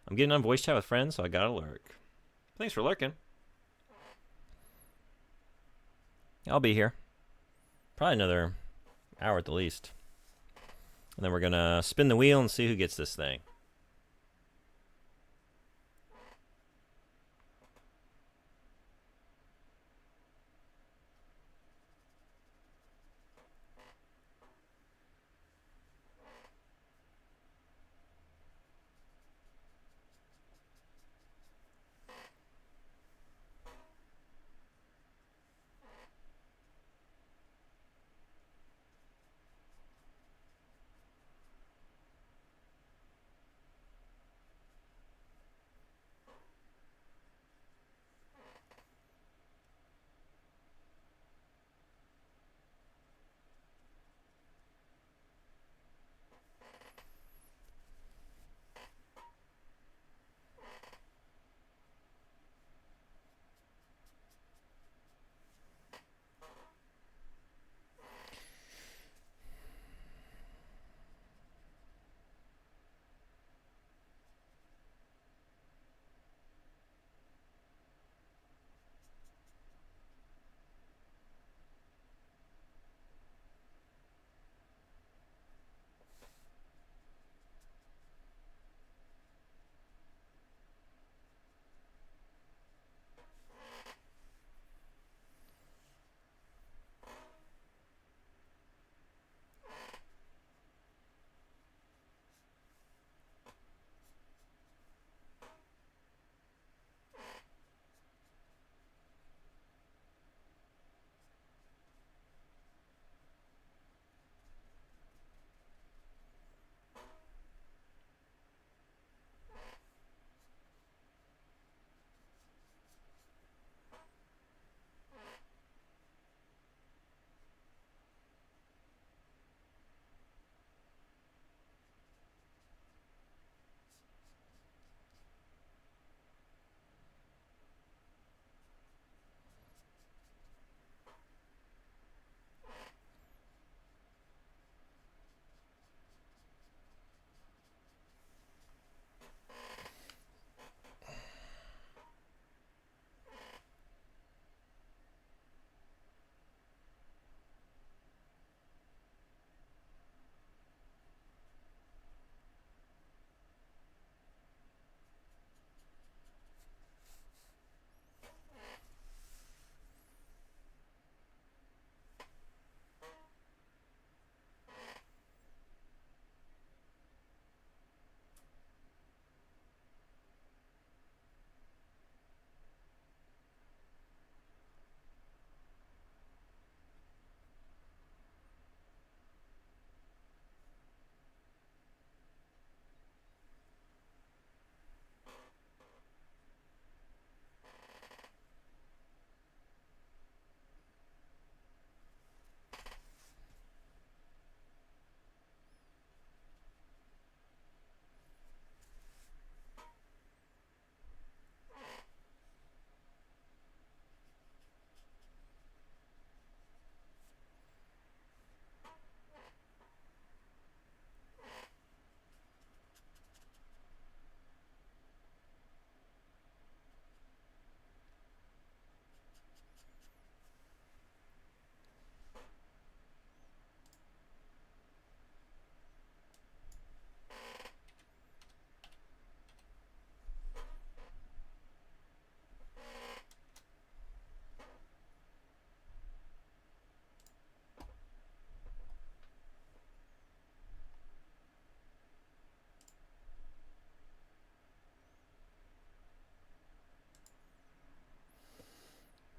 I'm getting on voice chat with friends, so I gotta lurk. Thanks for lurking. I'll be here. Probably another hour at the least. And then we're gonna spin the wheel and see who gets this thing.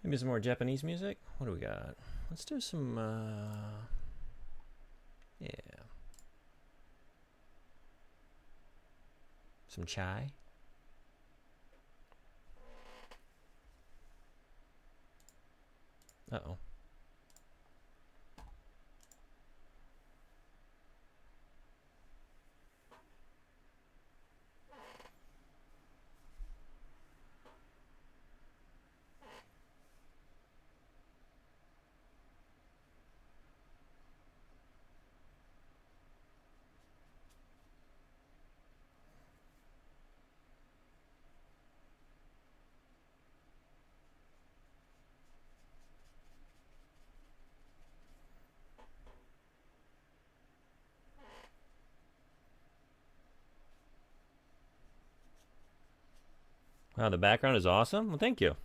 Maybe some more Japanese music. What do we got? Let's do some, yeah. Some chai. Uh-oh. Wow, the background is awesome. Well, thank you.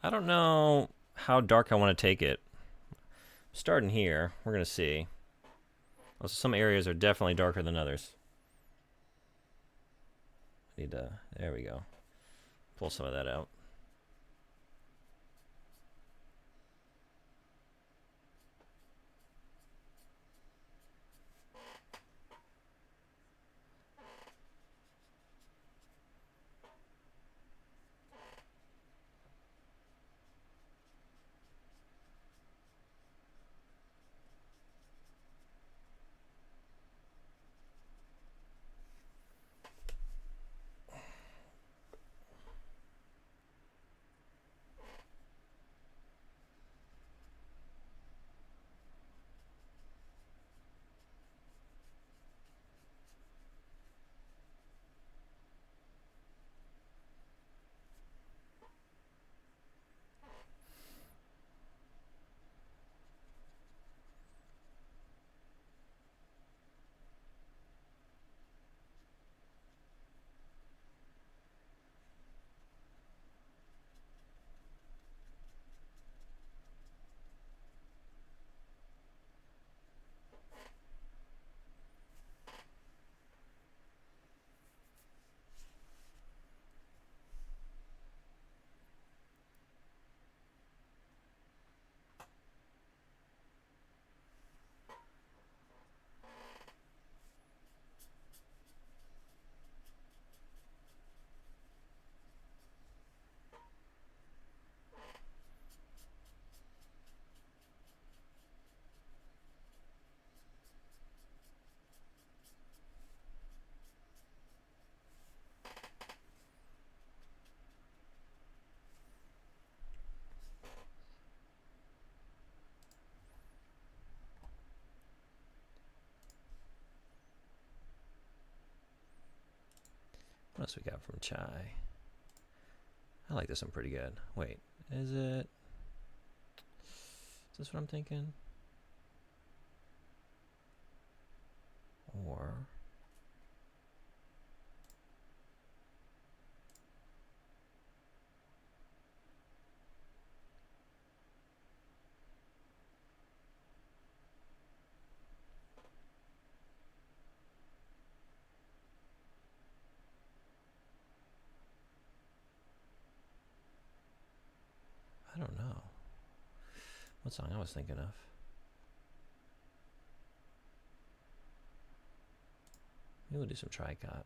I don't know how dark I want to take it. Starting here, we're going to see. Well, some areas are definitely darker than others. Need to, there we go. Pull some of that out. What else we got from chai? I like this one pretty good. Wait, is it? Is this what I'm thinking? Or I don't know. What song I was thinking of? Maybe we'll do some tricot.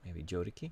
Maybe Jodiki.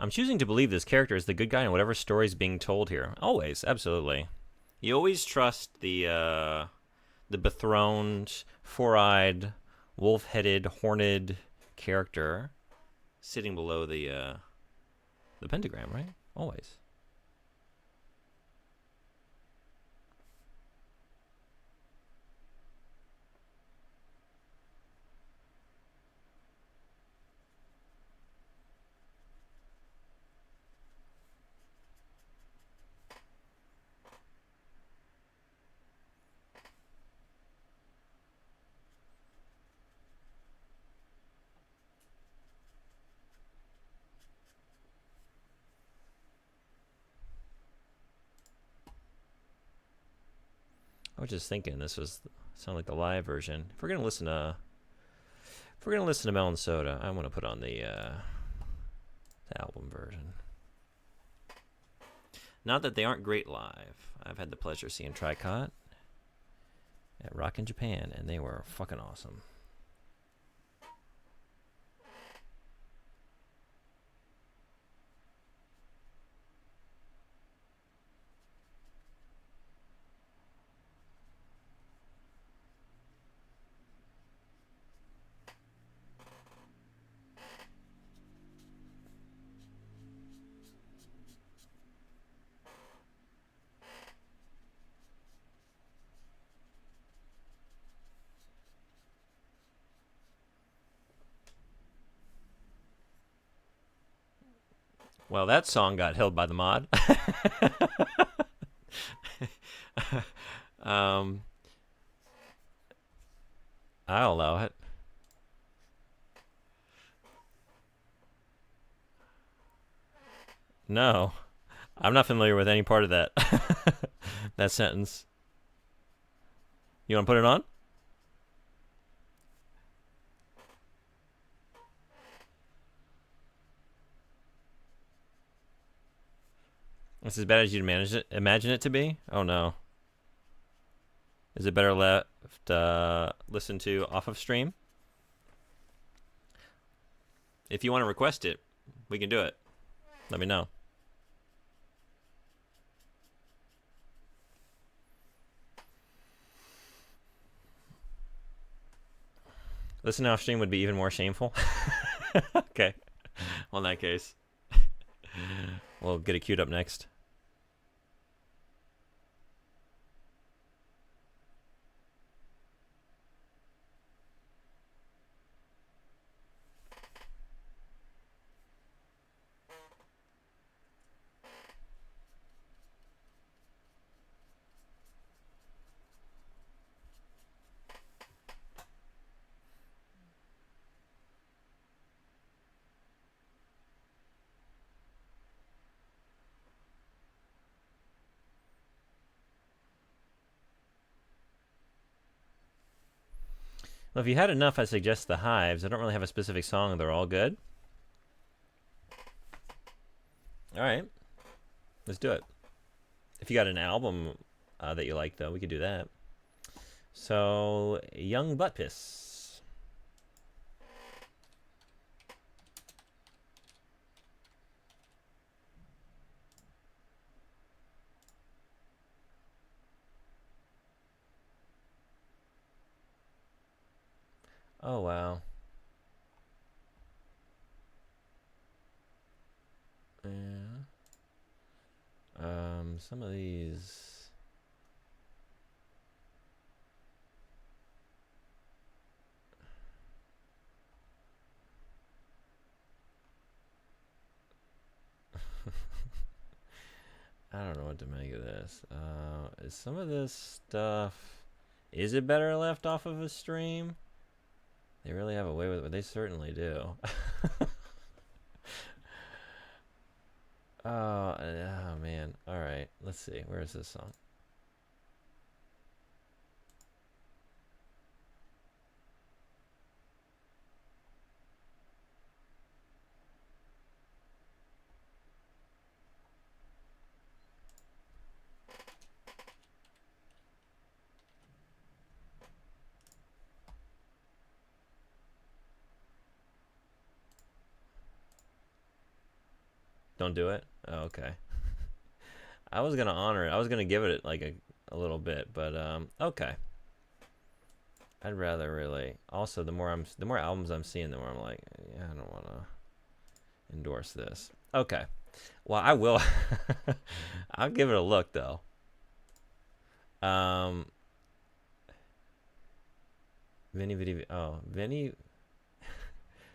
I'm choosing to believe this character is the good guy in whatever story is being told here. Always, absolutely. You always trust the dethroned, four-eyed, wolf-headed, horned character sitting below the pentagram, right? Always. I was just thinking this was sound like the live version. If we're gonna listen to Melon Soda, I want to put on the album version. Not that they aren't great live. I've had the pleasure of seeing Tricot at Rockin' Japan, and they were fucking awesome. Well, that song got held by the mod. I'll allow it. No, I'm not familiar with any part of that that sentence. You want to put it on? It's as bad as you'd imagine it to be? Oh no. Is it better left listen to off of stream? If you want to request it, we can do it. Let me know. Listen off stream would be even more shameful. Okay. Well, in that case, we'll get it queued up next. Well, if you had enough, I suggest the Hives. I don't really have a specific song. They're all good. All right. Let's do it. If you got an album that you like, though, we could do that. So, Young Butt Piss. Oh, wow. Yeah. Some of these. I don't know what to make of this. Is some of this stuff... Is it better left off of a stream? They really have a way with it. They certainly do. Oh, man. All right. Let's see. Where is this song? Don't do it. Oh, okay. I was gonna honor it. I was gonna give it like a little bit, but okay. I'd rather really. Also, the more albums I'm seeing, the more I'm like, yeah, I don't want to endorse this. Okay. Well, I will. I'll give it a look though. Um, Vinny.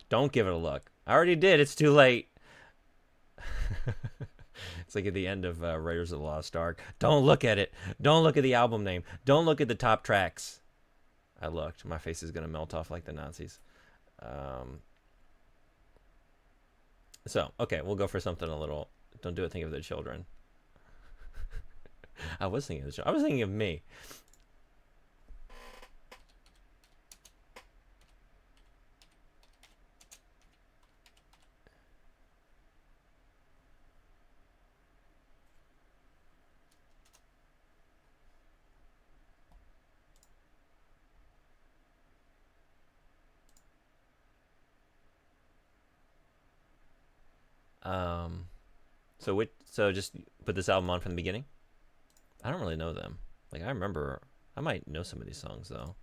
Don't give it a look. I already did. It's too late. It's like at the end of Raiders of the Lost Ark. Don't look at it. Don't look at the album name. Don't look at the top tracks. I looked. My face is gonna melt off like the Nazis. Um, so okay, we'll go for something a little. Don't do it. Think of the children. I was thinking of the children. I was thinking of me. So just put this album on from the beginning. I don't really know them. Like I remember, I might know some of these songs though.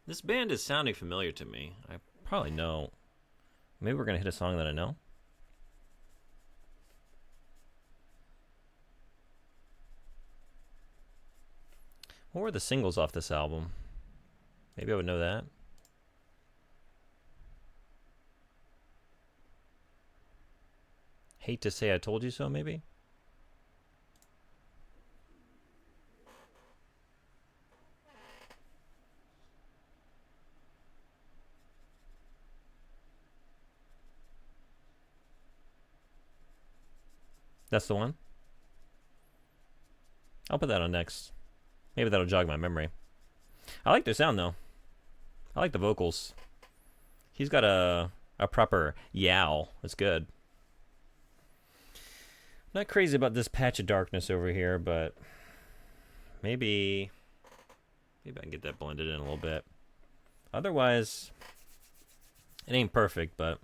This band is sounding familiar to me. I probably know. Maybe we're going to hit a song that I know. What were the singles off this album? Maybe I would know that. Hate to Say I Told You So, maybe? That's the one? I'll put that on next. Maybe that'll jog my memory. I like their sound, though. I like the vocals. He's got a proper yowl. It's good. Not crazy about this patch of darkness over here, but maybe I can get that blended in a little bit. Otherwise, it ain't perfect, but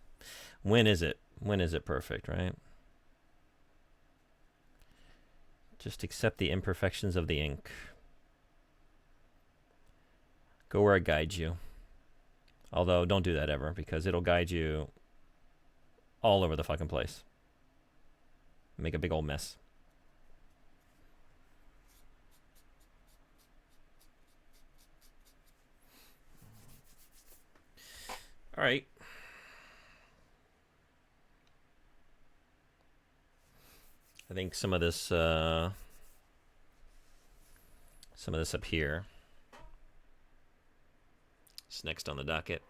when is it? When is it perfect, right? Just accept the imperfections of the ink. Go where it guides you. Although, don't do that ever, because it'll guide you all over the fucking place. Make a big old mess. All right. I think some of this up here is next on the docket.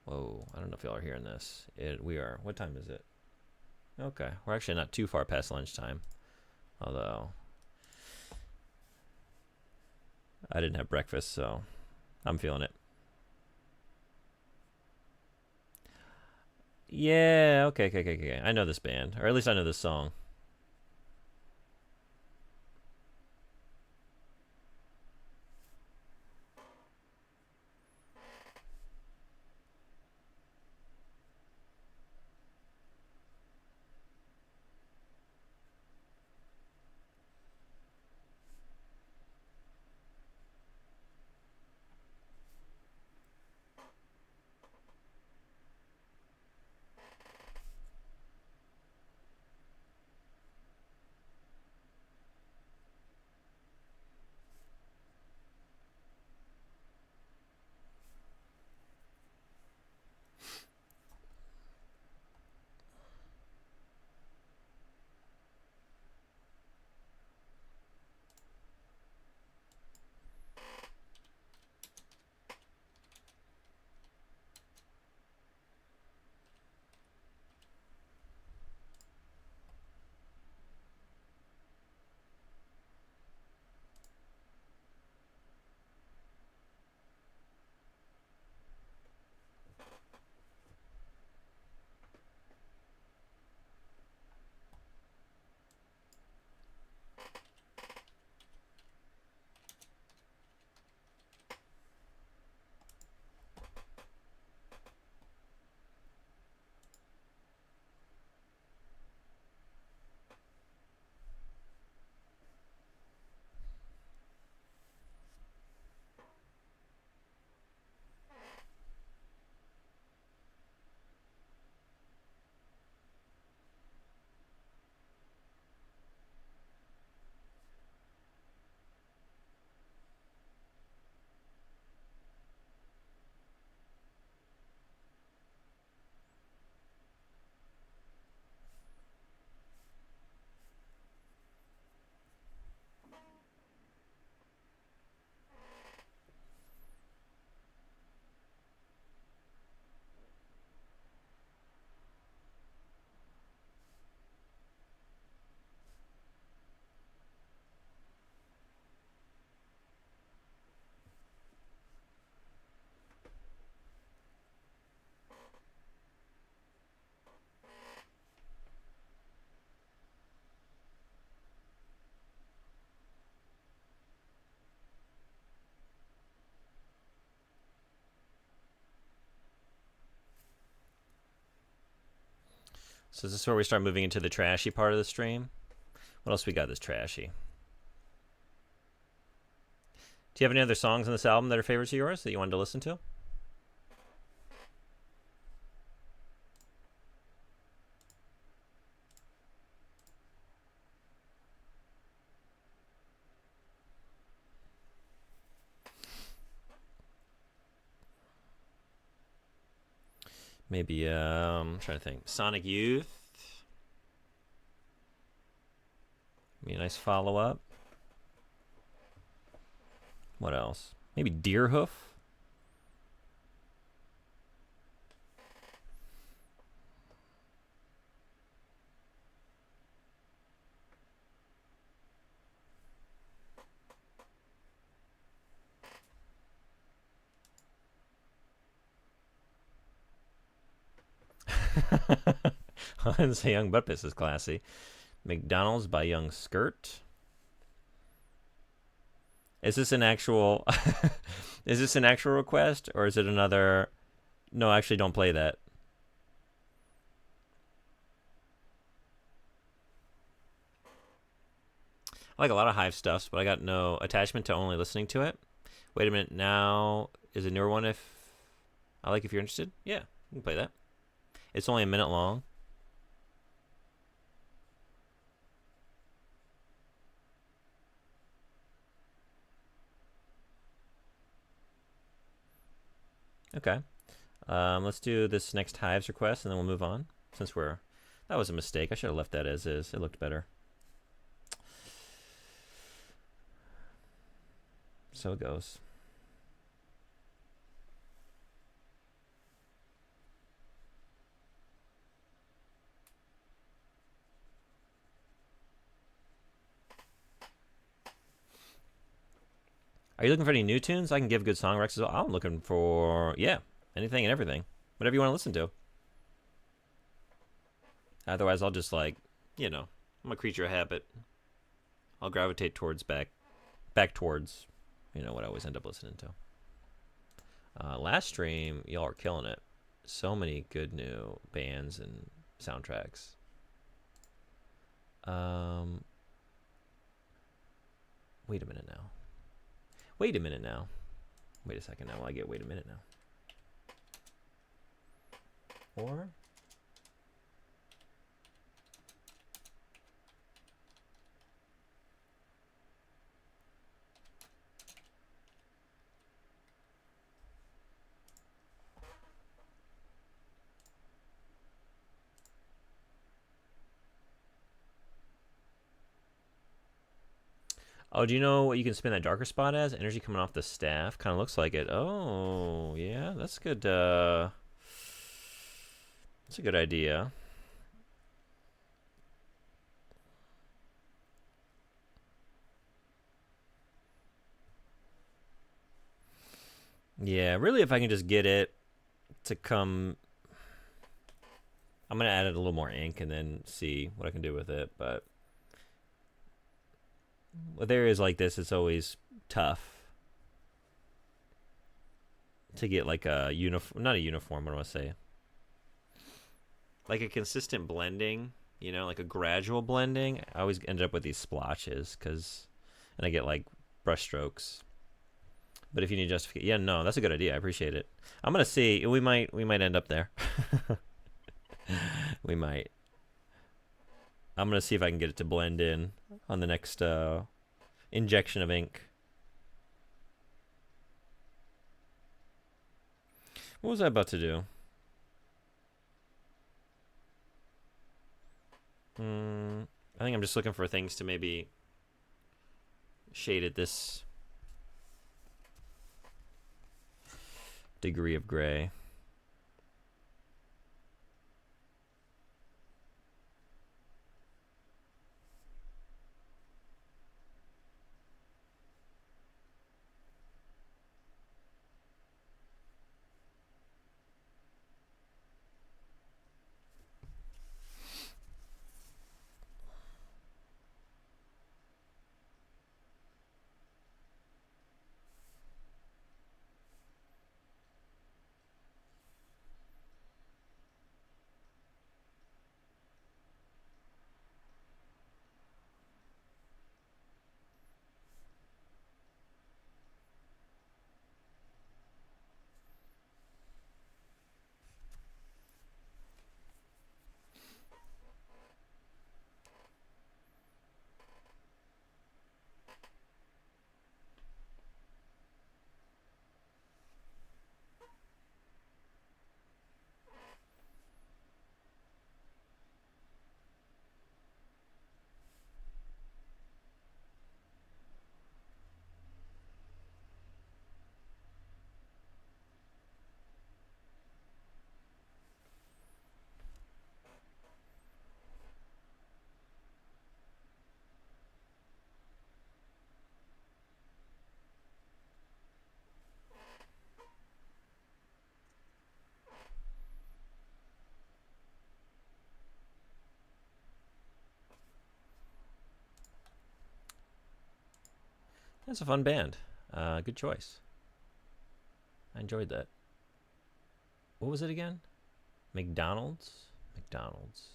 Whoa, I don't know if y'all are hearing this. We are. What time is it? Okay, we're actually not too far past lunchtime. Although, I didn't have breakfast, so I'm feeling it. Yeah, okay. I know this band, or at least I know this song. So is this where we start moving into the trashy part of the stream? What else we got that's trashy? Do you have any other songs on this album that are favorites of yours that you wanted to listen to? Maybe, I'm trying to think. Sonic Youth. Be a nice follow-up. What else? Maybe Deerhoof. I'd say Young Butt Piss is classy. McDonald's by Young Skirt. Is this an actual is this an actual request or is it another? No, actually don't play that. I like a lot of Hive stuffs, but I got no attachment to only listening to it. Wait a minute, now is a newer one if I like if you're interested? Yeah, you can play that. It's only a minute long. Okay. Let's do this next Hives request, and then we'll move on. Since that was a mistake. I should have left that as is. It looked better. So it goes. Are you looking for any new tunes? I can give good song recs as well. I'm looking for, yeah, anything and everything. Whatever you want to listen to. Otherwise, I'll just I'm a creature of habit. I'll gravitate towards back towards, what I always end up listening to. Last stream, y'all are killing it. So many good new bands and soundtracks. Wait a minute now. Wait a minute now. Wait a second now. I get wait a minute now. Or oh, do you know what you can spin that darker spot as? Energy coming off the staff. Kind of looks like it. Oh, yeah. That's good. That's a good idea. Yeah, really, if I can just get it to come... I'm going to add it a little more ink and then see what I can do with it, but... with areas like this, it's always tough to get like a not a uniform, what do I say? Like a consistent blending, like a gradual blending. I always end up with these splotches and I get like brush strokes. But if you need justification, yeah, no, that's a good idea. I appreciate it. I'm gonna see. We might end up there. We might. I'm gonna see if I can get it to blend in on the next injection of ink. What was I about to do? I think I'm just looking for things to maybe shade at this degree of gray. That's a fun band. Good choice. I enjoyed that. What was it again? McDonald's? McDonald's.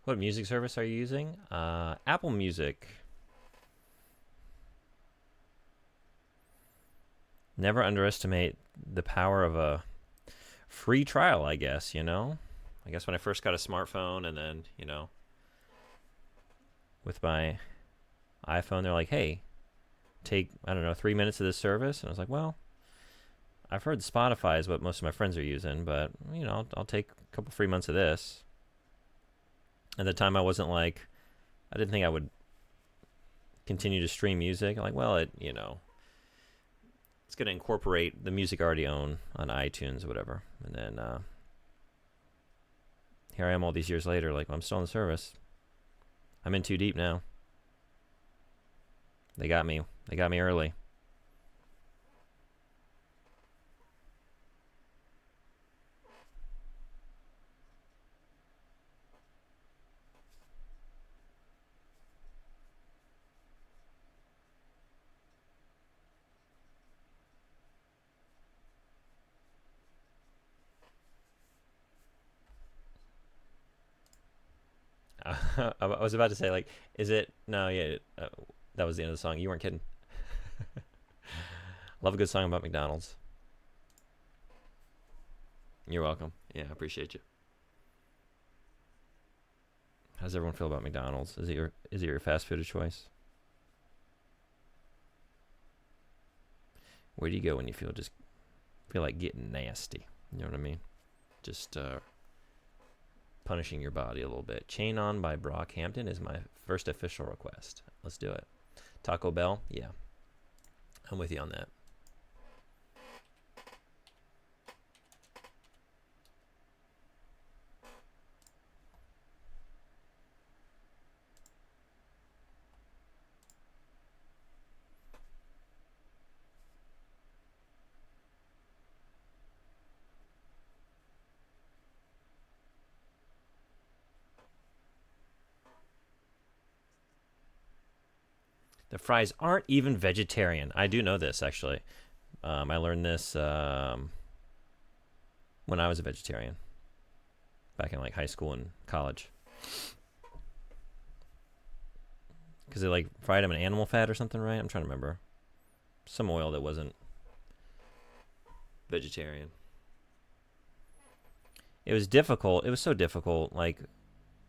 What music service are you using? Apple Music. Never underestimate the power of a free trial, I guess, you know? I guess when I first got a smartphone and then, you know, with my iPhone, they're like, hey, take, I don't know, 3 minutes of this service. And I was like, well, I've heard Spotify is what most of my friends are using, but, you know, I'll take a couple free months of this. At the time, I wasn't like, I didn't think I would continue to stream music. I'm like, well, it, you know, it's going to incorporate the music I already own on iTunes or whatever. And then here I am all these years later, like, well, I'm still on the service. I'm in too deep now. They got me. They got me early. I was about to say, like, is it? No, yeah, that was the end of the song. You weren't kidding. Love a good song about McDonald's. You're welcome. Yeah, I appreciate you. How does everyone feel about McDonald's? Is it your fast food of choice? Where do you go when you feel like getting nasty? You know what I mean? Just punishing your body a little bit. Chain On by Brockhampton is my first official request. Let's do it. Taco Bell? Yeah. I'm with you on that. The fries aren't even vegetarian. I do know this, actually. I learned this when I was a vegetarian, back in like high school and college. Because they like fried them in animal fat or something, right? I'm trying to remember. Some oil that wasn't vegetarian. It was difficult. It was so difficult. Like,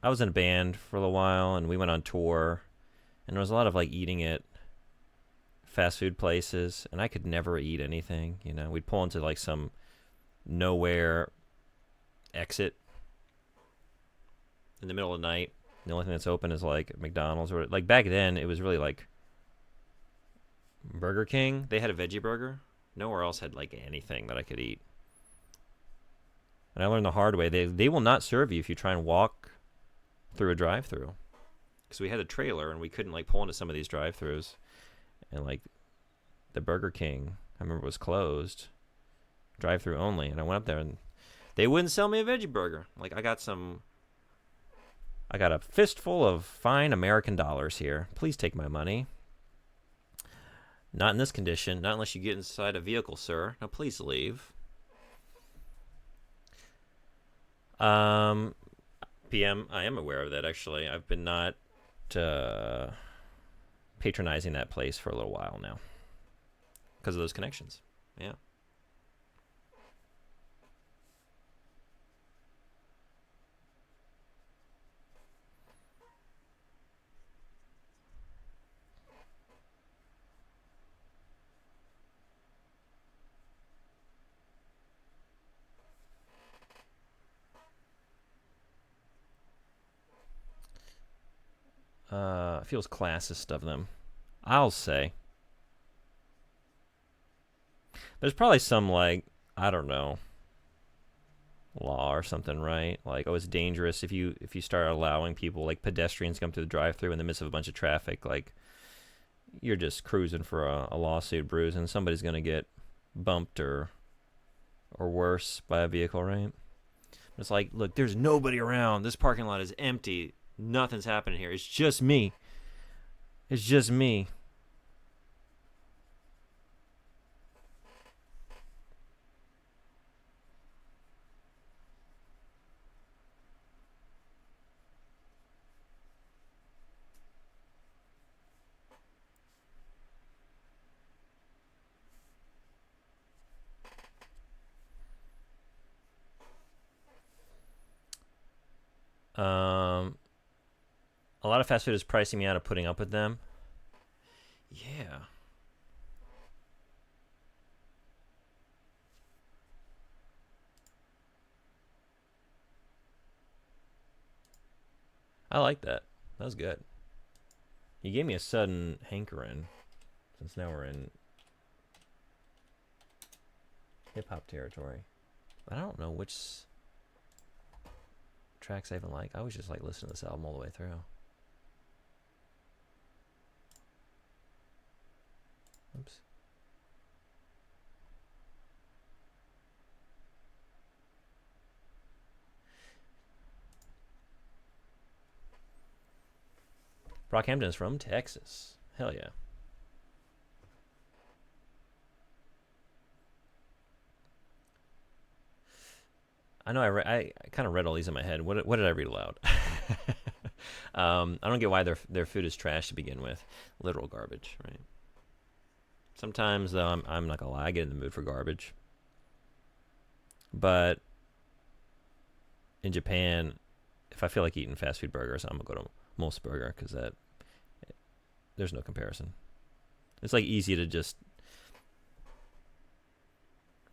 I was in a band for a little while, and we went on tour. And there was a lot of like eating at fast food places, and I could never eat anything. You know, we'd pull into like some nowhere exit in the middle of the night. The only thing that's open is like McDonald's, or like back then it was really like Burger King. They had a veggie burger. Nowhere else had like anything that I could eat. And I learned the hard way. They will not serve you if you try and walk through a drive-through. Because we had a trailer and we couldn't like pull into some of these drive-thrus, and like the Burger King, I remember, was closed, drive-through only. And I went up there and they wouldn't sell me a veggie burger. Like, I got a fistful of fine American dollars here. Please take my money. Not in this condition. Not unless you get inside a vehicle, sir. Now please leave. PM, I am aware of that, actually. I've been not patronizing that place for a little while now because of those connections. Yeah. Feels classist of them, I'll say. There's probably some, like, I don't know, law or something, right? Like, oh, it's dangerous if you start allowing people like pedestrians come through the drive-through in the midst of a bunch of traffic. Like, you're just cruising for a lawsuit, bruise, and somebody's gonna get bumped or worse by a vehicle, right? It's like, look, there's nobody around. This parking lot is empty. Nothing's happening here. It's just me. It's just me. Um, a lot of fast food is pricing me out of putting up with them. Yeah. I like that. That was good. You gave me a sudden hankering, since now we're in hip-hop territory. I don't know which tracks I even like. I always just like listening to this album all the way through. Oops. Brockhampton's from Texas. Hell yeah. I know I kind of read all these in my head. What did I read aloud? I don't get why their food is trash to begin with. Literal garbage, right? Sometimes, though, I'm not gonna lie, I get in the mood for garbage. But in Japan, if I feel like eating fast food burgers, I'm gonna go to Mos Burger because there's no comparison. It's like easy to just.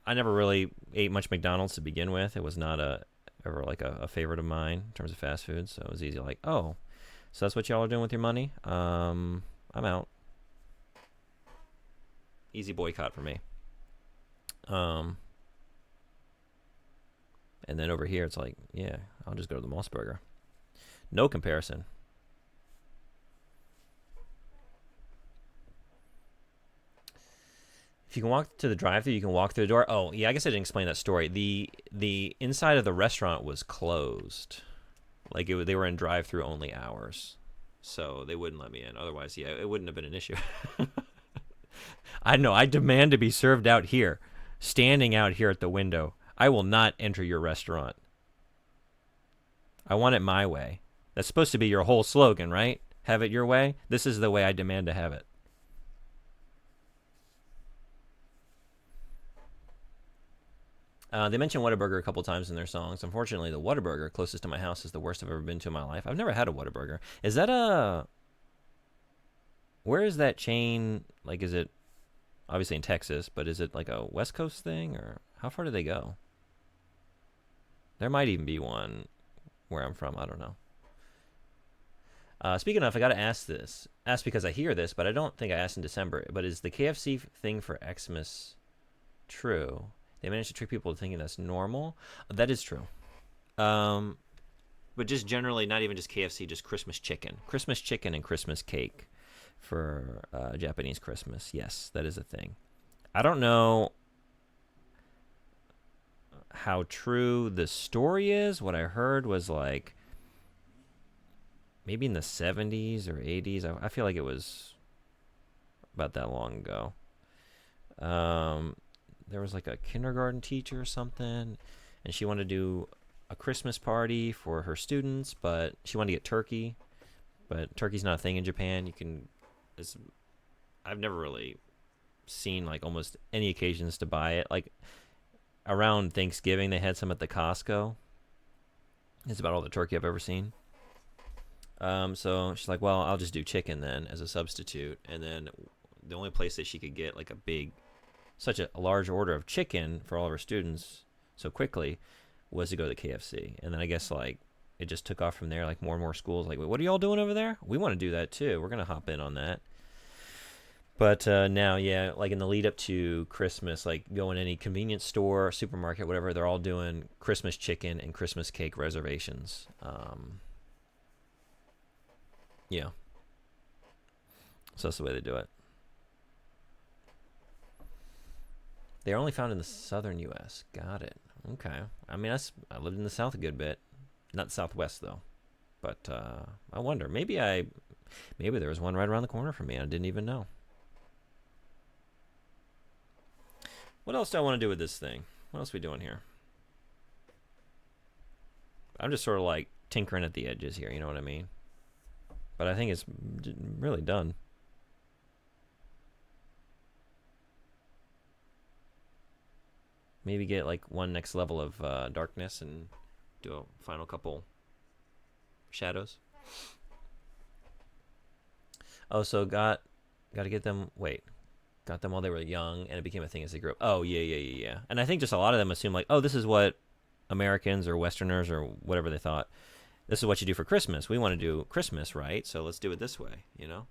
I never really ate much McDonald's to begin with. It was not ever like a favorite of mine in terms of fast food. So it was easy. Like, oh, so that's what y'all are doing with your money? I'm out. Easy boycott for me. And then over here, it's like, yeah, I'll just go to the Moss Burger. No comparison. If you can walk to the drive-thru, you can walk through the door. Oh, yeah, I guess I didn't explain that story. The inside of the restaurant was closed. Like, they were in drive-thru only hours. So they wouldn't let me in. Otherwise, yeah, it wouldn't have been an issue. I know. I demand to be served out here, standing out here at the window. I will not enter your restaurant. I want it my way. That's supposed to be your whole slogan, right? Have it your way. This is the way I demand to have it. They mentioned Whataburger a couple times in their songs. Unfortunately, the Whataburger closest to my house is the worst I've ever been to in my life. I've never had a Whataburger. Is that where is that chain? Like, is it obviously in Texas, but is it like a West Coast thing, or how far do they go? There might even be one where I'm from. I don't know. Speaking of, I got to ask this. Ask because I hear this, but I don't think I asked in December. But is the KFC thing for Xmas true? They managed to trick people into thinking that's normal. That is true. But just generally, not even just KFC, just Christmas chicken. Christmas chicken and Christmas cake for Japanese Christmas. Yes, that is a thing. I don't know how true the story is. What I heard was like maybe in the 70s or 80s. I feel like it was about that long ago. There was like a kindergarten teacher or something, and she wanted to do a Christmas party for her students, but she wanted to get turkey, but turkey's not a thing in Japan. I've never really seen like almost any occasions to buy it. Like around Thanksgiving, they had some at the Costco. It's about all the turkey I've ever seen. So she's like, well, I'll just do chicken then as a substitute. And then the only place that she could get like such a large order of chicken for all of her students so quickly was to go to the KFC. And then I guess like it just took off from there. Like more and more schools like, wait, what are y'all doing over there? We want to do that too. We're going to hop in on that. But now, yeah, like in the lead up to Christmas, like go in any convenience store, supermarket, whatever, they're all doing Christmas chicken and Christmas cake reservations. Yeah, so that's the way they do it. They're only found in the southern U.S. Got it. Okay. I mean, I lived in the South a good bit, not Southwest though. But I wonder. Maybe there was one right around the corner from me. And I didn't even know. What else do I want to do with this thing? What else are we doing here? I'm just sort of like tinkering at the edges here. You know what I mean? But I think it's really done. Maybe get like one next level of darkness and do a final couple shadows. Oh, so got to get them. Wait, got them while they were young, and it became a thing as they grew up. Oh, yeah. And I think just a lot of them assume like, oh, this is what Americans or Westerners or whatever they thought. This is what you do for Christmas. We want to do Christmas, right? So let's do it this way, you know.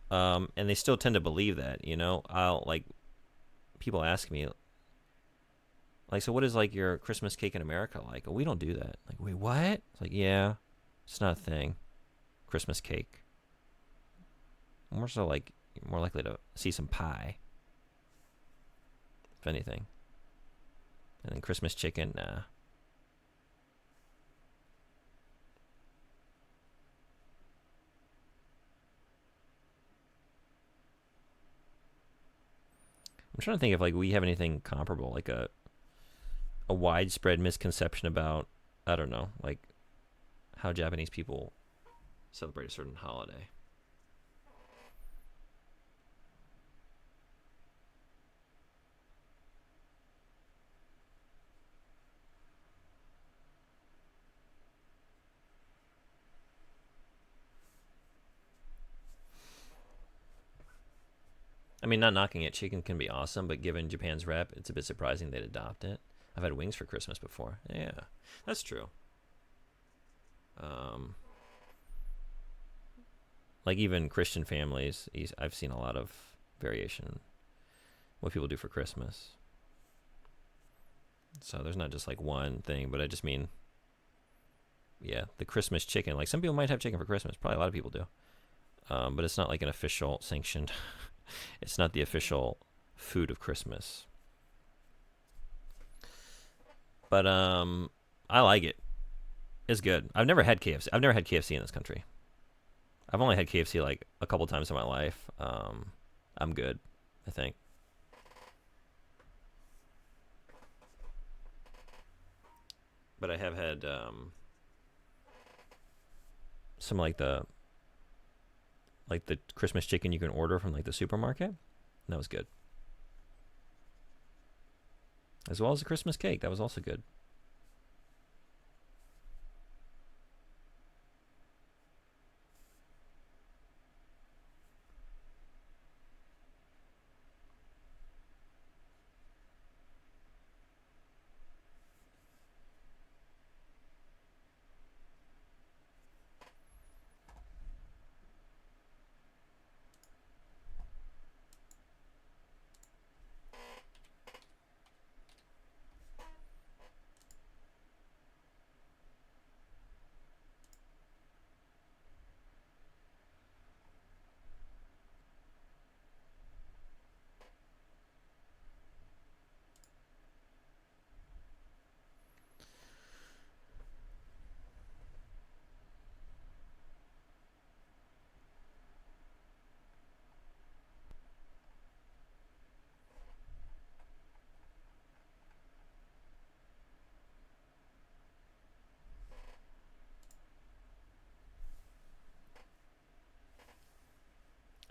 And they still tend to believe that, you know. I'll like people ask me like, so what is like your Christmas cake in America like? Oh, we don't do that. Like, wait, what? It's like, yeah, it's not a thing. Christmas cake. More so like more likely to see some pie, if anything. And then Christmas chicken, nah. I'm trying to think if like we have anything comparable, like a widespread misconception about, I don't know, like how Japanese people celebrate a certain holiday. I mean, not knocking it, chicken can be awesome, but given Japan's rep, it's a bit surprising they'd adopt it. I've had wings for Christmas before. Yeah, that's true. Um, like even Christian families, I've seen a lot of variation what people do for Christmas. So there's not just like one thing, but I just mean, yeah, the Christmas chicken. Like some people might have chicken for Christmas. Probably a lot of people do. But it's not like an official sanctioned. It's not the official food of Christmas. But I like it. It's good. I've never had KFC. I've never had KFC in this country. I've only had KFC like a couple times in my life. I'm good, I think. But I have had some like the Christmas chicken you can order from like the supermarket. And that was good. As well as the Christmas cake. That was also good.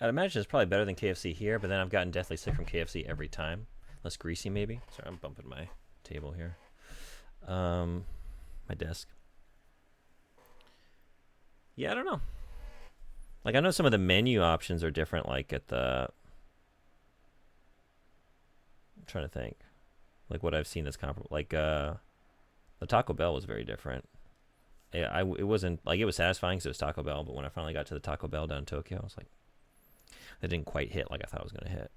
I'd imagine it's probably better than KFC here, but then I've gotten deathly sick from KFC every time. Less greasy, maybe. Sorry, I'm bumping my table here. My desk. Yeah, I don't know. Like, I know some of the menu options are different, like at the... I'm trying to think. Like, what I've seen that's comparable. Like, the Taco Bell was very different. It wasn't... Like, it was satisfying because it was Taco Bell, but when I finally got to the Taco Bell down in Tokyo, I was like, That didn't quite hit like I thought it was going to hit.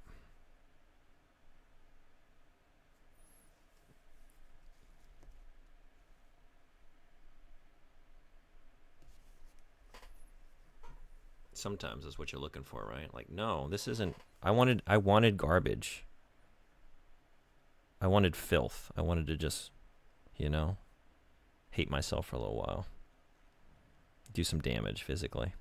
Sometimes that's what you're looking for, right? Like, no, this isn't. I wanted garbage. I wanted filth. I wanted to just, hate myself for a little while. Do some damage physically.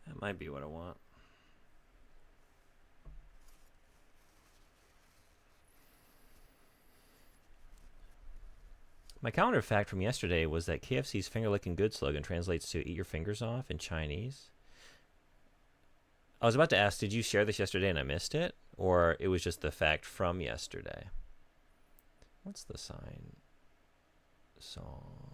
That might be what I want. My calendar fact from yesterday was that KFC's finger licking good slogan translates to eat your fingers off in Chinese. I was about to ask, did you share this yesterday and I missed it? Or it was just the fact from yesterday? What's the sign? Song.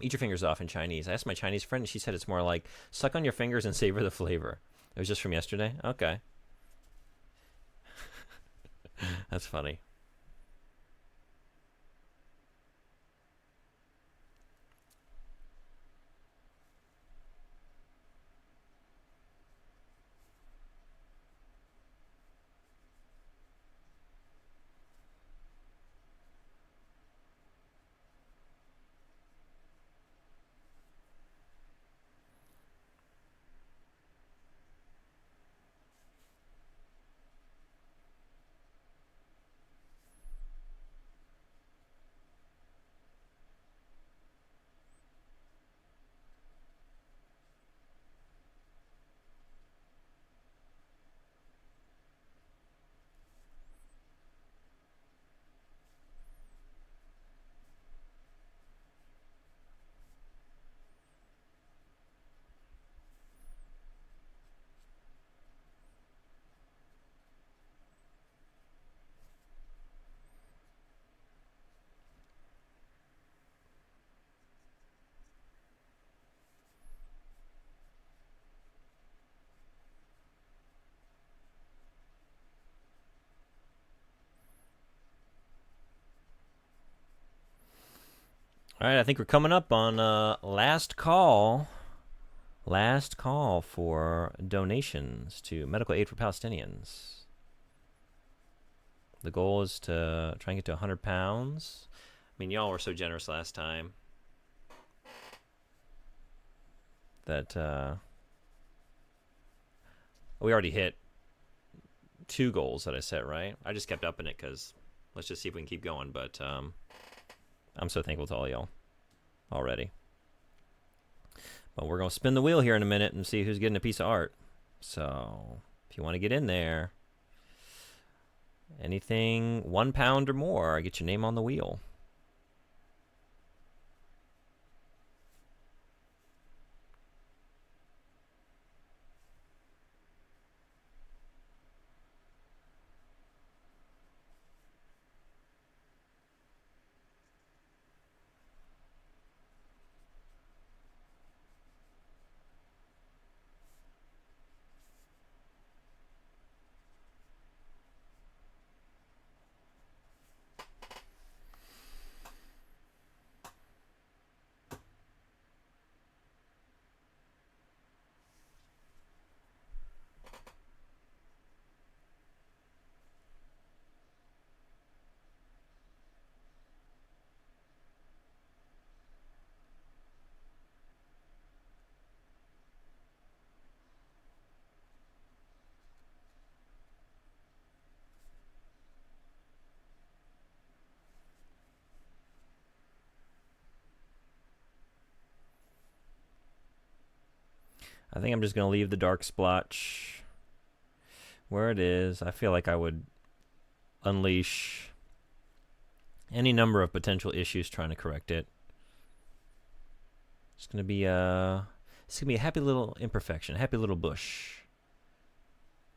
Eat your fingers off in Chinese. I asked my Chinese friend, and she said it's more like suck on your fingers and savor the flavor. It was just from yesterday? Okay. That's funny. All right, I think we're coming up on last call. Last call for donations to medical aid for Palestinians. The goal is to try and get to 100 pounds. I mean, y'all were so generous last time that we already hit 2 goals that I set, right? I just kept upping it because let's just see if we can keep going. But I'm so thankful to all y'all already. But we're going to spin the wheel here in a minute and see who's getting a piece of art. So if you want to get in there, anything 1 pound or more, get your name on the wheel. I think I'm just going to leave the dark splotch where it is. I feel like I would unleash any number of potential issues trying to correct it. It's going to be a happy little imperfection, a happy little bush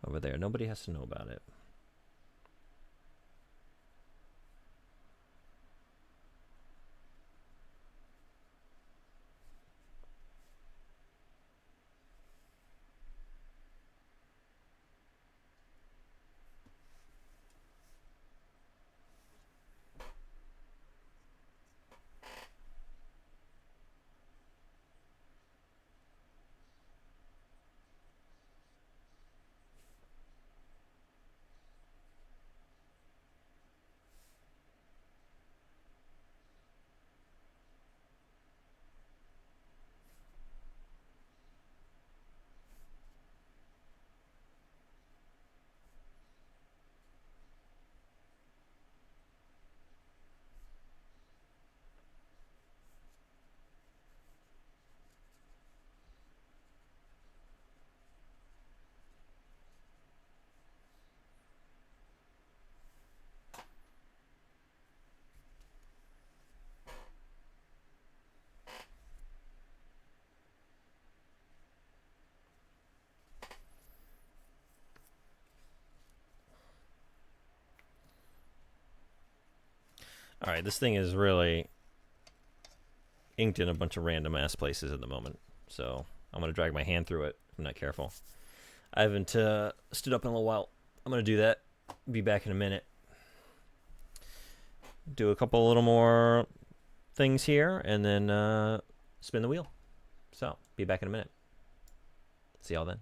over there. Nobody has to know about it. All right, this thing is really inked in a bunch of random ass places at the moment. So I'm going to drag my hand through it if I'm not careful. I haven't stood up in a little while. I'm going to do that. Be back in a minute. Do a couple little more things here and then spin the wheel. So be back in a minute. See y'all then.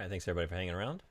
right, thanks everybody for hanging around.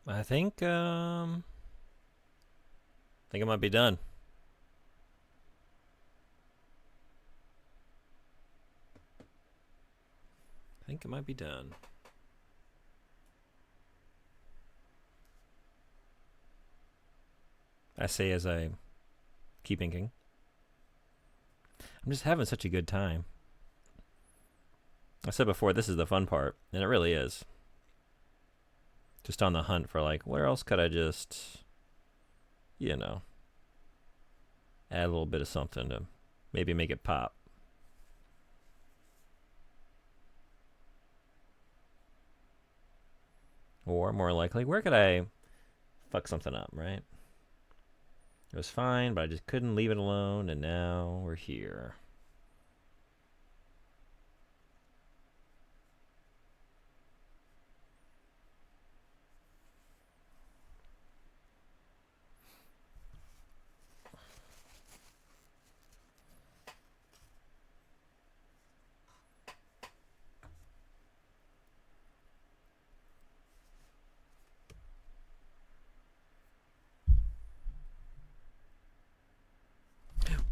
I think it might be done. I think it might be done. I say as I keep inking. I'm just having such a good time. I said before, this is the fun part, and it really is. Just on the hunt for like, where else could I just, add a little bit of something to maybe make it pop. Or more likely, where could I fuck something up, right? It was fine, but I just couldn't leave it alone, and now we're here.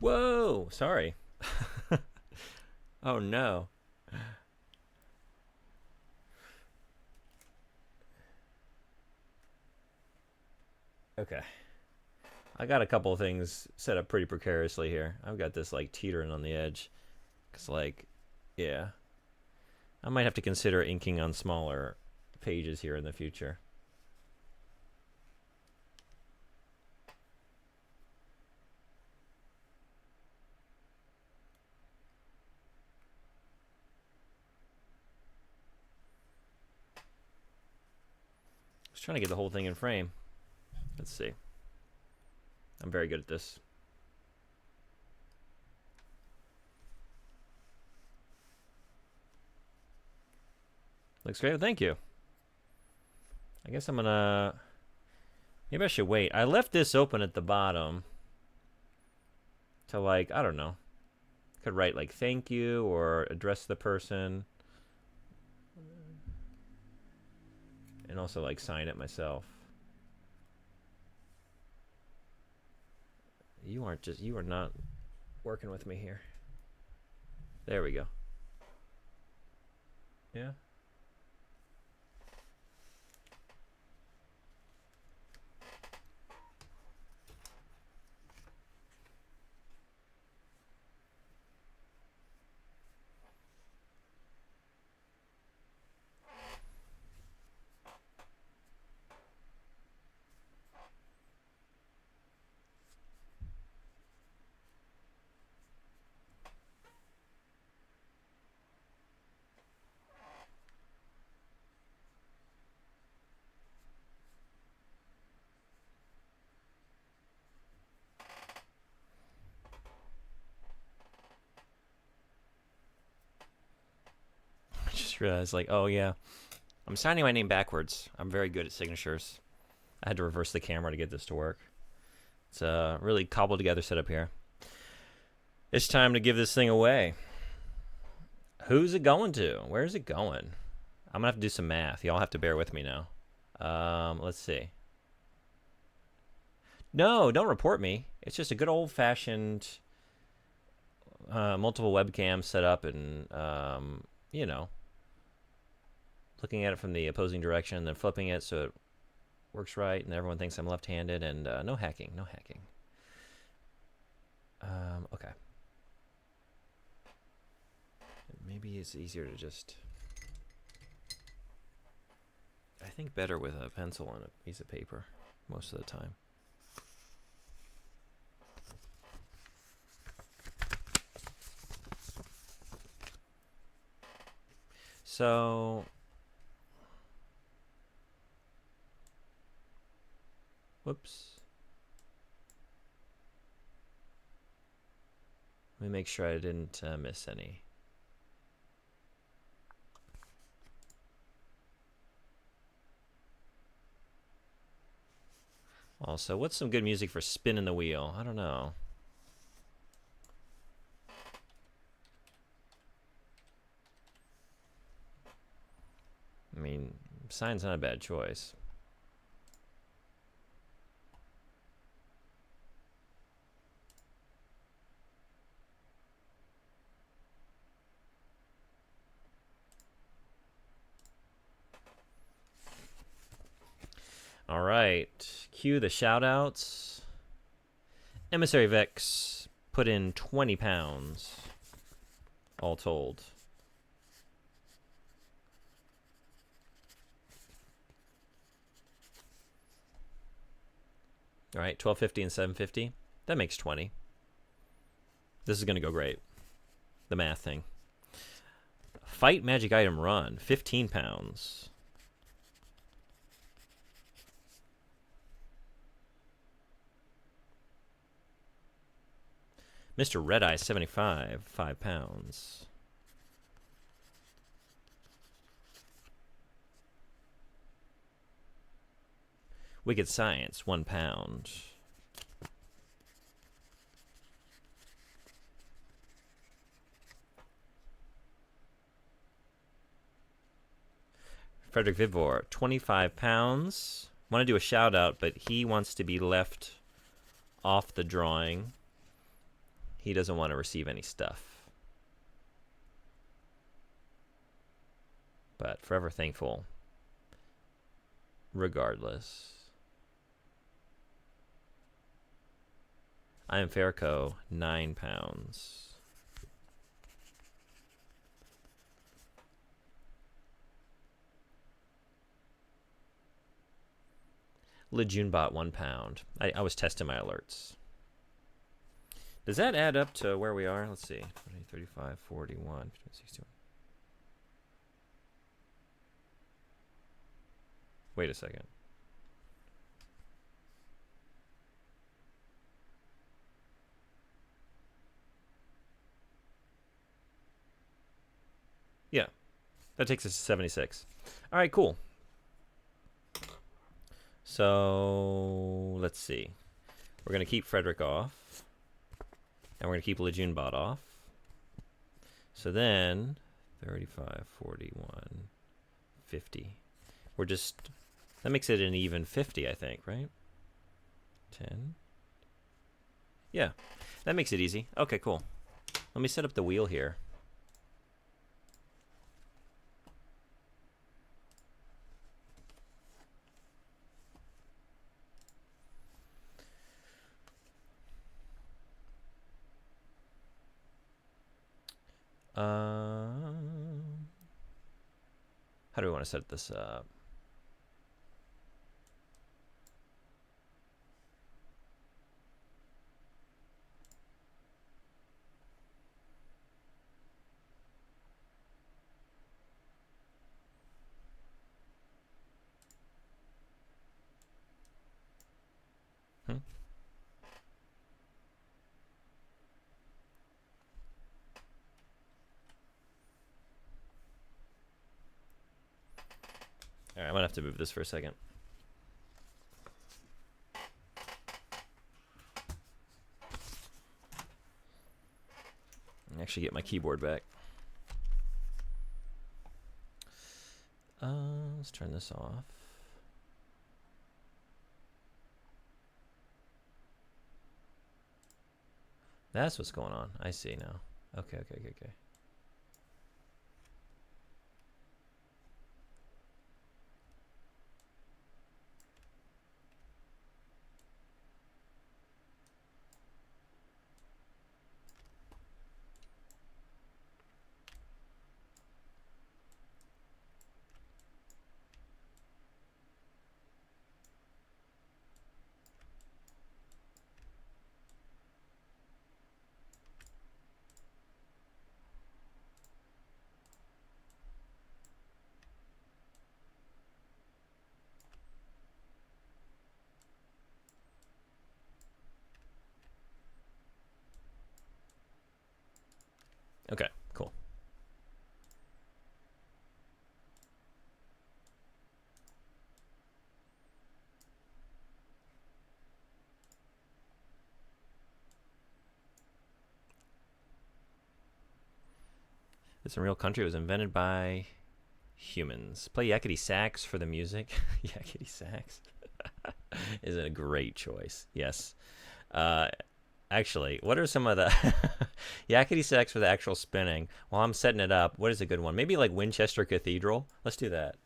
Whoa! Sorry. Oh no. Okay. I got a couple of things set up pretty precariously here. I've got this like teetering on the edge. Cause like, yeah. I might have to consider inking on smaller pages here in the future. Just trying to get the whole thing in frame. Let's see. I'm very good at this. Looks great. Thank you. I guess I'm gonna... Maybe I should wait. I left this open at the bottom to, like, I don't know. Could write, like, thank you or address the person. And also, like, sign it myself. You are not working with me here. There we go. Yeah. I just realized, like, oh yeah, I'm signing my name backwards. I'm very good at signatures. I had to reverse the camera to get this to work. It's a really cobbled together setup here. It's time to give this thing away. Who's it going to? Where's it going? I'm gonna have to do some math. Y'all have to bear with me now. Let's see. No, don't report me. It's just a good old-fashioned multiple webcams set up and, you know, looking at it from the opposing direction and then flipping it so it works right and everyone thinks I'm left-handed, and no hacking, no hacking. Okay. Maybe it's easier to just... I think better with a pencil and a piece of paper most of the time. So... Whoops. Let me make sure I didn't miss any. Also, what's some good music for spinning the wheel? I don't know. I mean, sign's not a bad choice. All right, cue the shout-outs. Emissary Vex put in 20 pounds, all told. All right, 1250 and 750. That makes 20. This is going to go great. The math thing. Fight Magic Item Run, 15 pounds. Mr. Red Eye 75, 5 pounds. Wicked Science, 1 pound. Frederick Vivor, 25 pounds. Want to do a shout out, but he wants to be left off the drawing. He doesn't want to receive any stuff. But forever thankful. Regardless. I am Fairco, 9 pounds. Lejunebot, 1 pound. I was testing my alerts. Does that add up to where we are? Let's see. 20, 35, 41, 61. Wait a second. That takes us to 76. All right, cool. So let's see. We're going to keep Frederick off. And we're going to keep Lejeune-Bot off. So then 35, 41, 50. We're just... That makes it an even 50, I think, right? 10. Yeah, that makes it easy. Okay, cool. Let me set up the wheel here. How do we want to set this up? All right, I'm gonna have to move this for a second. Actually get my keyboard back. Let's turn this off. That's what's going on. I see now. Okay. Okay, cool. This Unreal Country was invented by humans. Play Yakety Sax for the music. Yakety Sax is a great choice. Yes. Actually, what are some of the Yakety Sax for the actual spinning? While I'm setting it up, what is a good one? Maybe like Winchester Cathedral. Let's do that.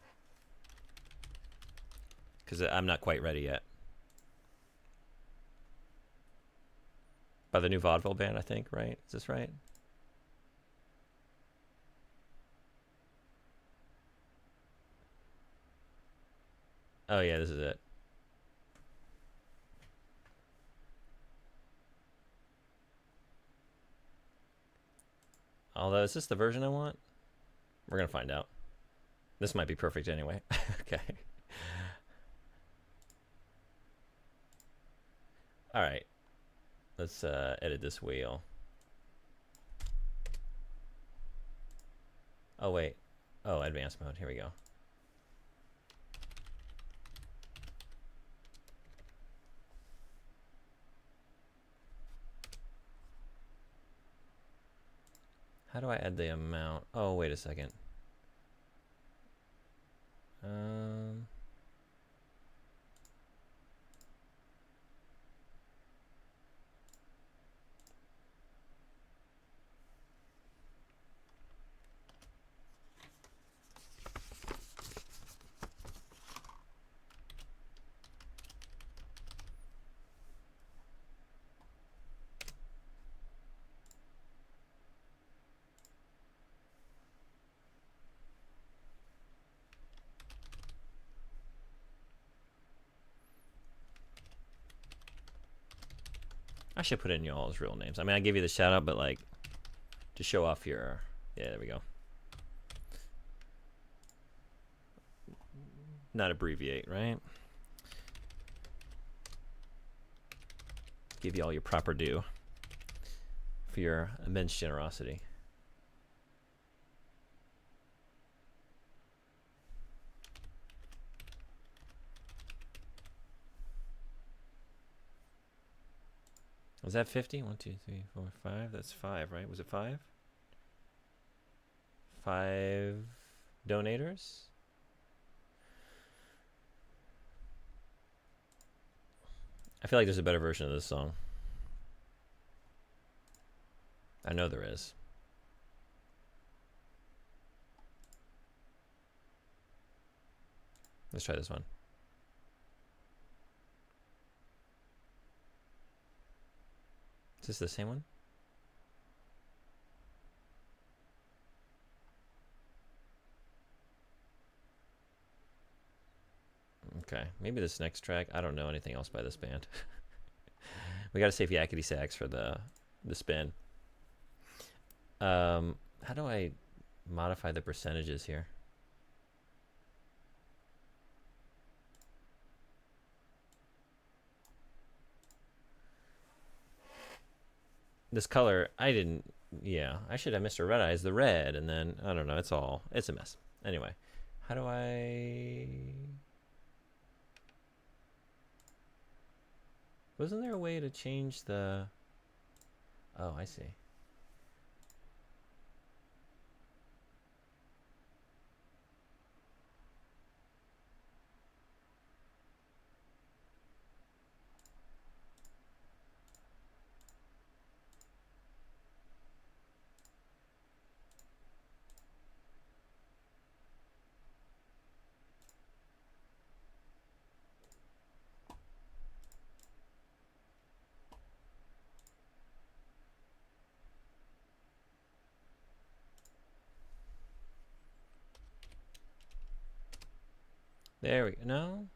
Because I'm not quite ready yet. By the new vaudeville band, I think, right? Is this right? Oh, yeah, this is it. Although, is this the version I want? We're going to find out. This might be perfect anyway. Okay. All right. Let's edit this wheel. Oh, wait. Oh, advanced mode. Here we go. How do I add the amount? Oh, wait a second. I should put in y'all's real names. I mean, I gave you the shout out, but like to show off your... Yeah, there we go. Not abbreviate, right? Give you all your proper due for your immense generosity. Was that 50? 1, 2, 3, 4, 5. That's 5, right? Was it 5? 5 donators? I feel like there's a better version of this song. I know there is. Let's try this one. Is this the same one? Okay, maybe this next track. I don't know anything else by this band. We got to save Yakety Sax for the spin. How do I modify the percentages here? This color, I didn't. Yeah, I should have Mr. Red Eyes the red, and then I don't know. It's a mess. Anyway, how do I? Wasn't there a way to change the? Oh, I see. There we go. No.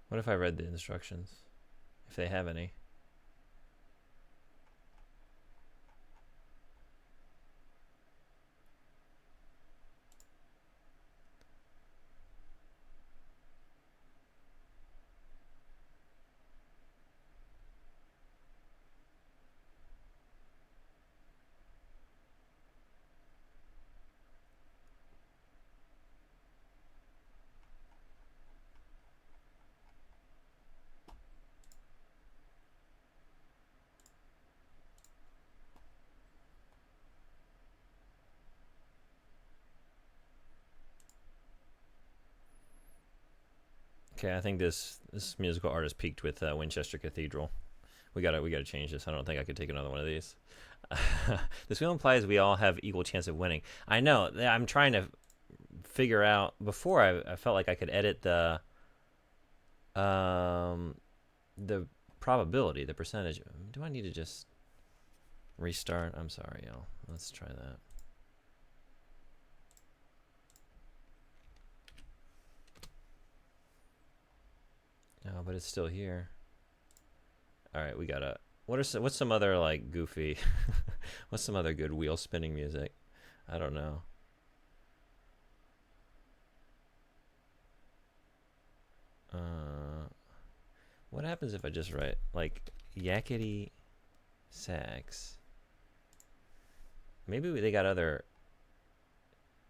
What if I read the instructions? If they have any. Okay, I think this musical artist peaked with Winchester Cathedral. We gotta change this. I don't think I could take another one of these. This wheel implies we all have equal chance of winning. I know. I'm trying to figure out. Before I felt like I could edit the probability, the percentage. Do I need to just restart? I'm sorry, y'all. Let's try that. No, but it's still here. All right, we gotta. What's some other like goofy? What's some other good wheel spinning music? I don't know. What happens if I just write like Yakety Sax? Maybe they got other.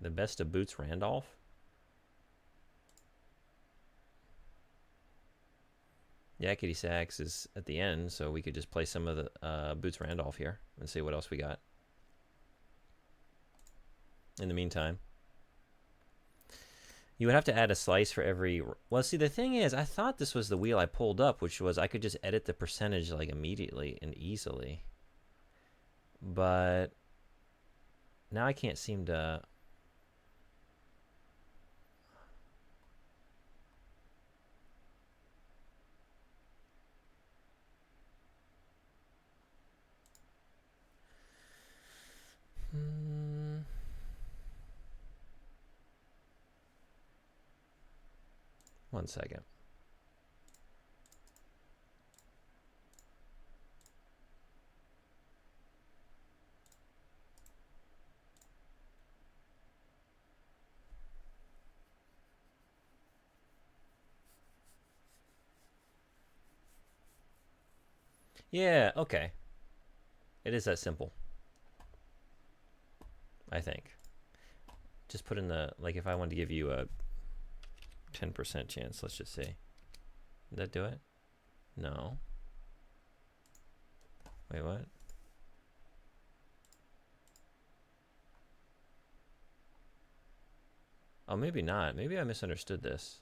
The best of Boots Randolph. Yakety Sax is at the end, so we could just play some of the Boots Randolph here and see what else we got. In the meantime, you would have to add a slice for every. Well, see, the thing is, I thought this was the wheel I pulled up, which was I could just edit the percentage like immediately and easily. But now I can't seem to. One second. Yeah, okay. It is that simple, I think. Just put in the, like, if I wanted to give you a 10% chance, let's just see. Did that do it? No. Wait, what? Oh, maybe not. Maybe I misunderstood this.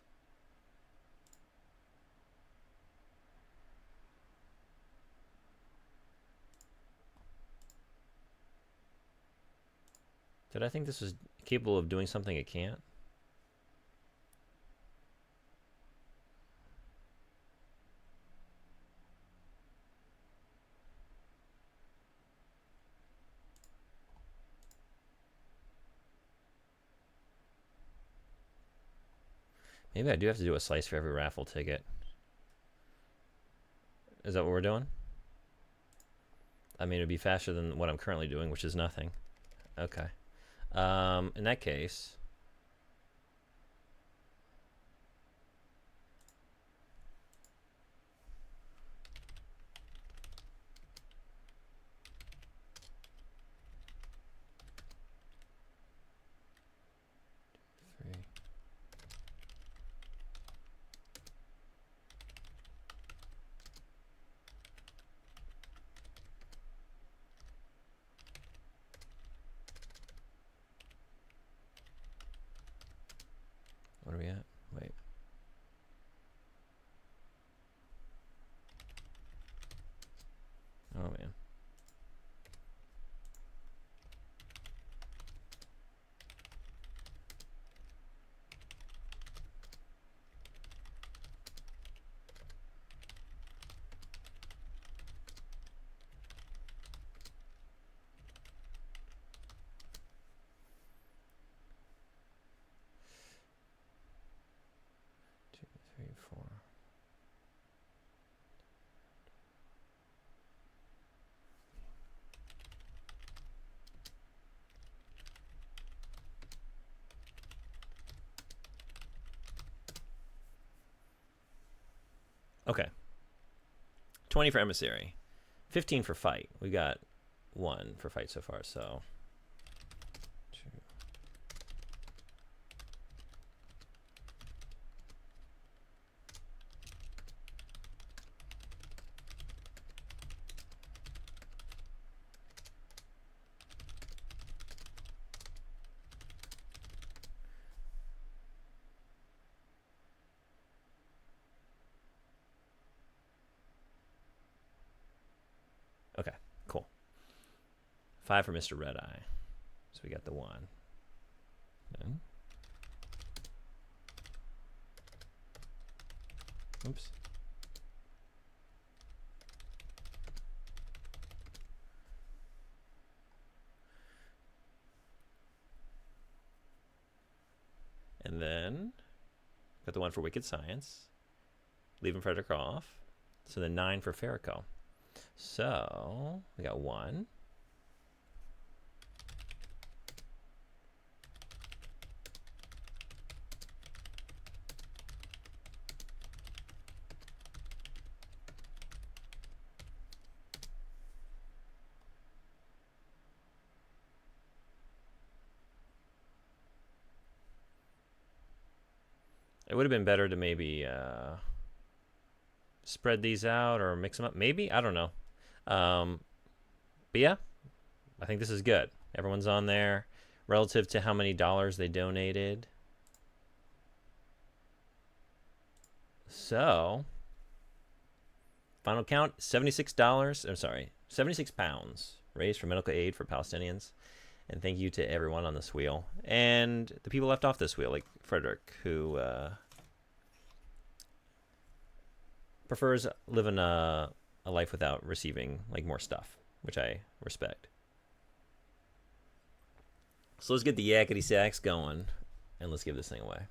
Did I think this was capable of doing something it can't? Maybe I do have to do a slice for every raffle ticket. Is that what we're doing? I mean, it'd be faster than what I'm currently doing, which is nothing. Okay. In that case, three. What are we at? Wait. Oh, man. Two, three, four. Okay. 20 for emissary. 15 for fight. We got 1 for fight so far, so. 2. Okay, cool. 5 for Mr. Red Eye. So we got the 1. Then. Oops. And then got the 1 for Wicked Science. Leaving Frederick off. So then 9 for Farrakhan. So we got 1. It would have been better to maybe spread these out or mix them up. Maybe, I don't know. But yeah, I think this is good. Everyone's on there relative to how many dollars they donated. So, final count, $76. I'm sorry, 76 pounds raised for medical aid for Palestinians. And thank you to everyone on this wheel. And the people left off this wheel, like Frederick, who prefers living a life without receiving like more stuff, which I respect. So let's get the yakety sacks going, and let's give this thing away.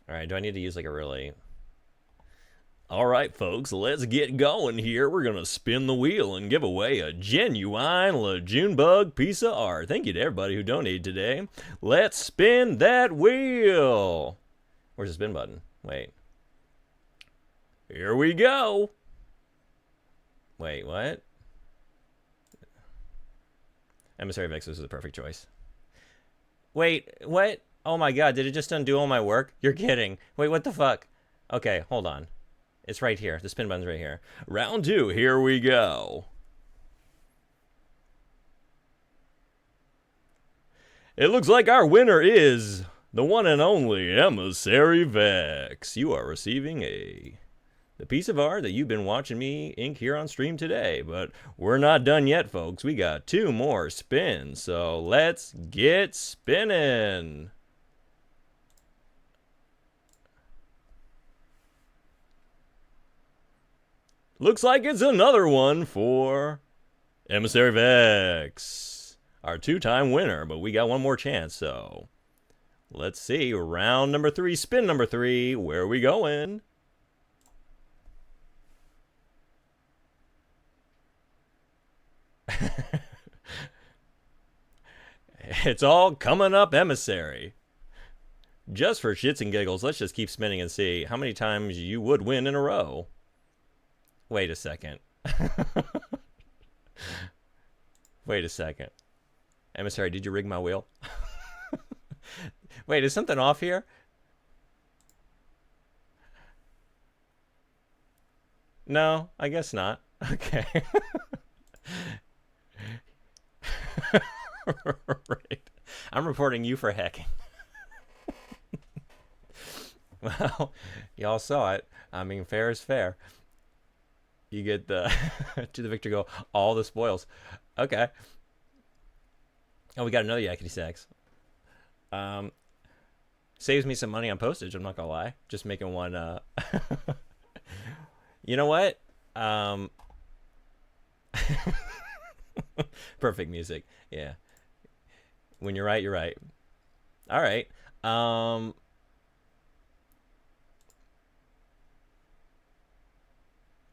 All right, do I need to use like a really... All right, folks, let's get going here. We're going to spin the wheel and give away a genuine Lejunebug piece of art. Thank you to everybody who donated today. Let's spin that wheel. Where's the spin button? Wait. Here we go. Wait, what? Emissary Vexus is the perfect choice. Wait, what? Oh my god, did it just undo all my work? You're kidding. Wait, what the fuck? Okay, hold on. It's right here. The spin button's right here. Round 2, here we go. It looks like our winner is the one and only Emissary Vex. You are receiving the piece of art that you've been watching me ink here on stream today. But we're not done yet, folks. We got 2 more spins. So let's get spinning. Looks like it's another one for Emissary Vex, our 2-time winner, but we got one more chance, so let's see. Round number 3, spin number 3, where are we going? It's all coming up, Emissary. Just for shits and giggles, let's just keep spinning and see how many times you would win in a row. Wait a second. Wait a second. Emissary, did you rig my wheel? Wait, is something off here? No, I guess not. Okay. Right. I'm reporting you for hacking. Well, y'all saw it. I mean, fair is fair. You get the to the victor go all the spoils. Okay. Oh, we got another yakety sax. Saves me some money on postage. I'm not gonna lie. Just making one. You know what? Perfect music. Yeah. When you're right, you're right. All right.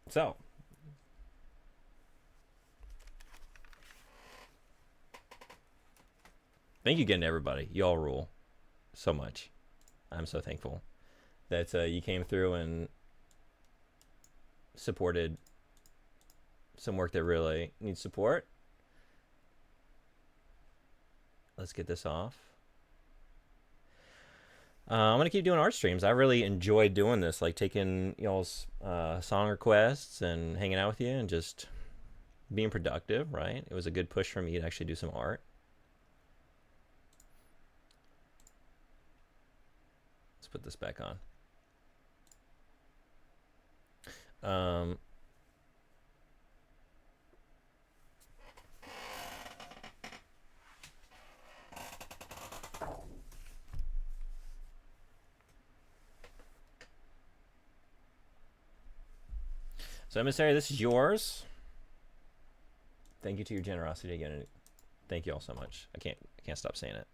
So. Thank you again to everybody. You all rule so much. I'm so thankful that you came through and supported some work that really needs support. Let's get this off. I'm going to keep doing art streams. I really enjoyed doing this, like taking y'all's song requests and hanging out with you and just being productive, right? It was a good push for me to actually do some art. Let's put this back on. So Emissary, this is yours. Thank you to your generosity again. Thank you all so much. I can't stop saying it.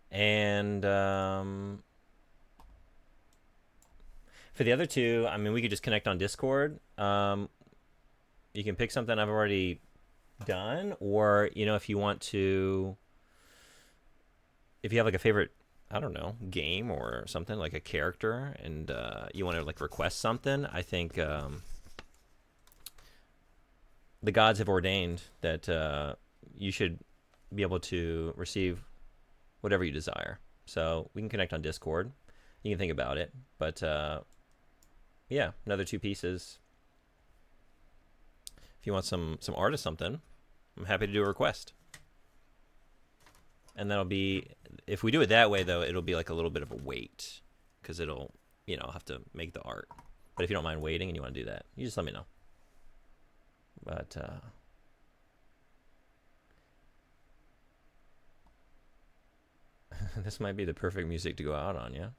And for the other 2, I mean, we could just connect on Discord. You can pick something I've already done, or you know, if you want to, if you have like a favorite, I don't know, game or something, like a character, and you want to like request something, I think the gods have ordained that you should be able to receive whatever you desire. So we can connect on Discord. You can think about it, but yeah, another 2 pieces. If you want some art or something, I'm happy to do a request. And that'll be, if we do it that way though, it'll be like a little bit of a wait, because it'll, you know, have to make the art. But if you don't mind waiting and you want to do that, you just let me know. But this might be the perfect music to go out on, yeah?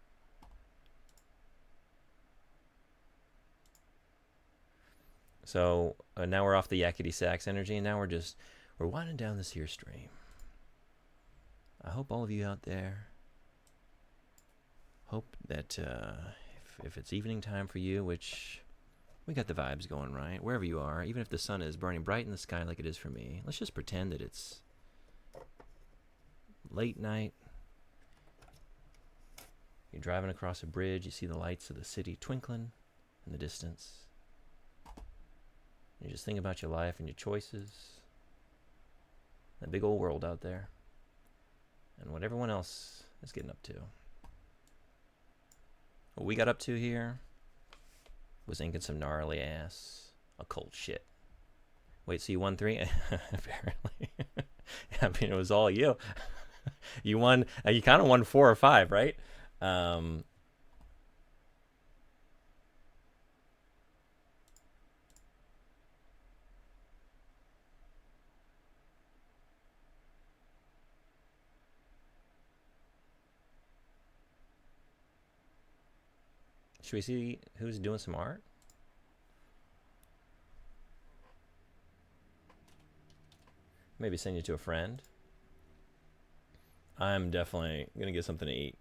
So now we're off the yakety sax energy, and now we're winding down this here stream. I hope all of you out there hope that if it's evening time for you, which We got the vibes going, right? Wherever you are, even if the sun is burning bright in the sky like it is for me, let's just pretend that it's late night. You're driving across a bridge, you see the lights of the city twinkling in the distance. You just think about your life and your choices, that big old world out there, and what everyone else is getting up to. What we got up to here was inking some gnarly ass occult shit. Wait, so you won 3? Apparently. I mean, it was all you. You won, you kind of won 4 or 5, right? Should we see who's doing some art? Maybe send you to a friend. I'm definitely going to get something to eat.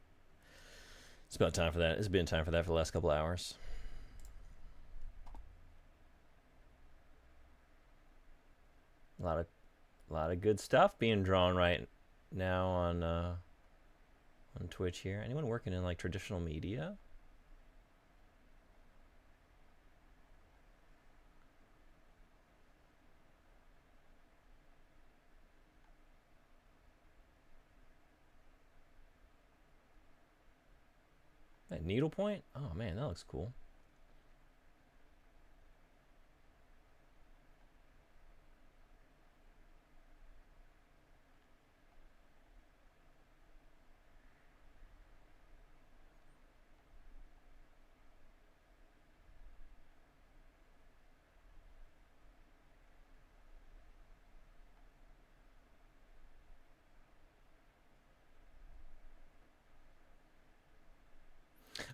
It's about time for that. It's been time for that for the last couple hours. A lot of good stuff being drawn right now on Twitch here. Anyone working in like traditional media? That needlepoint? Oh man, that looks cool.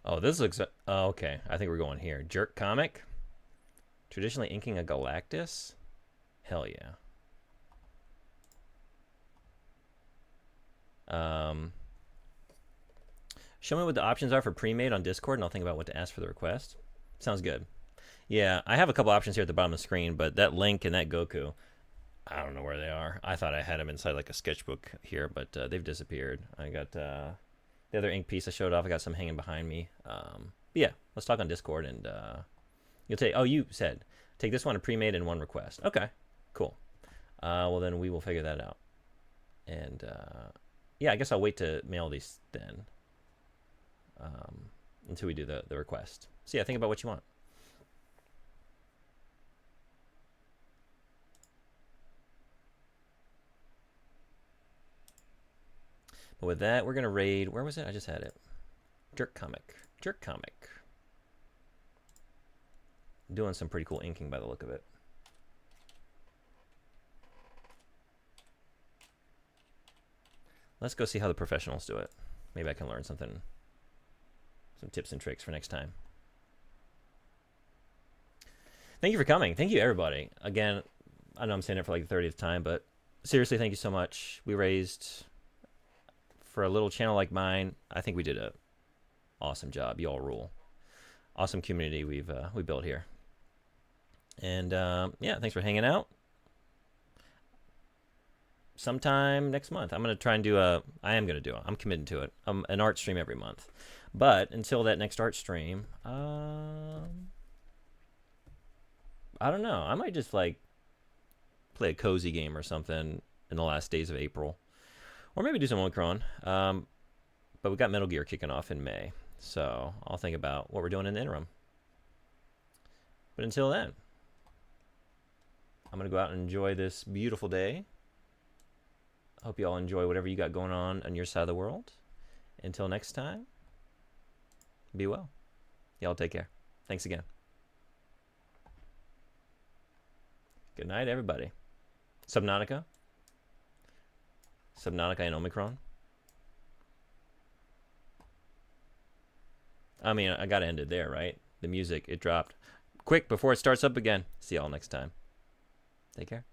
Oh, this looks... Oh, okay, I think we're going here. Jerk comic? Traditionally inking a Galactus? Hell yeah. Show me what the options are for pre-made on Discord, and I'll think about what to ask for the request. Sounds good. Yeah, I have a couple options here at the bottom of the screen, but that Link and that Goku, I don't know where they are. I thought I had them inside like a sketchbook here, but they've disappeared. I got the other ink piece I showed off. I got some hanging behind me. But yeah, let's talk on Discord, and you'll take... Oh, you said take this one a pre-made and one request. Okay, cool. Well, then we will figure that out. And yeah, I guess I'll wait to mail these then until we do the request. So yeah, think about what you want. But with that, we're going to raid... Where was it? I just had it. Jerk comic. Jerk comic. Doing some pretty cool inking by the look of it. Let's go see how the professionals do it. Maybe I can learn something, some tips and tricks for next time. Thank you for coming. Thank you, everybody. Again, I know I'm saying it for like the 30th time, but seriously, thank you so much. We raised, for a little channel like mine, I think we did a awesome job. You all rule. Awesome community we built here. And yeah, thanks for hanging out. Sometime next month, I'm going to try and do I'm committed to it, an art stream every month. But until that next art stream, I don't know. I might just like play a cozy game or something in the last days of April, or maybe do some Omicron. But we got Metal Gear kicking off in May, so I'll think about what we're doing in the interim. But until then, I'm gonna go out and enjoy this beautiful day. Hope you all enjoy whatever you got going on your side of the world. Until next time, be well. Y'all take care. Thanks again. Good night, everybody. Subnautica. Subnautica and Omicron. I mean, I gotta end it there, right? The music, it dropped. Quick, before it starts up again. See y'all next time. Take care.